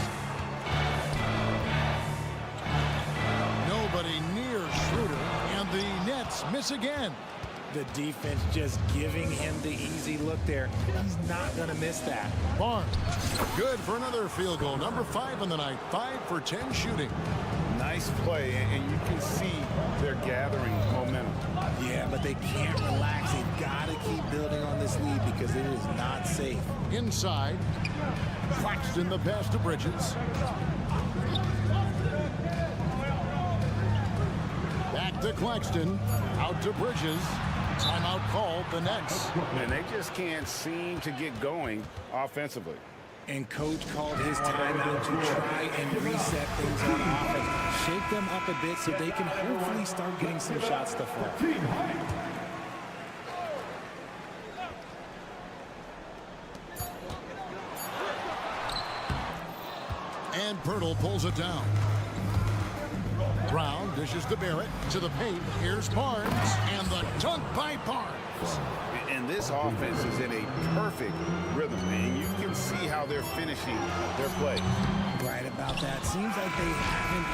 Nobody near Schroeder, and the Nets miss again. The defense just giving him the easy look there. He's not going to miss that. Barnes, good for another field goal. Number 5 on the night. 5 for 10 shooting. Nice play, and you can see they're gathering momentum. Yeah, but they can't relax. They've got to keep building on this lead because it is not safe. Inside, Claxton the pass to Bridges. Back to Claxton. Out to Bridges. Timeout called the Nets. And they just can't seem to get going offensively. And coach called his timeout to try and reset things on offense. Shake them up a bit so they can hopefully start getting some shots to fall. And Pirtle pulls it down. Brown dishes to Barrett to the paint. Here's Barnes and the dunk by Barnes. And this offense is in a perfect rhythm, and you can see how they're finishing their play. Right about that. Seems like they haven't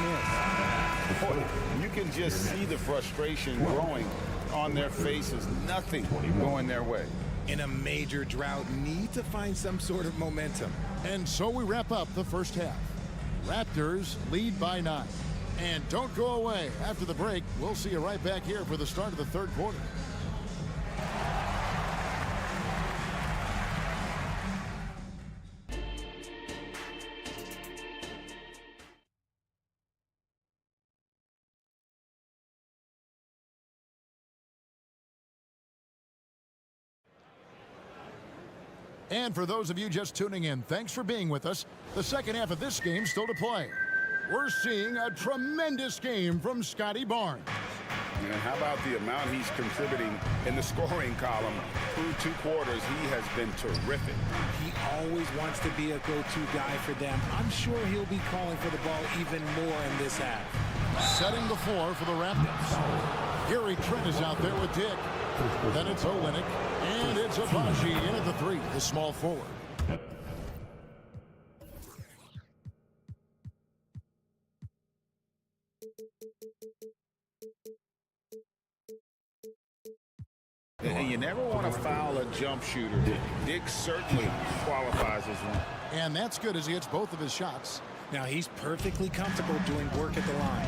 missed. Boy, you can just see the frustration growing on their faces. Nothing going their way. In a major drought, need to find some sort of momentum. And so we wrap up the first half. Raptors lead by 9. And don't go away. After the break, we'll see you right back here for the start of the third quarter. And for those of you just tuning in, thanks for being with us. The second half of this game still to play. We're seeing a tremendous game from Scotty Barnes. And how about the amount he's contributing in the scoring column through 2 quarters? He has been terrific. He always wants to be a go-to guy for them. I'm sure he'll be calling for the ball even more in this half. Setting the floor for the Raptors. Gary Trent is out there with Dick. Then it's Olynyk. And it's Abaji in at the 3, the small forward. And you never want to foul a jump shooter. Dick certainly qualifies as one. And that's good as he hits both of his shots. Now he's perfectly comfortable doing work at the line.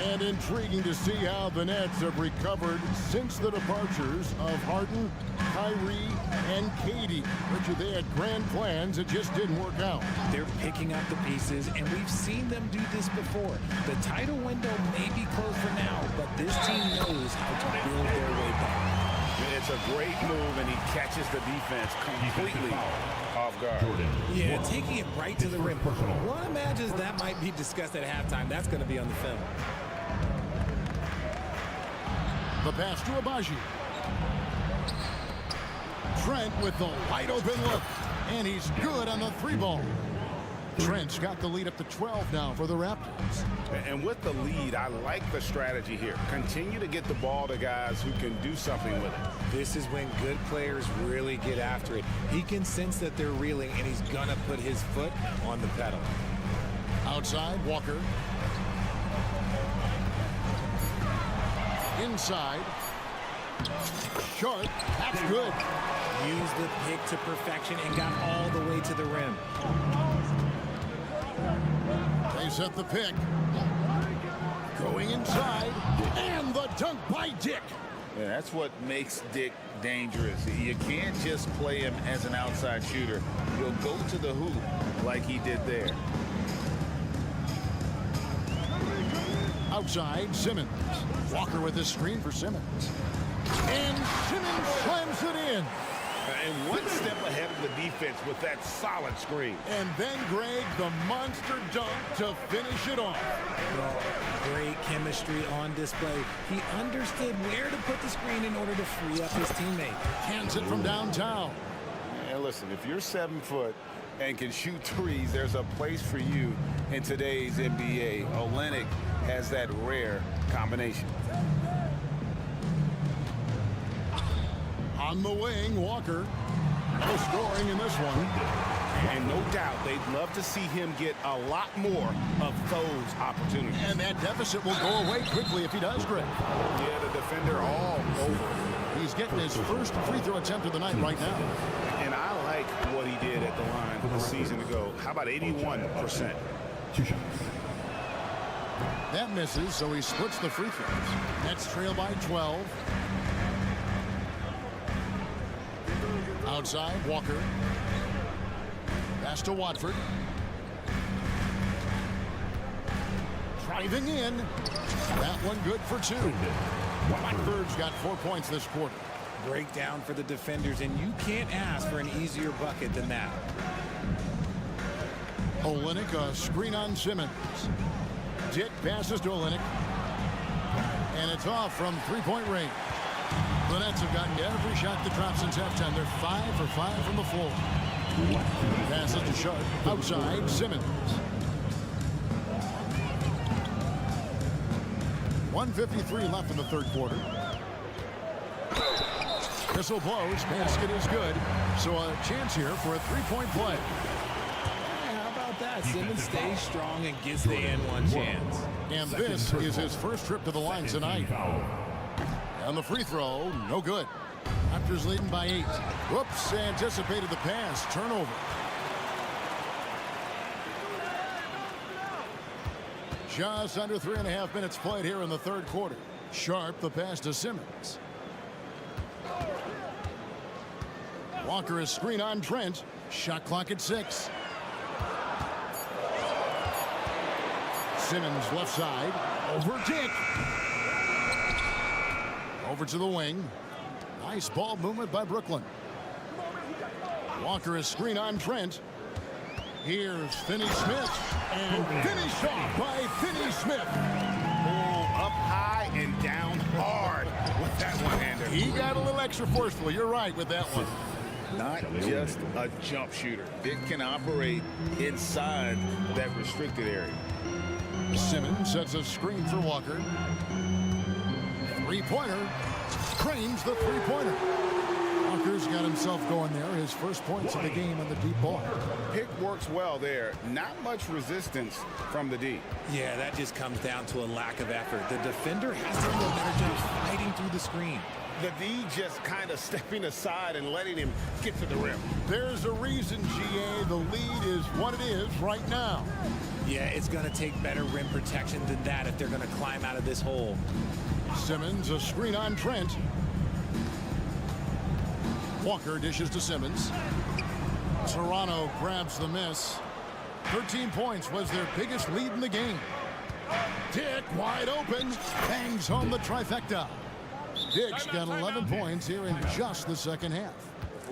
And intriguing to see how the Nets have recovered since the departures of Harden, Kyrie, and KD. Richard, they had grand plans. It just didn't work out. They're picking up the pieces, and we've seen them do this before. The title window may be closed for now, but this team knows how to build their way a great move, and he catches the defense completely off guard. Yeah, taking it right to the rim. One imagines that might be discussed at halftime. That's going to be on the film. The pass to Abaji. Trent with the wide open look. And he's good on the 3-ball. Trent's got the lead up to 12 now for the Raptors. And with the lead, I like the strategy here. Continue to get the ball to guys who can do something with it. This is when good players really get after it. He can sense that they're reeling, and he's going to put his foot on the pedal. Outside, Walker. Inside. Sharp. That's good. Used the pick to perfection and got all the way to the rim. They set the pick. Going inside. And the dunk by Dick. Yeah, that's what makes Dick dangerous. You can't just play him as an outside shooter. He'll go to the hoop like he did there. Outside, Simmons. Walker with his screen for Simmons. And Simmons slams it in. And one step ahead of the defense with that solid screen. And then, Greg, the monster dunk to finish it off. Great chemistry on display. He understood where to put the screen in order to free up his teammate. Hands it from downtown. And listen, if you're 7 foot and can shoot threes, there's a place for you in today's NBA. Olynyk has that rare combination. On the wing, Walker. No scoring in this one. And no doubt they'd love to see him get a lot more of those opportunities. And that deficit will go away quickly if he does, Greg. Yeah, the defender all over. He's getting his first free throw attempt of the night right now. And I like what he did at the line a season ago. How about 81%? 2 shots. That misses, so he splits the free throws. Nets trail by 12. Outside, Walker. Pass to Watford. Driving in. That one good for 2. Watford's got 4 points this quarter. Breakdown for the defenders, and you can't ask for an easier bucket than that. Olynyk, a screen on Simmons. Dick passes to Olynyk. And it's off from 3-point range. The Nets have gotten every shot that dropped since halftime. They're 5 for 5 from the floor. Passes to Sharp. Outside, Simmons. 1:53 left in the third quarter. Whistle blows. Basket is good. So a chance here for a 3-point play. How about that? Simmons stays strong and gets the N1 chance. And this is his first trip to the line tonight. And the free throw, no good. Raptors leading by 8. Whoops, anticipated the pass. Turnover. Just under 3.5 minutes played here in the third quarter. Sharp, the pass to Simmons. Walker is screen on Trent. Shot clock at 6. Simmons left side. Over Dick. Over to the wing. Nice ball movement by Brooklyn. Walker is screen on Trent. Here's Finney-Smith. And finish off by Finney-Smith. Oh, up high and down hard with that one-hander. He got a little extra forceful. You're right with that one. Not just a jump shooter. It can operate inside that restricted area. Simmons sets a screen for Walker. Three-pointer. Cranes the three-pointer. Walker's got himself going there. His first points of the game on the deep ball. Pick works well there. Not much resistance from the D. Yeah, that just comes down to a lack of effort. The defender has to do a better job fighting through the screen. The D just kind of stepping aside and letting him get to the rim. There's a reason, GA, the lead is what it is right now. Yeah, it's going to take better rim protection than that if they're going to climb out of this hole. Simmons, a screen on Trent. Walker dishes to Simmons. Toronto grabs the miss. 13 points was their biggest lead in the game. Dick wide open. Bangs home the trifecta. Dick's got 11 points here in just the second half.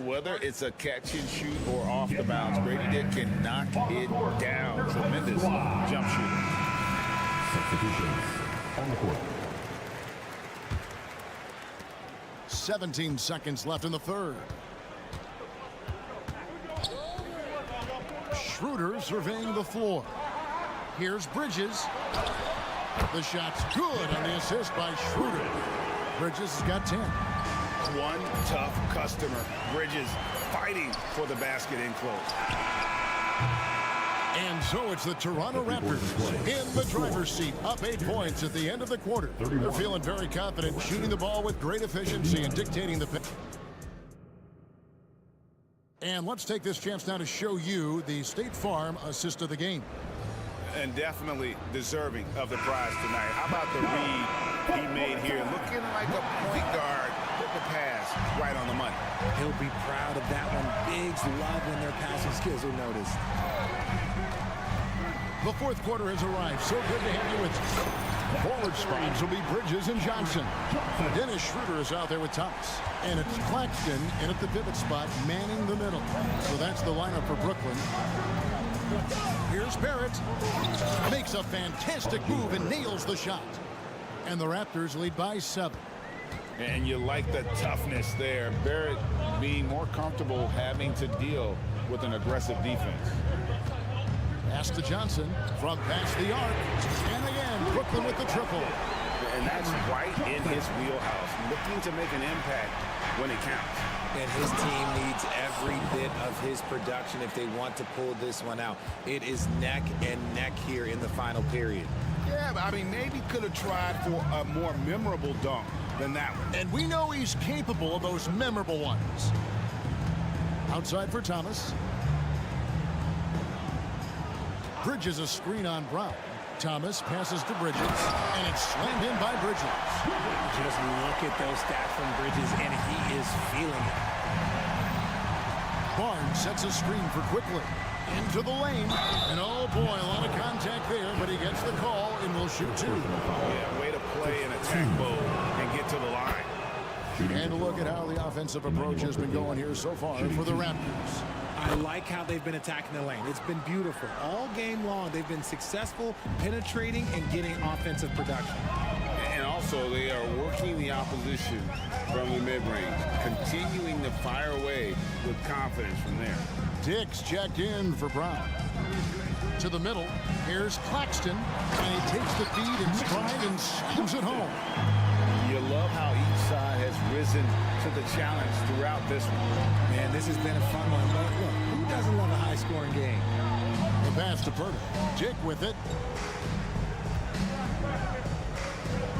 Whether it's a catch and shoot or off the bounce, Grady Dick can knock it down. Tremendous jump shooter. Substitutions on the court. 17 seconds left in the third. Schroeder surveying the floor. Here's Bridges. The shot's good on the assist by Schroeder. Bridges has got 10. One tough customer. Bridges fighting for the basket in close. And so it's the Toronto Raptors in the driver's seat, up 8 points at the end of the quarter. They're feeling very confident, shooting the ball with great efficiency and dictating the pace. And let's take this chance now to show you the State Farm assist of the game. And definitely deserving of the prize tonight. How about the read he made here? Looking like a point guard. Put the pass right on the money. He'll be proud of that one. Bigs love when their passing skills are noticed. The fourth quarter has arrived. So good to have you with us. Forward spots will be Bridges and Johnson. Dennis Schroeder is out there with Thomas. And it's Claxton in at the pivot spot, manning the middle. So that's the lineup for Brooklyn. Here's Barrett. Makes a fantastic move and nails the shot. And the Raptors lead by 7. And you like the toughness there. Barrett being more comfortable having to deal with an aggressive defense. Pass to Johnson from past the arc. And again, Brooklyn with the triple. And that's right in his wheelhouse. Looking to make an impact when it counts. And his team needs every bit of his production if they want to pull this one out. It is neck and neck here in the final period. Yeah, but I mean, maybe could have tried for a more memorable dunk than that one. And we know he's capable of those memorable ones. Outside for Thomas. Bridges a screen on Brown. Thomas passes to Bridges, and it's slammed in by Bridges. Just look at those stats from Bridges, and he is feeling it. Barnes sets a screen for Quickly. Into the lane, and oh boy, a lot of contact there, but he gets the call and will shoot 2. Yeah, way to play in attack mode and get to the line. And look at how the offensive approach has been going here so far for the Raptors. I like how they've been attacking the lane. It's been beautiful. All game long, they've been successful penetrating and getting offensive production. And also, they are working the opposition from the mid-range, continuing to fire away with confidence from there. Dick's checked in for Brown. To the middle, here's Claxton, and he takes the feed in stride and slams it home. You love how each side has risen to the challenge throughout this one. Man, this has been a fun one, but look, who doesn't love a high-scoring game? The pass to Purdy. Dick with it.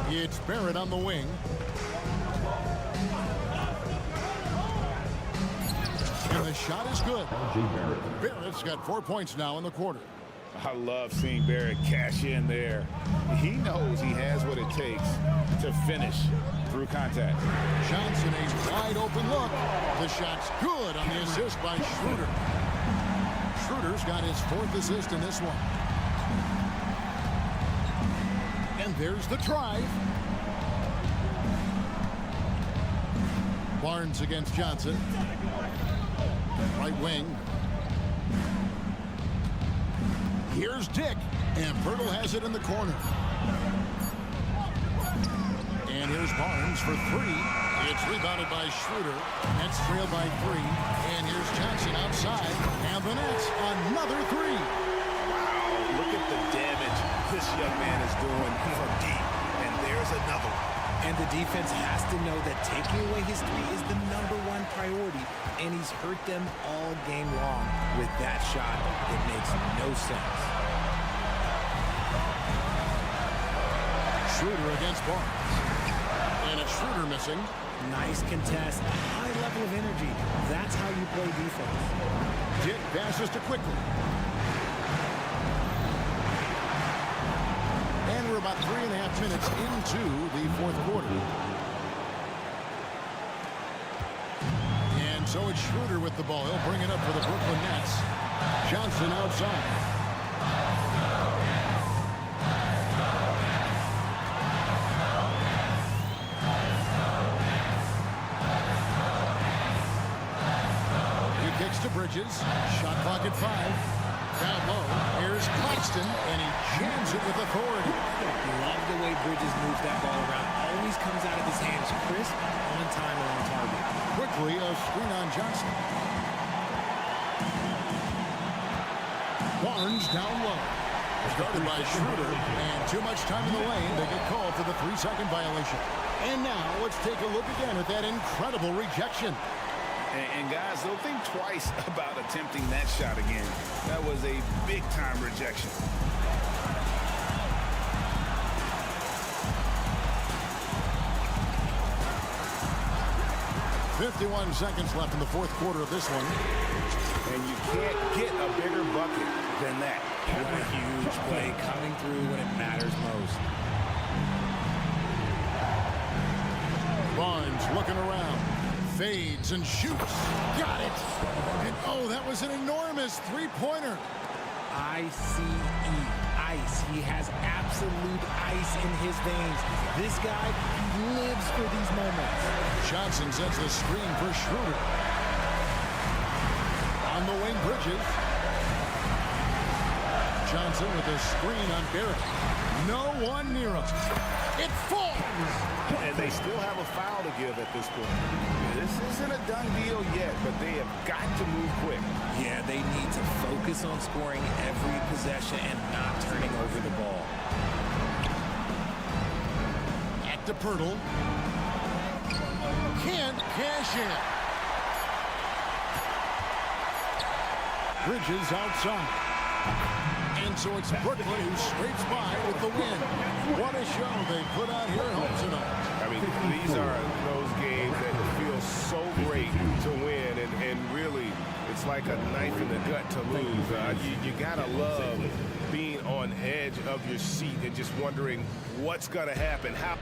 It's Barrett on the wing. And the shot is good. Barrett's got 4 points now in the quarter. I love seeing Barrett cash in there. He knows he has what it takes to finish through contact. Johnson, a wide open look. The shot's good on the assist by Schroeder. Schroeder's got his 4th assist in this one. And there's the drive. Barnes against Johnson. Right wing. Here's Dick, and Pirtle has it in the corner. And here's Barnes for 3. It's rebounded by Schroeder. Nets trailed by 3. And here's Johnson outside, and the Nets another 3. Wow, look at the damage this young man is doing from deep. And there's another one. And the defense has to know that taking away his 3 is the #1 priority, and he's hurt them all game long with that shot. It makes no sense. Schroeder against Barnes. And it's Schroeder missing. Nice contest, high level of energy. That's how you play defense. Dick passes to Quickly. And we're about 3.5 minutes into the 4th quarter. And so it's Schroeder with the ball. He'll bring it up for the Brooklyn Nets. Johnson outside. Bridges. Shot clock at 5. Down low. Here's Claxton, and he jams it with authority. Love the way Bridges moves that ball around. Always comes out of his hands crisp, on time, and on target. Quickly, a screen on Johnson. Barnes down low. Started by Schroeder, and too much time in the lane. They get called for the 3-second violation. And now let's take a look again at that incredible rejection. And guys, don't think twice about attempting that shot again. That was a big-time rejection. .51 seconds left in the fourth quarter of this one. And you can't get a bigger bucket than that. What a huge play coming through when it matters most. Barnes looking around. Fades and shoots. Got it. And oh, that was an enormous three-pointer. ICE. Ice. He has absolute ice in his veins. This guy lives for these moments. Johnson sets the screen for Schroeder. On the wing, Bridges. Johnson with a screen on Barrett. No one near him. It falls. And they still have a foul to give at this point. This isn't a done deal yet, but they have got to move quick. Yeah, they need to focus on scoring every possession and not turning over the ball. At the Pirtle. Can't cash in. Bridges outside. And so it's Brooklyn who scrapes by with the win. What a show they put on here at home tonight. I mean, these are those games that feel so great to win, and really, it's like a knife in the gut to lose. You gotta love being on edge of your seat and just wondering what's gonna happen. How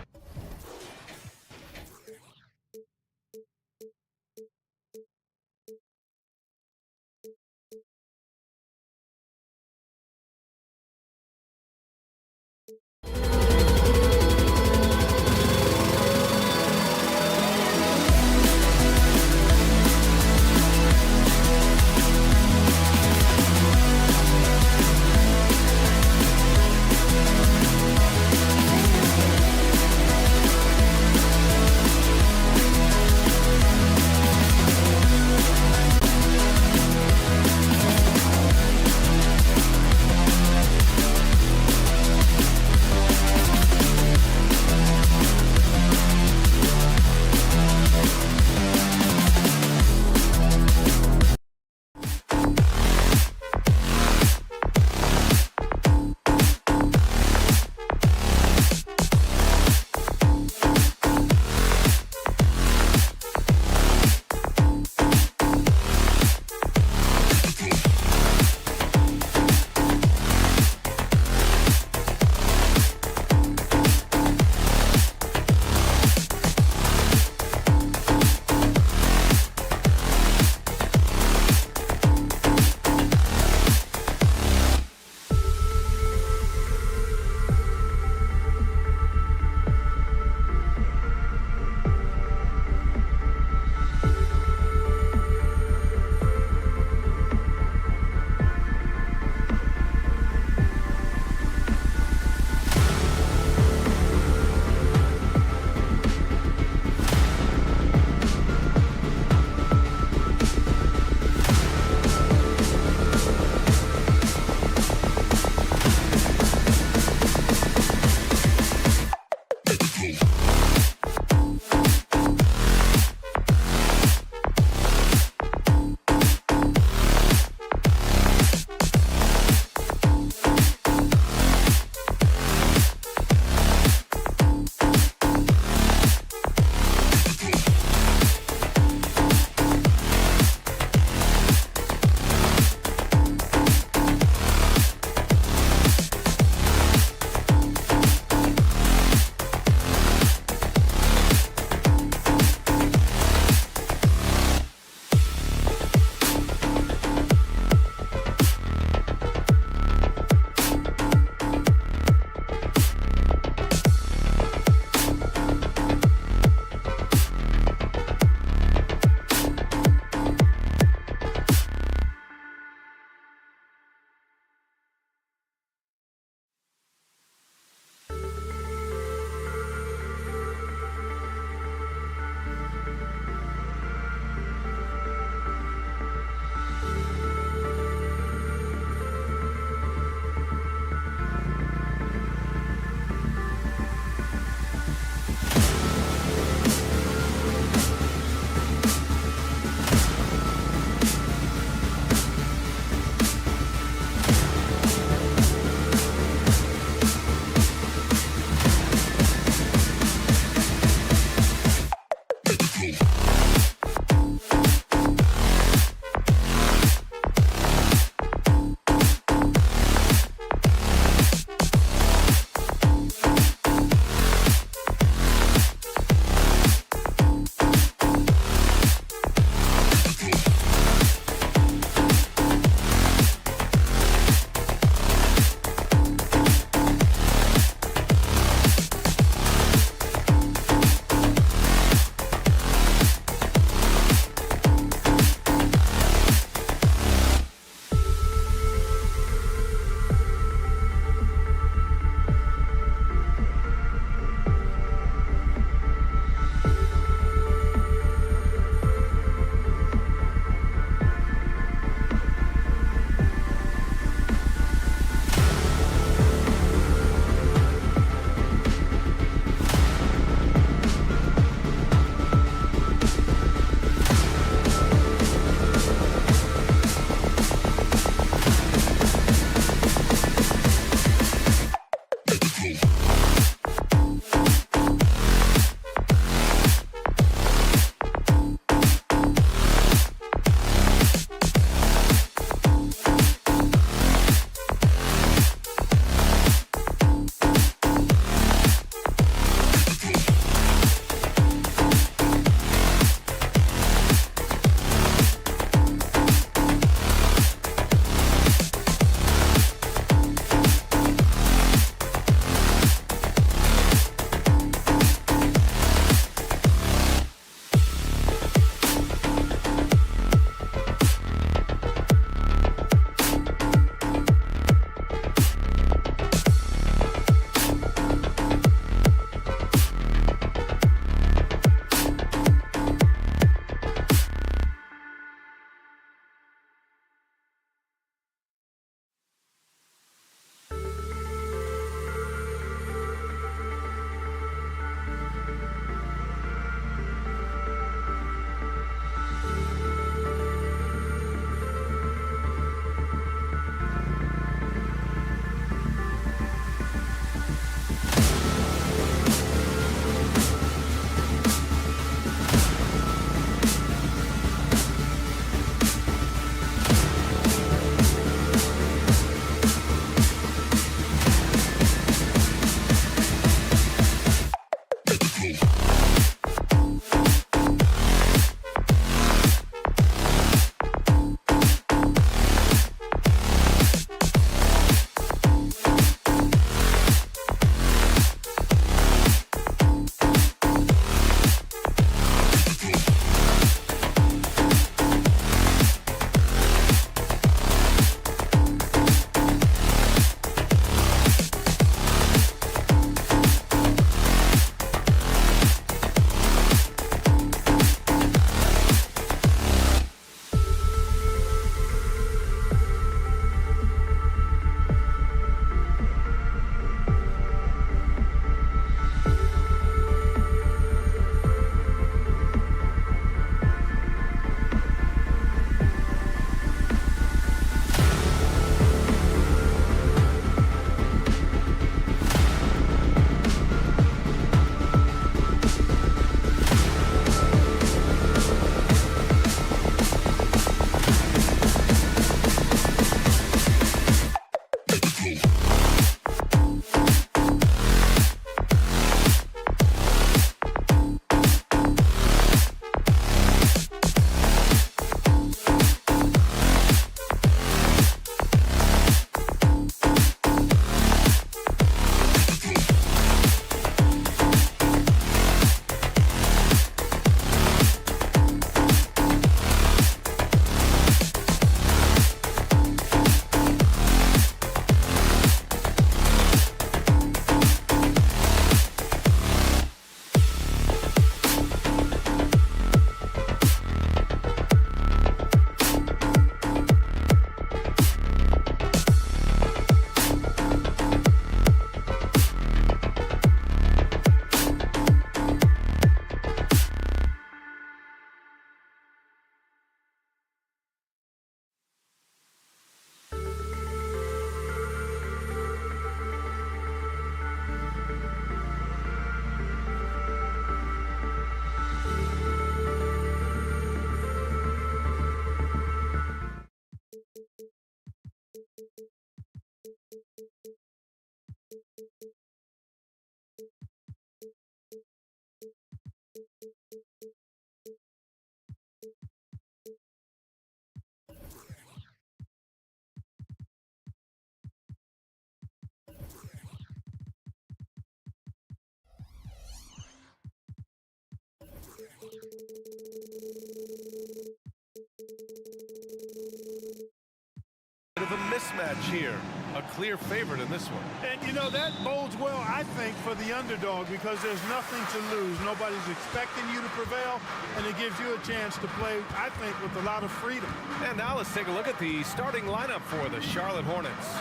rematch here. A clear favorite in this one. And, you know, that bodes well, I think, for the underdog because there's nothing to lose. Nobody's expecting you to prevail, and it gives you a chance to play, I think, with a lot of freedom. And now let's take a look at the starting lineup for the Charlotte Hornets.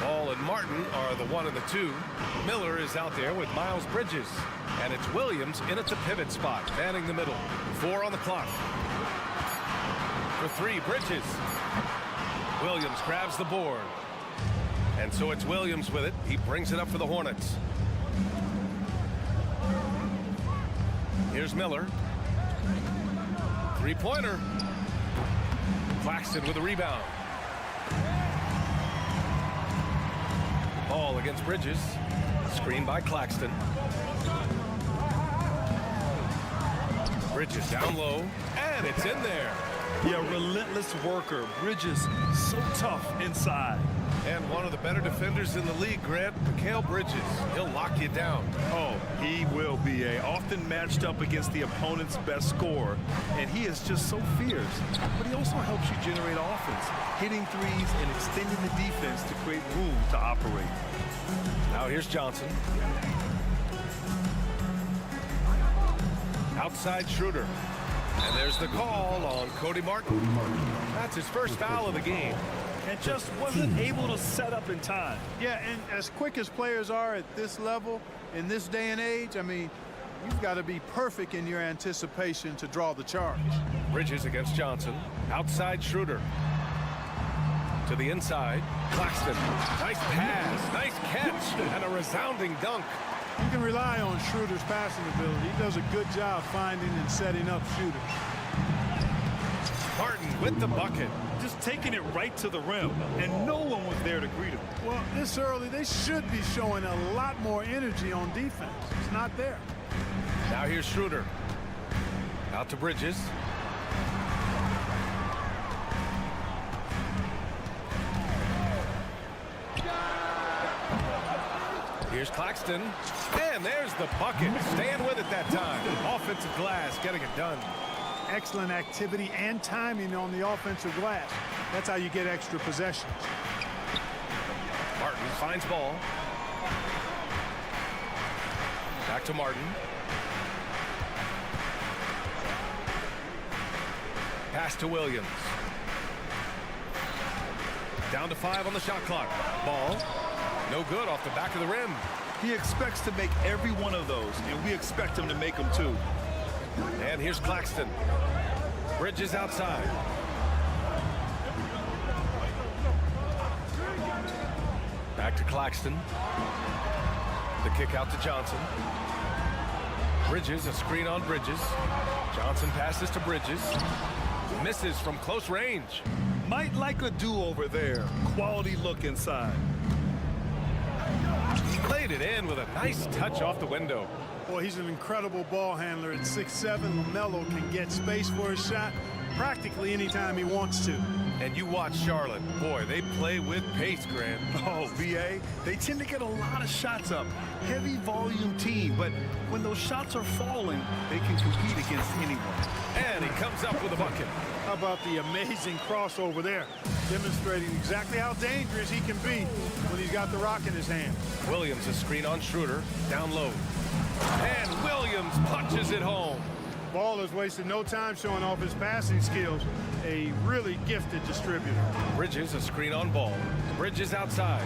Ball and Martin are the 1 and the 2. Miller is out there with Miles Bridges. And it's Williams in at the pivot spot, manning the middle. 4 on the clock. For 3, Bridges. Williams grabs the board. And so it's Williams with it. He brings it up for the Hornets. Here's Miller. 3-pointer. Claxton with a rebound. Ball against Bridges. Screen by Claxton. Bridges down low. And it's in there. Yeah, relentless worker. Bridges, so tough inside. And one of the better defenders in the league, Grant, Mikal Bridges. He'll lock you down. Oh, he will be often matched up against the opponent's best scorer, and he is just so fierce. But he also helps you generate offense, hitting threes and extending the defense to create room to operate. Now here's Johnson. Outside Schroeder. And there's the call on Cody Martin. That's his first foul of the game. And just wasn't able to set up in time. Yeah, and as quick as players are at this level, in this day and age, I mean, you've got to be perfect in your anticipation to draw the charge. Bridges against Johnson. Outside Schroeder. To the inside. Claxton. Nice pass. Nice catch. And a resounding dunk. You can rely on Schroeder's passing ability. He does a good job finding and setting up shooters. Martin with the bucket. Just taking it right to the rim, and no one was there to greet him. Well, this early, they should be showing a lot more energy on defense. It's not there. Now here's Schroeder. Out to Bridges. Here's Claxton. And there's the bucket. Staying with it that time. Offensive glass, getting it done. Excellent activity and timing on the offensive glass. That's how you get extra possessions. Martin finds ball. Back to Martin. Pass to Williams. Down to 5 on the shot clock. Ball. No good off the back of the rim. He expects to make every one of those, and we expect him to make them too. And here's Claxton. Bridges outside. Back to Claxton. The kick out to Johnson. Bridges, a screen on Bridges. Johnson passes to Bridges. Misses from close range. Might like a do-over there. Quality look inside. Played it in with a nice touch off the window. Boy, he's an incredible ball handler. At 6'7", LaMelo can get space for his shot practically anytime he wants to. And you watch Charlotte. Boy, they play with pace, Grant. Oh, VA, they tend to get a lot of shots up. Heavy volume team, but when those shots are falling, they can compete against anyone. And he comes up with a bucket. How about the amazing crossover there? Demonstrating exactly how dangerous he can be when he's got the rock in his hand. Williams, a screen on Schroeder. Down low. And Williams punches it home. Ball has wasted no time showing off his passing skills. A really gifted distributor. Bridges, a screen on Ball. Bridges outside.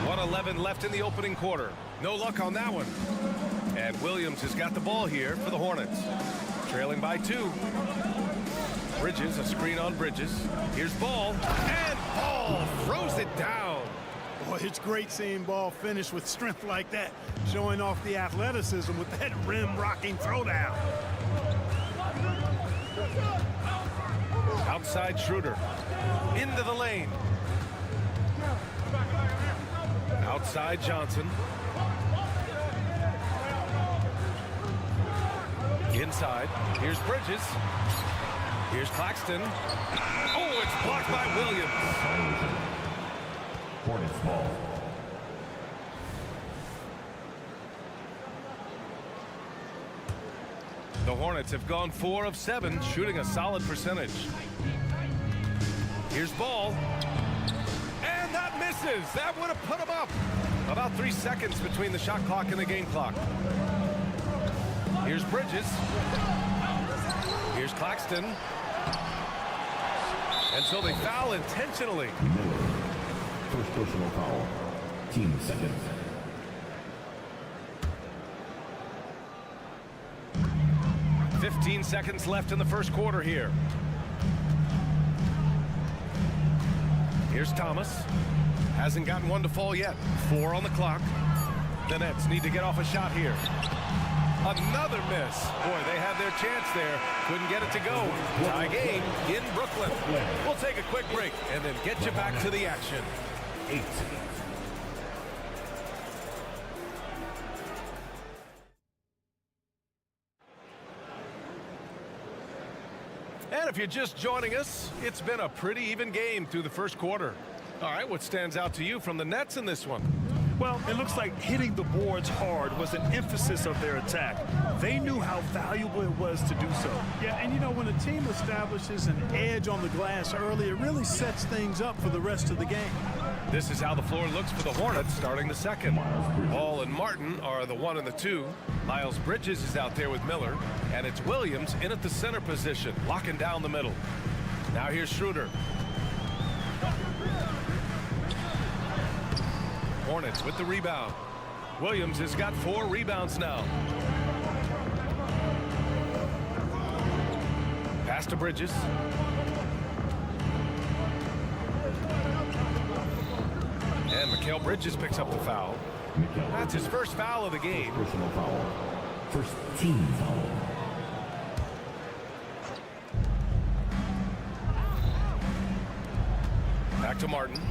.11 left in the opening quarter. No luck on that one. And Williams has got the ball here for the Hornets. Trailing by 2. Bridges, a screen on Bridges. Here's Ball. And Ball throws it down. Boy, it's great seeing Ball finish with strength like that, showing off the athleticism with that rim-rocking throwdown. Outside Schroeder. Into the lane. Outside Johnson. Inside. Here's Bridges. Here's Claxton. Oh, it's blocked by Williams. Hornets ball. The Hornets have gone 4 of 7, shooting a solid percentage. Here's ball. And that misses. That would have put him up. About 3 seconds between the shot clock and the game clock. Here's Bridges. Here's Claxton. And so they foul intentionally. First personal foul. Team second. .15 seconds left in the first quarter here. Here's Thomas. Hasn't gotten one to fall yet. 4 on the clock. The Nets need to get off a shot here. Another miss. Boy, they had their chance there. Couldn't get it to go. Tie game in Brooklyn. We'll take a quick break and then get you back to the action. 8. And if you're just joining us, it's been a pretty even game through the first quarter. All right, what stands out to you from the Nets in this one? Well, it looks like hitting the boards hard was an emphasis of their attack. They knew how valuable it was to do so. Yeah, and you know, when a team establishes an edge on the glass early, it really sets things up for the rest of the game. This is how the floor looks for the Hornets starting the second. Ball and Martin are the 1 and the 2. Miles Bridges is out there with Miller, and it's Williams in at the center position, locking down the middle. Now here's Schroeder. Hornets with the rebound. Williams has got 4 rebounds now. Pass to Bridges. And Mikal Bridges picks up the foul. That's his first foul of the game. Personal foul. First team foul. Back to Martin.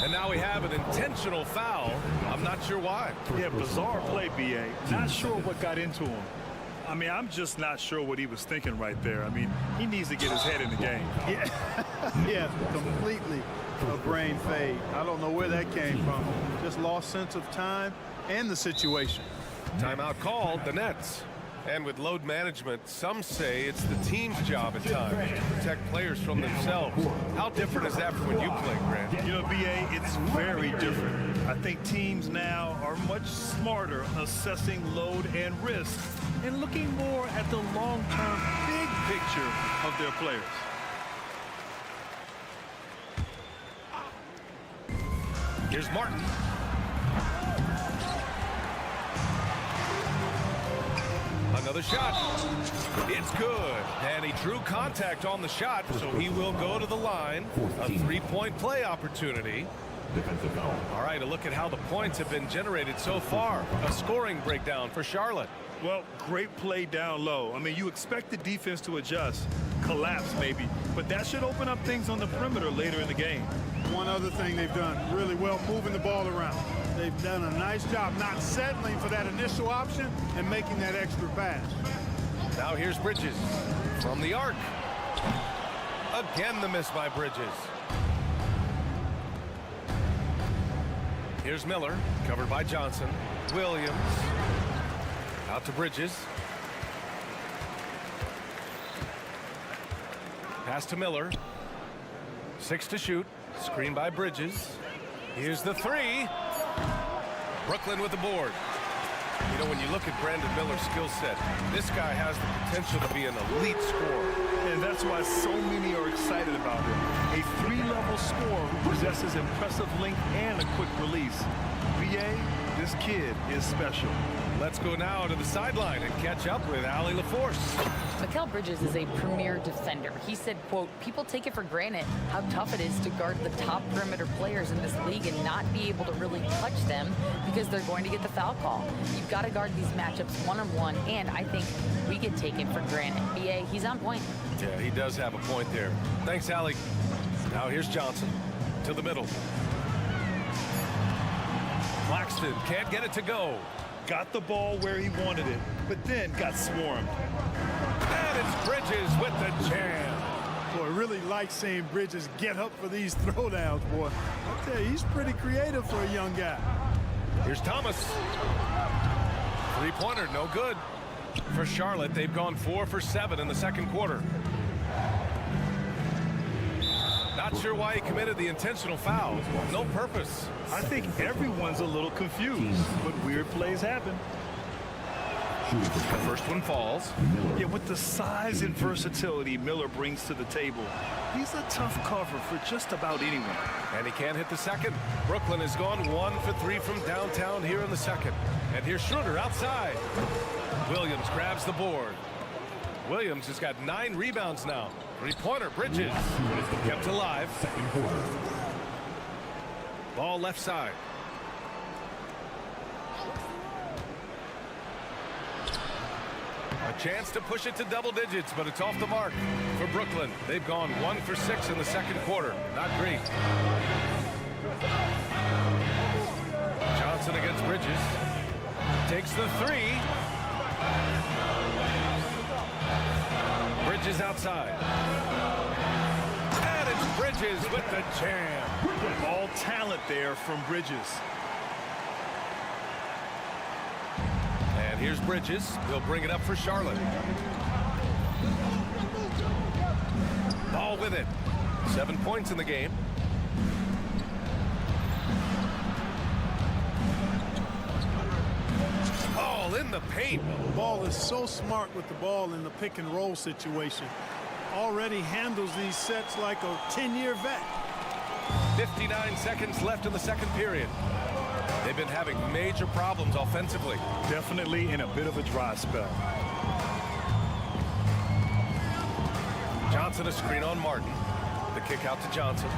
And now we have an intentional foul. I'm not sure why. Yeah, bizarre play, B.A. Not sure what got into him. I mean, I'm just not sure what he was thinking right there. I mean, he needs to get his head in the game. Yeah, completely a brain fade. I don't know where that came from. Just lost sense of time and the situation. Timeout called, the Nets. And with load management, some say it's the team's job at times to protect players from themselves. How different is that from when you played, Grant? You know, B.A., it's very different. I think teams now are much smarter assessing load and risk and looking more at the long-term big picture of their players. Here's Martin. Another shot. It's good. And he drew contact on the shot, so he will go to the line. A 3-point play opportunity. Defensive foul. All right, a look at how the points have been generated so far. A scoring breakdown for Charlotte. Well, great play down low. I mean, you expect the defense to adjust, collapse maybe, but that should open up things on the perimeter later in the game. One other thing they've done really well, moving the ball around. They've done a nice job not settling for that initial option and making that extra pass. Now here's Bridges from the arc. Again, the miss by Bridges. Here's Miller, covered by Johnson. Williams. Out to Bridges. Pass to Miller. 6 to shoot. Screen by Bridges. Here's the 3. Brooklyn with the board. You know, when you look at Brandon Miller's skill set, this guy has the potential to be an elite scorer. And that's why so many are excited about him. A 3-level scorer who possesses impressive length and a quick release. BA, this kid is special. Let's go now to the sideline and catch up with Allie LaForce. Mikal Bridges is a premier defender. He said, quote, people take it for granted how tough it is to guard the top perimeter players in this league and not be able to really touch them because they're going to get the foul call. You've got to guard these matchups one-on-one, and I think we get taken for granted. BA, he's on point. Yeah, he does have a point there. Thanks, Allie. Now here's Johnson to the middle. Claxton can't get it to go. Got the ball where he wanted it, but then got swarmed. And it's Bridges with the jam. Boy, I really like seeing Bridges get up for these throwdowns, boy. I tell you, he's pretty creative for a young guy. Here's Thomas. 3-pointer, no good. For Charlotte, they've gone 4 for 7 in the second quarter. Not sure why he committed the intentional foul. No purpose. I think everyone's a little confused, but weird plays happen. The first one falls. Yeah, with the size and versatility Miller brings to the table, he's a tough cover for just about anyone. And he can't hit the second. Brooklyn has gone 1 for 3 from downtown here in the second. And here's Schroeder outside. Williams grabs the board. Williams has got 9 rebounds now. Three-pointer, Bridges. Kept alive. Ball left side. A chance to push it to double digits, but it's off the mark for Brooklyn. They've gone 1 for 6 in the second quarter. Not great. Johnson against Bridges. Takes the 3. Bridges outside. And it's Bridges with the jam. All talent there from Bridges. And here's Bridges. He'll bring it up for Charlotte. Ball with it. 7 points in the game. Ball in the paint. Ball is so smart with the ball in the pick and roll situation. Already handles these sets like a 10-year vet. 59 seconds left in the second period. They've been having major problems offensively. Definitely in a bit of a dry spell. Johnson a screen on Martin. The kick out to Johnson.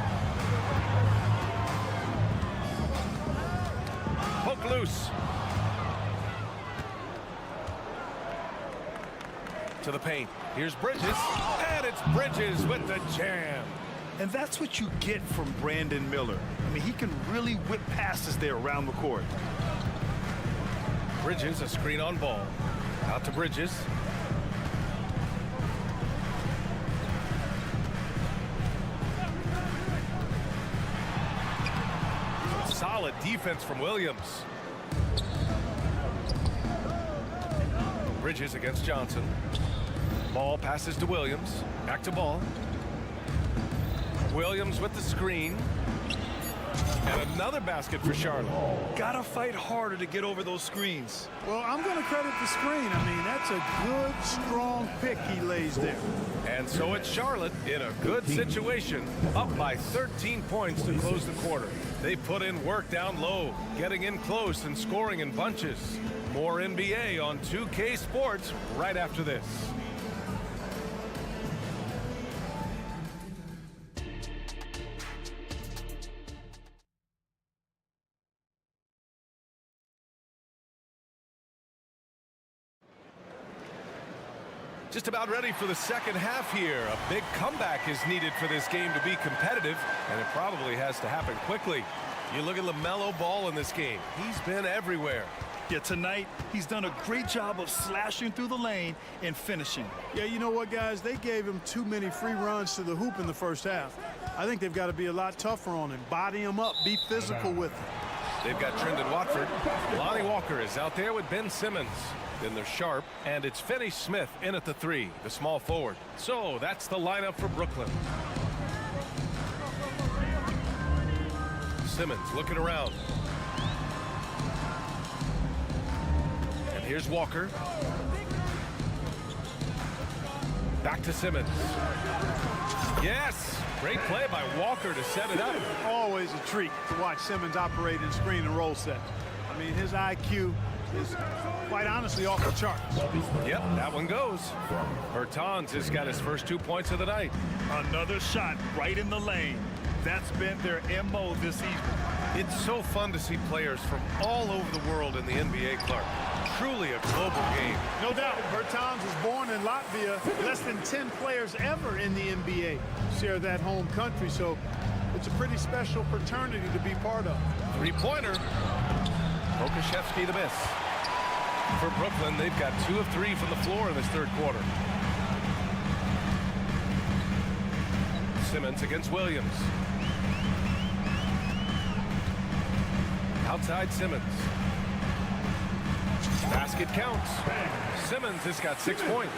Poke loose. To the paint. Here's Bridges. And it's Bridges with the jam. And that's what you get from Brandon Miller. I mean, he can really whip passes there around the court. Bridges, a screen on Ball. Out to Bridges. Solid defense from Williams. Bridges against Johnson. Ball passes to Williams. Back to Ball. Williams with the screen. And another basket for Charlotte. Gotta fight harder to get over those screens. Well, I'm going to credit the screen. I mean, that's a good, strong pick he lays there. And so it's Charlotte in a good situation, up by 13 points to close the quarter. They put in work down low, getting in close and scoring in bunches. More NBA on 2K Sports right after this. Just about ready for the second half here. A big comeback is needed for this game to be competitive, and it probably has to happen quickly. You look at LaMelo Ball in this game. He's been everywhere. Yeah, tonight, he's done a great job of slashing through the lane and finishing. Yeah, you know what, guys? They gave him too many free runs to the hoop in the first half. I think they've got to be a lot tougher on him. Body him up. Be physical with him. They've got Trendon Watford. Lonnie Walker is out there with Ben Simmons. Then they're Sharp, and it's Finney Smith in at the 3, the small forward. So that's the lineup for Brooklyn. Simmons looking around. And here's Walker. Back to Simmons. Yes! Great play by Walker to set it up. Always a treat to watch Simmons operate in screen and roll set. I mean, his IQ is quite honestly off the charts. Yep, that one goes. Bertans has got his first 2 points of the night. Another shot right in the lane. That's been their MO this season. It's so fun to see players from all over the world in the NBA, Clark. Truly a global game. No doubt. Bertans was born in Latvia. Less than 10 players ever in the NBA share that home country, so it's a pretty special fraternity to be part of. Three-pointer. Okashevsky the miss. For Brooklyn, they've got 2 of 3 from the floor in this third quarter. Simmons against Williams. Outside Simmons. Basket counts. Simmons has got 6 points.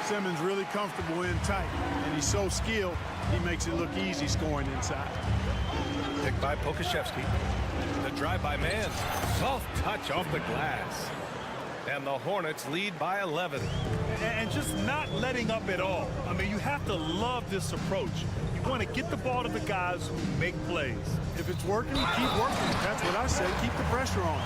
Simmons really comfortable in tight, and he's so skilled, he makes it look easy scoring inside. Picked by Pokashevsky. The drive by man. Soft touch off the glass. And the Hornets lead by 11. And just not letting up at all. I mean, you have to love this approach. You want to get the ball to the guys who make plays. If it's working, keep working. That's what I say. Keep the pressure on.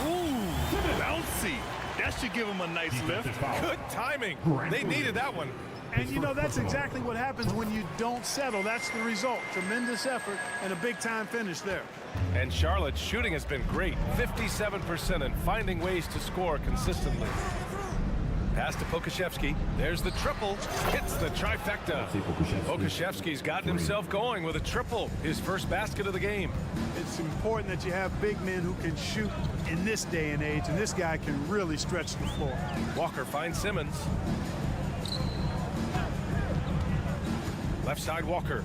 Ooh, bouncy. That should give him a nice lift. Good timing. They needed that one. And, you know, that's exactly what happens when you don't settle. That's the result. Tremendous effort and a big-time finish there. And Charlotte's shooting has been great. 57% and finding ways to score consistently. Pass to Pokashevsky. There's the triple. Hits the trifecta. Pokashevsky's gotten himself going with a triple. His first basket of the game. It's important that you have big men who can shoot in this day and age, and this guy can really stretch the floor. Walker finds Simmons. Left side Walker.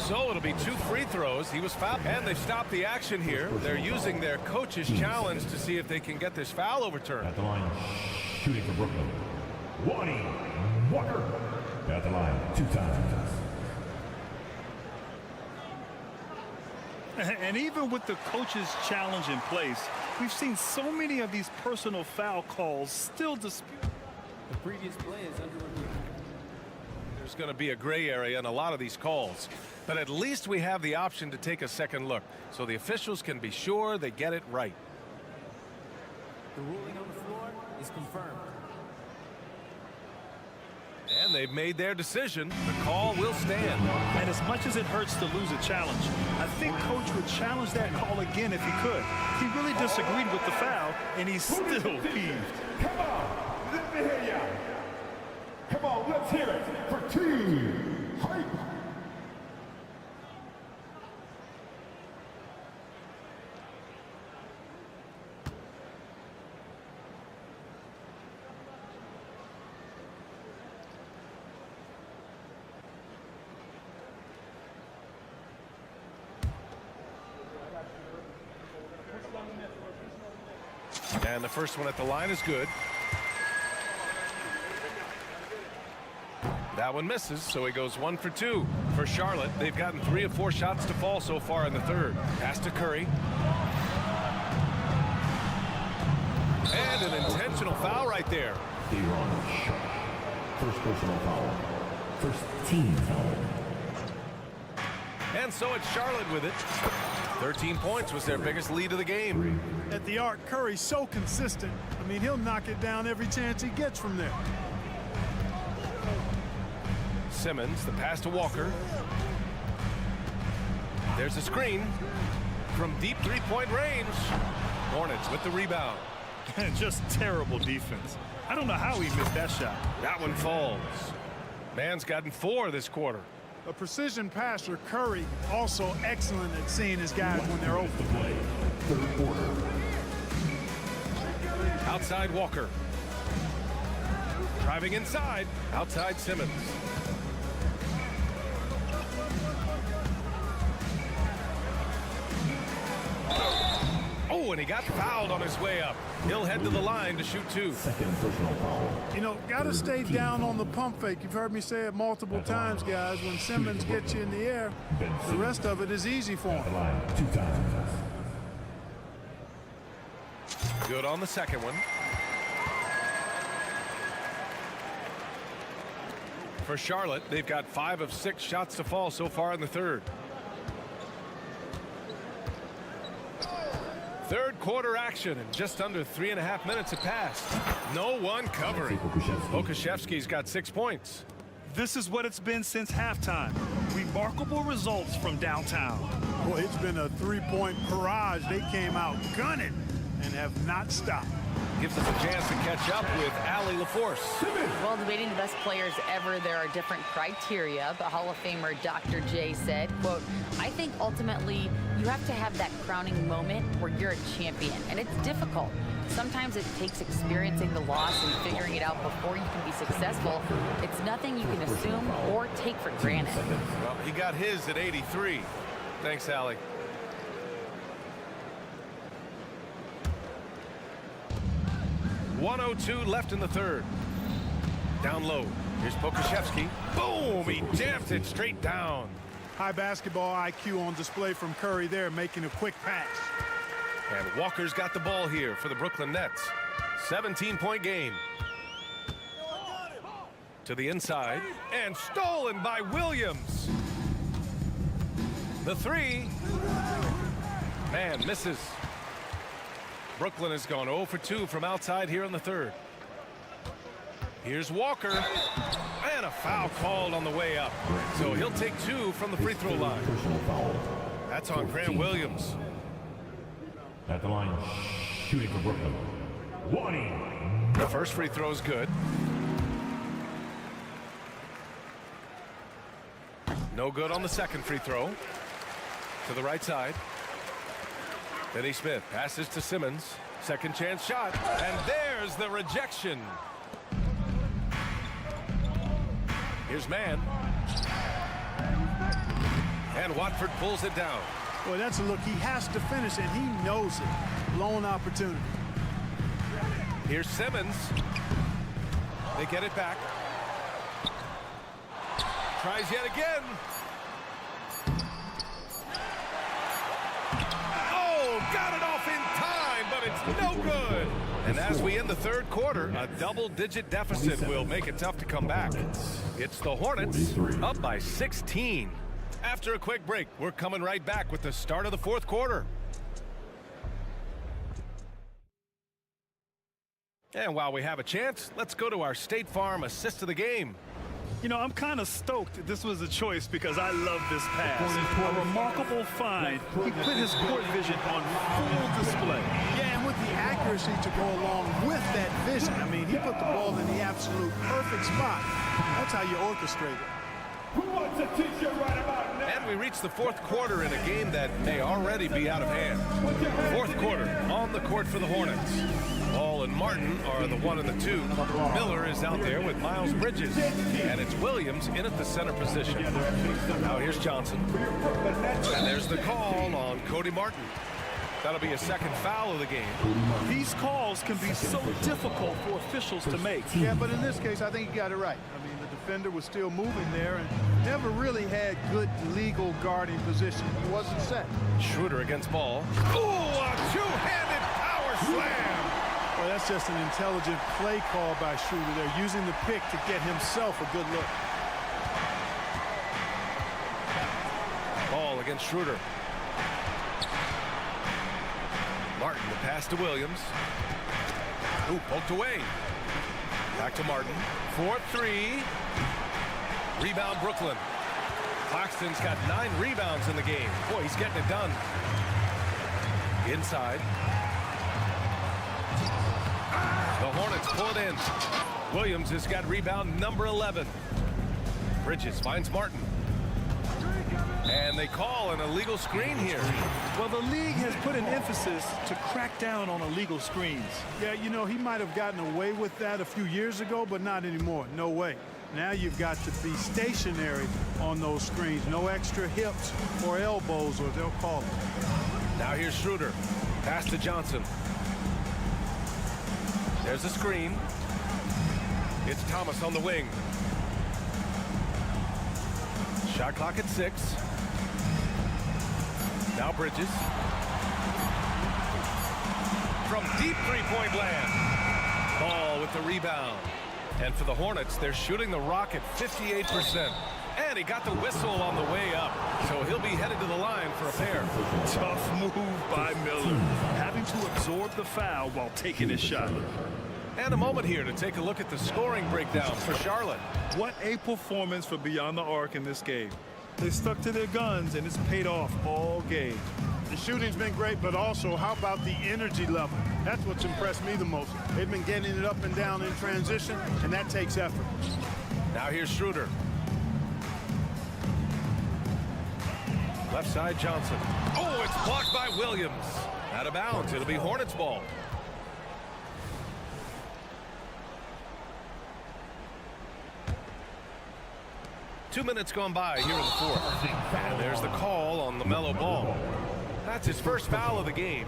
So it'll be 2 free throws. He was fouled. And they've stopped the action here. They're using their coach's challenge to see if they can get this foul overturned. At the line, shooting for Brooklyn, Lonnie Walker. At the line 2 times. And even with the coach's challenge in place, we've seen so many of these personal foul calls still disputed. The previous play is under review. There's going to be a gray area in a lot of these calls, but at least we have the option to take a second look so the officials can be sure they get it right. The ruling on the floor is confirmed. And they've made their decision. The call will stand. And as much as it hurts to lose a challenge, I think Coach would challenge that call again if he could. He really disagreed with the foul, and he's still peeved. Come on, let me hear ya. Come on, let's hear it for Team Hype. And the first one at the line is good. That one misses, so he goes 1 for 2. For Charlotte, they've gotten 3 of 4 shots to fall so far in the third. Pass to Curry. And an intentional foul right there. First personal foul. First team foul. And so it's Charlotte with it. 13 points was their biggest lead of the game. At the arc, Curry's so consistent. I mean, he'll knock it down every chance he gets from there. Simmons, the pass to Walker. There's a screen from deep 3-point range. Hornets with the rebound. Just terrible defense. I don't know how he missed that shot. That one falls. Man's gotten 4 this quarter. A precision passer, Curry also excellent at seeing his guys when they're open. Third quarter. Outside Walker. Driving inside. Outside Simmons. Oh, and he got fouled on his way up. He'll head to the line to shoot 2. Second personal foul. You know, got to stay down on the pump fake. You've heard me say it multiple times, guys. When Simmons gets you in the air, the rest of it is easy for At the him. line 2 times. Good on the second one. For Charlotte, they've got 5 of 6 shots to fall so far in the third. Third quarter action, and just under 3.5 minutes have passed. No one covering. Pokashevsky's got 6 points. This is what it's been since halftime. Remarkable results from downtown. Boy, it's been a 3-point barrage. They came out gunning and have not stopped. Gives us a chance to catch up with Allie LaForce. While debating the best players ever, there are different criteria, but Hall of Famer Dr. J said, quote, I think ultimately you have to have that crowning moment where you're a champion, and it's difficult. Sometimes it takes experiencing the loss and figuring it out before you can be successful. It's nothing you can assume or take for granted. Well, he got his at 83. Thanks, Allie. 1:02 left in the third. Down low. Here's Pokashevsky. Boom! He jammed it straight down. High basketball IQ on display from Curry there, making a quick pass. And Walker's got the ball here for the Brooklyn Nets. 17-point game. To the inside. And stolen by Williams. The three. Man misses. Brooklyn has gone 0 for 2 from outside here in the third. Here's Walker. And a foul called on the way up. So he'll take 2 from the free throw line. That's on Grant Williams. At the line, shooting for Brooklyn. Wani. The first free throw is good. No good on the second free throw. To the right side. Denny Smith passes to Simmons. Second chance shot. And there's the rejection. Here's Mann. And Watford pulls it down. Boy, that's a look. He has to finish, and he knows it. Blown opportunity. Here's Simmons. They get it back. Tries yet again. Oh, got it off in time, but it's no good. And as we end the third quarter, a double-digit deficit will make it tough to come back. It's the Hornets up by 16. After a quick break, we're coming right back with the start of the fourth quarter. And while we have a chance, let's go to our State Farm assist of the game. You know, I'm kind of stoked this was a choice because I love this pass. A remarkable find. He put his court vision on full display. Yeah, and with the accuracy to go along with that vision. I mean, he put the ball in the absolute perfect spot. That's how you orchestrate it. Who wants a t-shirt right about now? And we reach the fourth quarter in a game that may already be out of hand. Fourth quarter on the court for the Hornets. Ball and Martin are the 1 and the 2. Miller is out there with Miles Bridges. And it's Williams in at the center position. Now here's Johnson. And there's the call on Cody Martin. That'll be a second foul of the game. These calls can be so difficult for officials to make. Yeah, but in this case, I think he got it right. I mean, the defender was still moving there and never really had good legal guarding position. He wasn't set. Schroeder against Ball. Oh, a two-handed power slam. Well, that's just an intelligent play call by Schroeder. They're using the pick to get himself a good look. Ball against Schroeder. Martin, the pass to Williams. Ooh, poked away. Back to Martin. 4-3. Rebound Brooklyn. Claxton's got 9 rebounds in the game. Boy, he's getting it done. Inside. The Hornets pull it in. Williams has got rebound number 11. Bridges finds Martin. And they call an illegal screen here. Well, the league has put an emphasis to crack down on illegal screens. Yeah, you know, he might have gotten away with that a few years ago, but not anymore. No way. Now you've got to be stationary on those screens. No extra hips or elbows, or they'll call it. Now here's Schroeder. Pass to Johnson. There's a screen. It's Thomas on the wing. Shot clock at 6. Now Bridges. From deep three-point land. Ball with the rebound. And for the Hornets, they're shooting the rock at 58%. And he got the whistle on the way up. So he'll be headed to the line for a pair. Tough move by Miller, having to absorb the foul while taking his shot. And a moment here to take a look at the scoring breakdown for Charlotte. What a performance for Beyond the Arc in this game. They stuck to their guns, and it's paid off all game. The shooting's been great, but also how about the energy level? That's what's impressed me the most. They've been getting it up and down in transition, and that takes effort. Now here's Schroeder. Left side Johnson. Oh, it's blocked by Williams. Out of bounds. It'll be Hornets ball. Two minutes gone by here in the fourth. And there's the call on LaMelo Ball. That's his first foul of the game.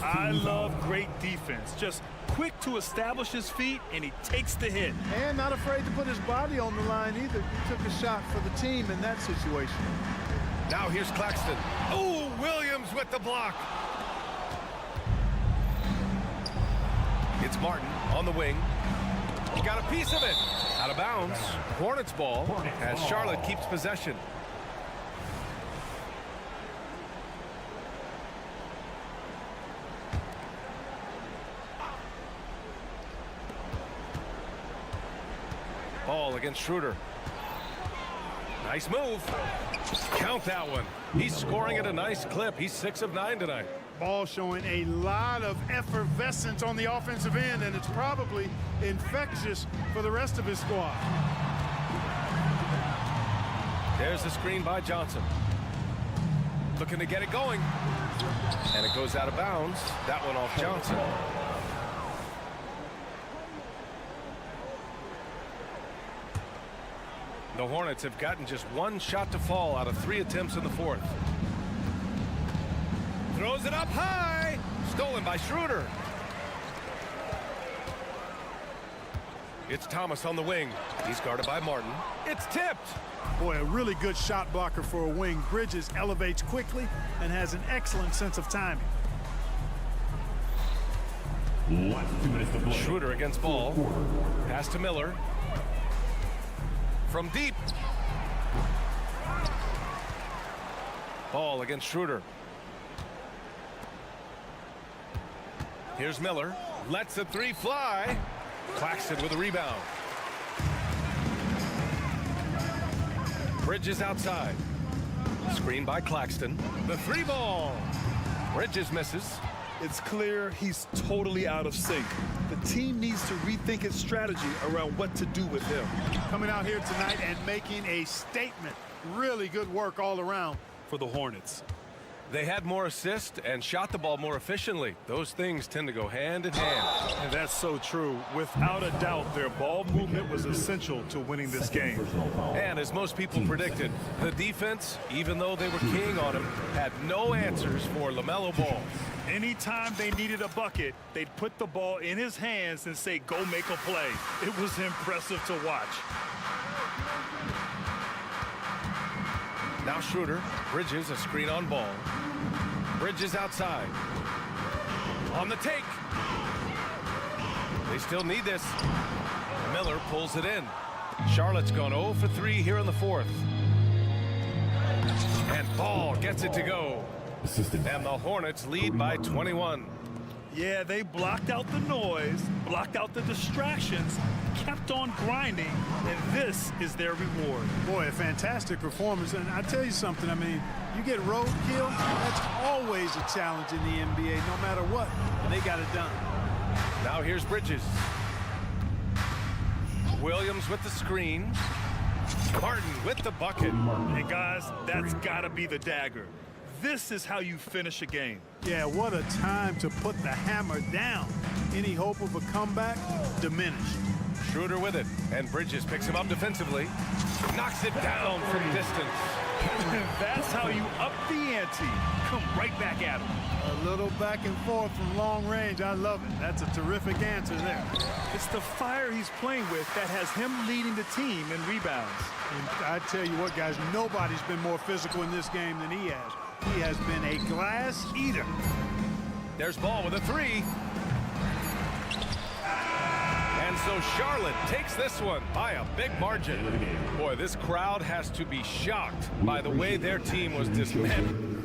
I love great defense. Just quick to establish his feet, and he takes the hit. And not afraid to put his body on the line either. He took a shot for the team in that situation. Now here's Claxton. Oh, Williams with the block. It's Martin on the wing. He got a piece of it. Out of bounds. Hornets ball as Charlotte keeps possession. Ball against Schroeder. Nice move. Count that one. He's scoring at a nice clip. He's 6 of 9 tonight. Ball showing a lot of effervescence on the offensive end, and it's probably infectious for the rest of his squad. There's the screen by Johnson. Looking to get it going. And it goes out of bounds. That one off Johnson. The Hornets have gotten just one shot to fall out of 3 attempts in the fourth. Throws it up high. Stolen by Schroeder. It's Thomas on the wing. He's guarded by Martin. It's tipped. Boy, a really good shot blocker for a wing. Bridges elevates quickly and has an excellent sense of timing. Schroeder against ball. Pass to Miller. From deep. Ball against Schroeder. Here's Miller. Lets the 3 fly. Claxton with a rebound. Bridges outside. Screen by Claxton. The 3 ball. Bridges misses. It's clear he's totally out of sync. The team needs to rethink its strategy around what to do with him. Coming out here tonight and making a statement. Really good work all around For the Hornets. They had more assists and shot the ball more efficiently. Those things tend to go hand in hand. And that's so true. Without a doubt, their ball movement was essential to winning this game. And as most people predicted, the defense, even though they were keying on him, had no answers for LaMelo Ball. Anytime they needed a bucket, they'd put the ball in his hands and say, go make a play. It was impressive to watch. Now Schroeder. Bridges a screen on ball. Bridges outside. On the take. They still need this. Miller pulls it in. Charlotte's gone 0 for 3 here in the fourth. And Ball gets it to go. And the Hornets lead by 21. Yeah, they blocked out the noise, blocked out the distractions, kept on grinding, and this is their reward. Boy, a fantastic performance. And I tell you something, I mean, you get roadkill, that's always a challenge in the NBA, no matter what. And they got it done. Now here's Bridges. Williams with the screen. Martin with the bucket. And guys, that's got to be the dagger. This is how you finish a game. Yeah, what a time to put the hammer down. Any hope of a comeback diminished. Schroeder with it, and Bridges picks him up defensively. Knocks it down from distance. That's how you up the ante. Come right back at him. A little back and forth from long range. I love it. That's a terrific answer there. It's the fire he's playing with that has him leading the team in rebounds. And I tell you what, guys, nobody's been more physical in this game than he has. He has been a glass eater. There's Ball with a 3. And so Charlotte takes this one by a big margin. Boy, this crowd has to be shocked by the way their team was dismantled.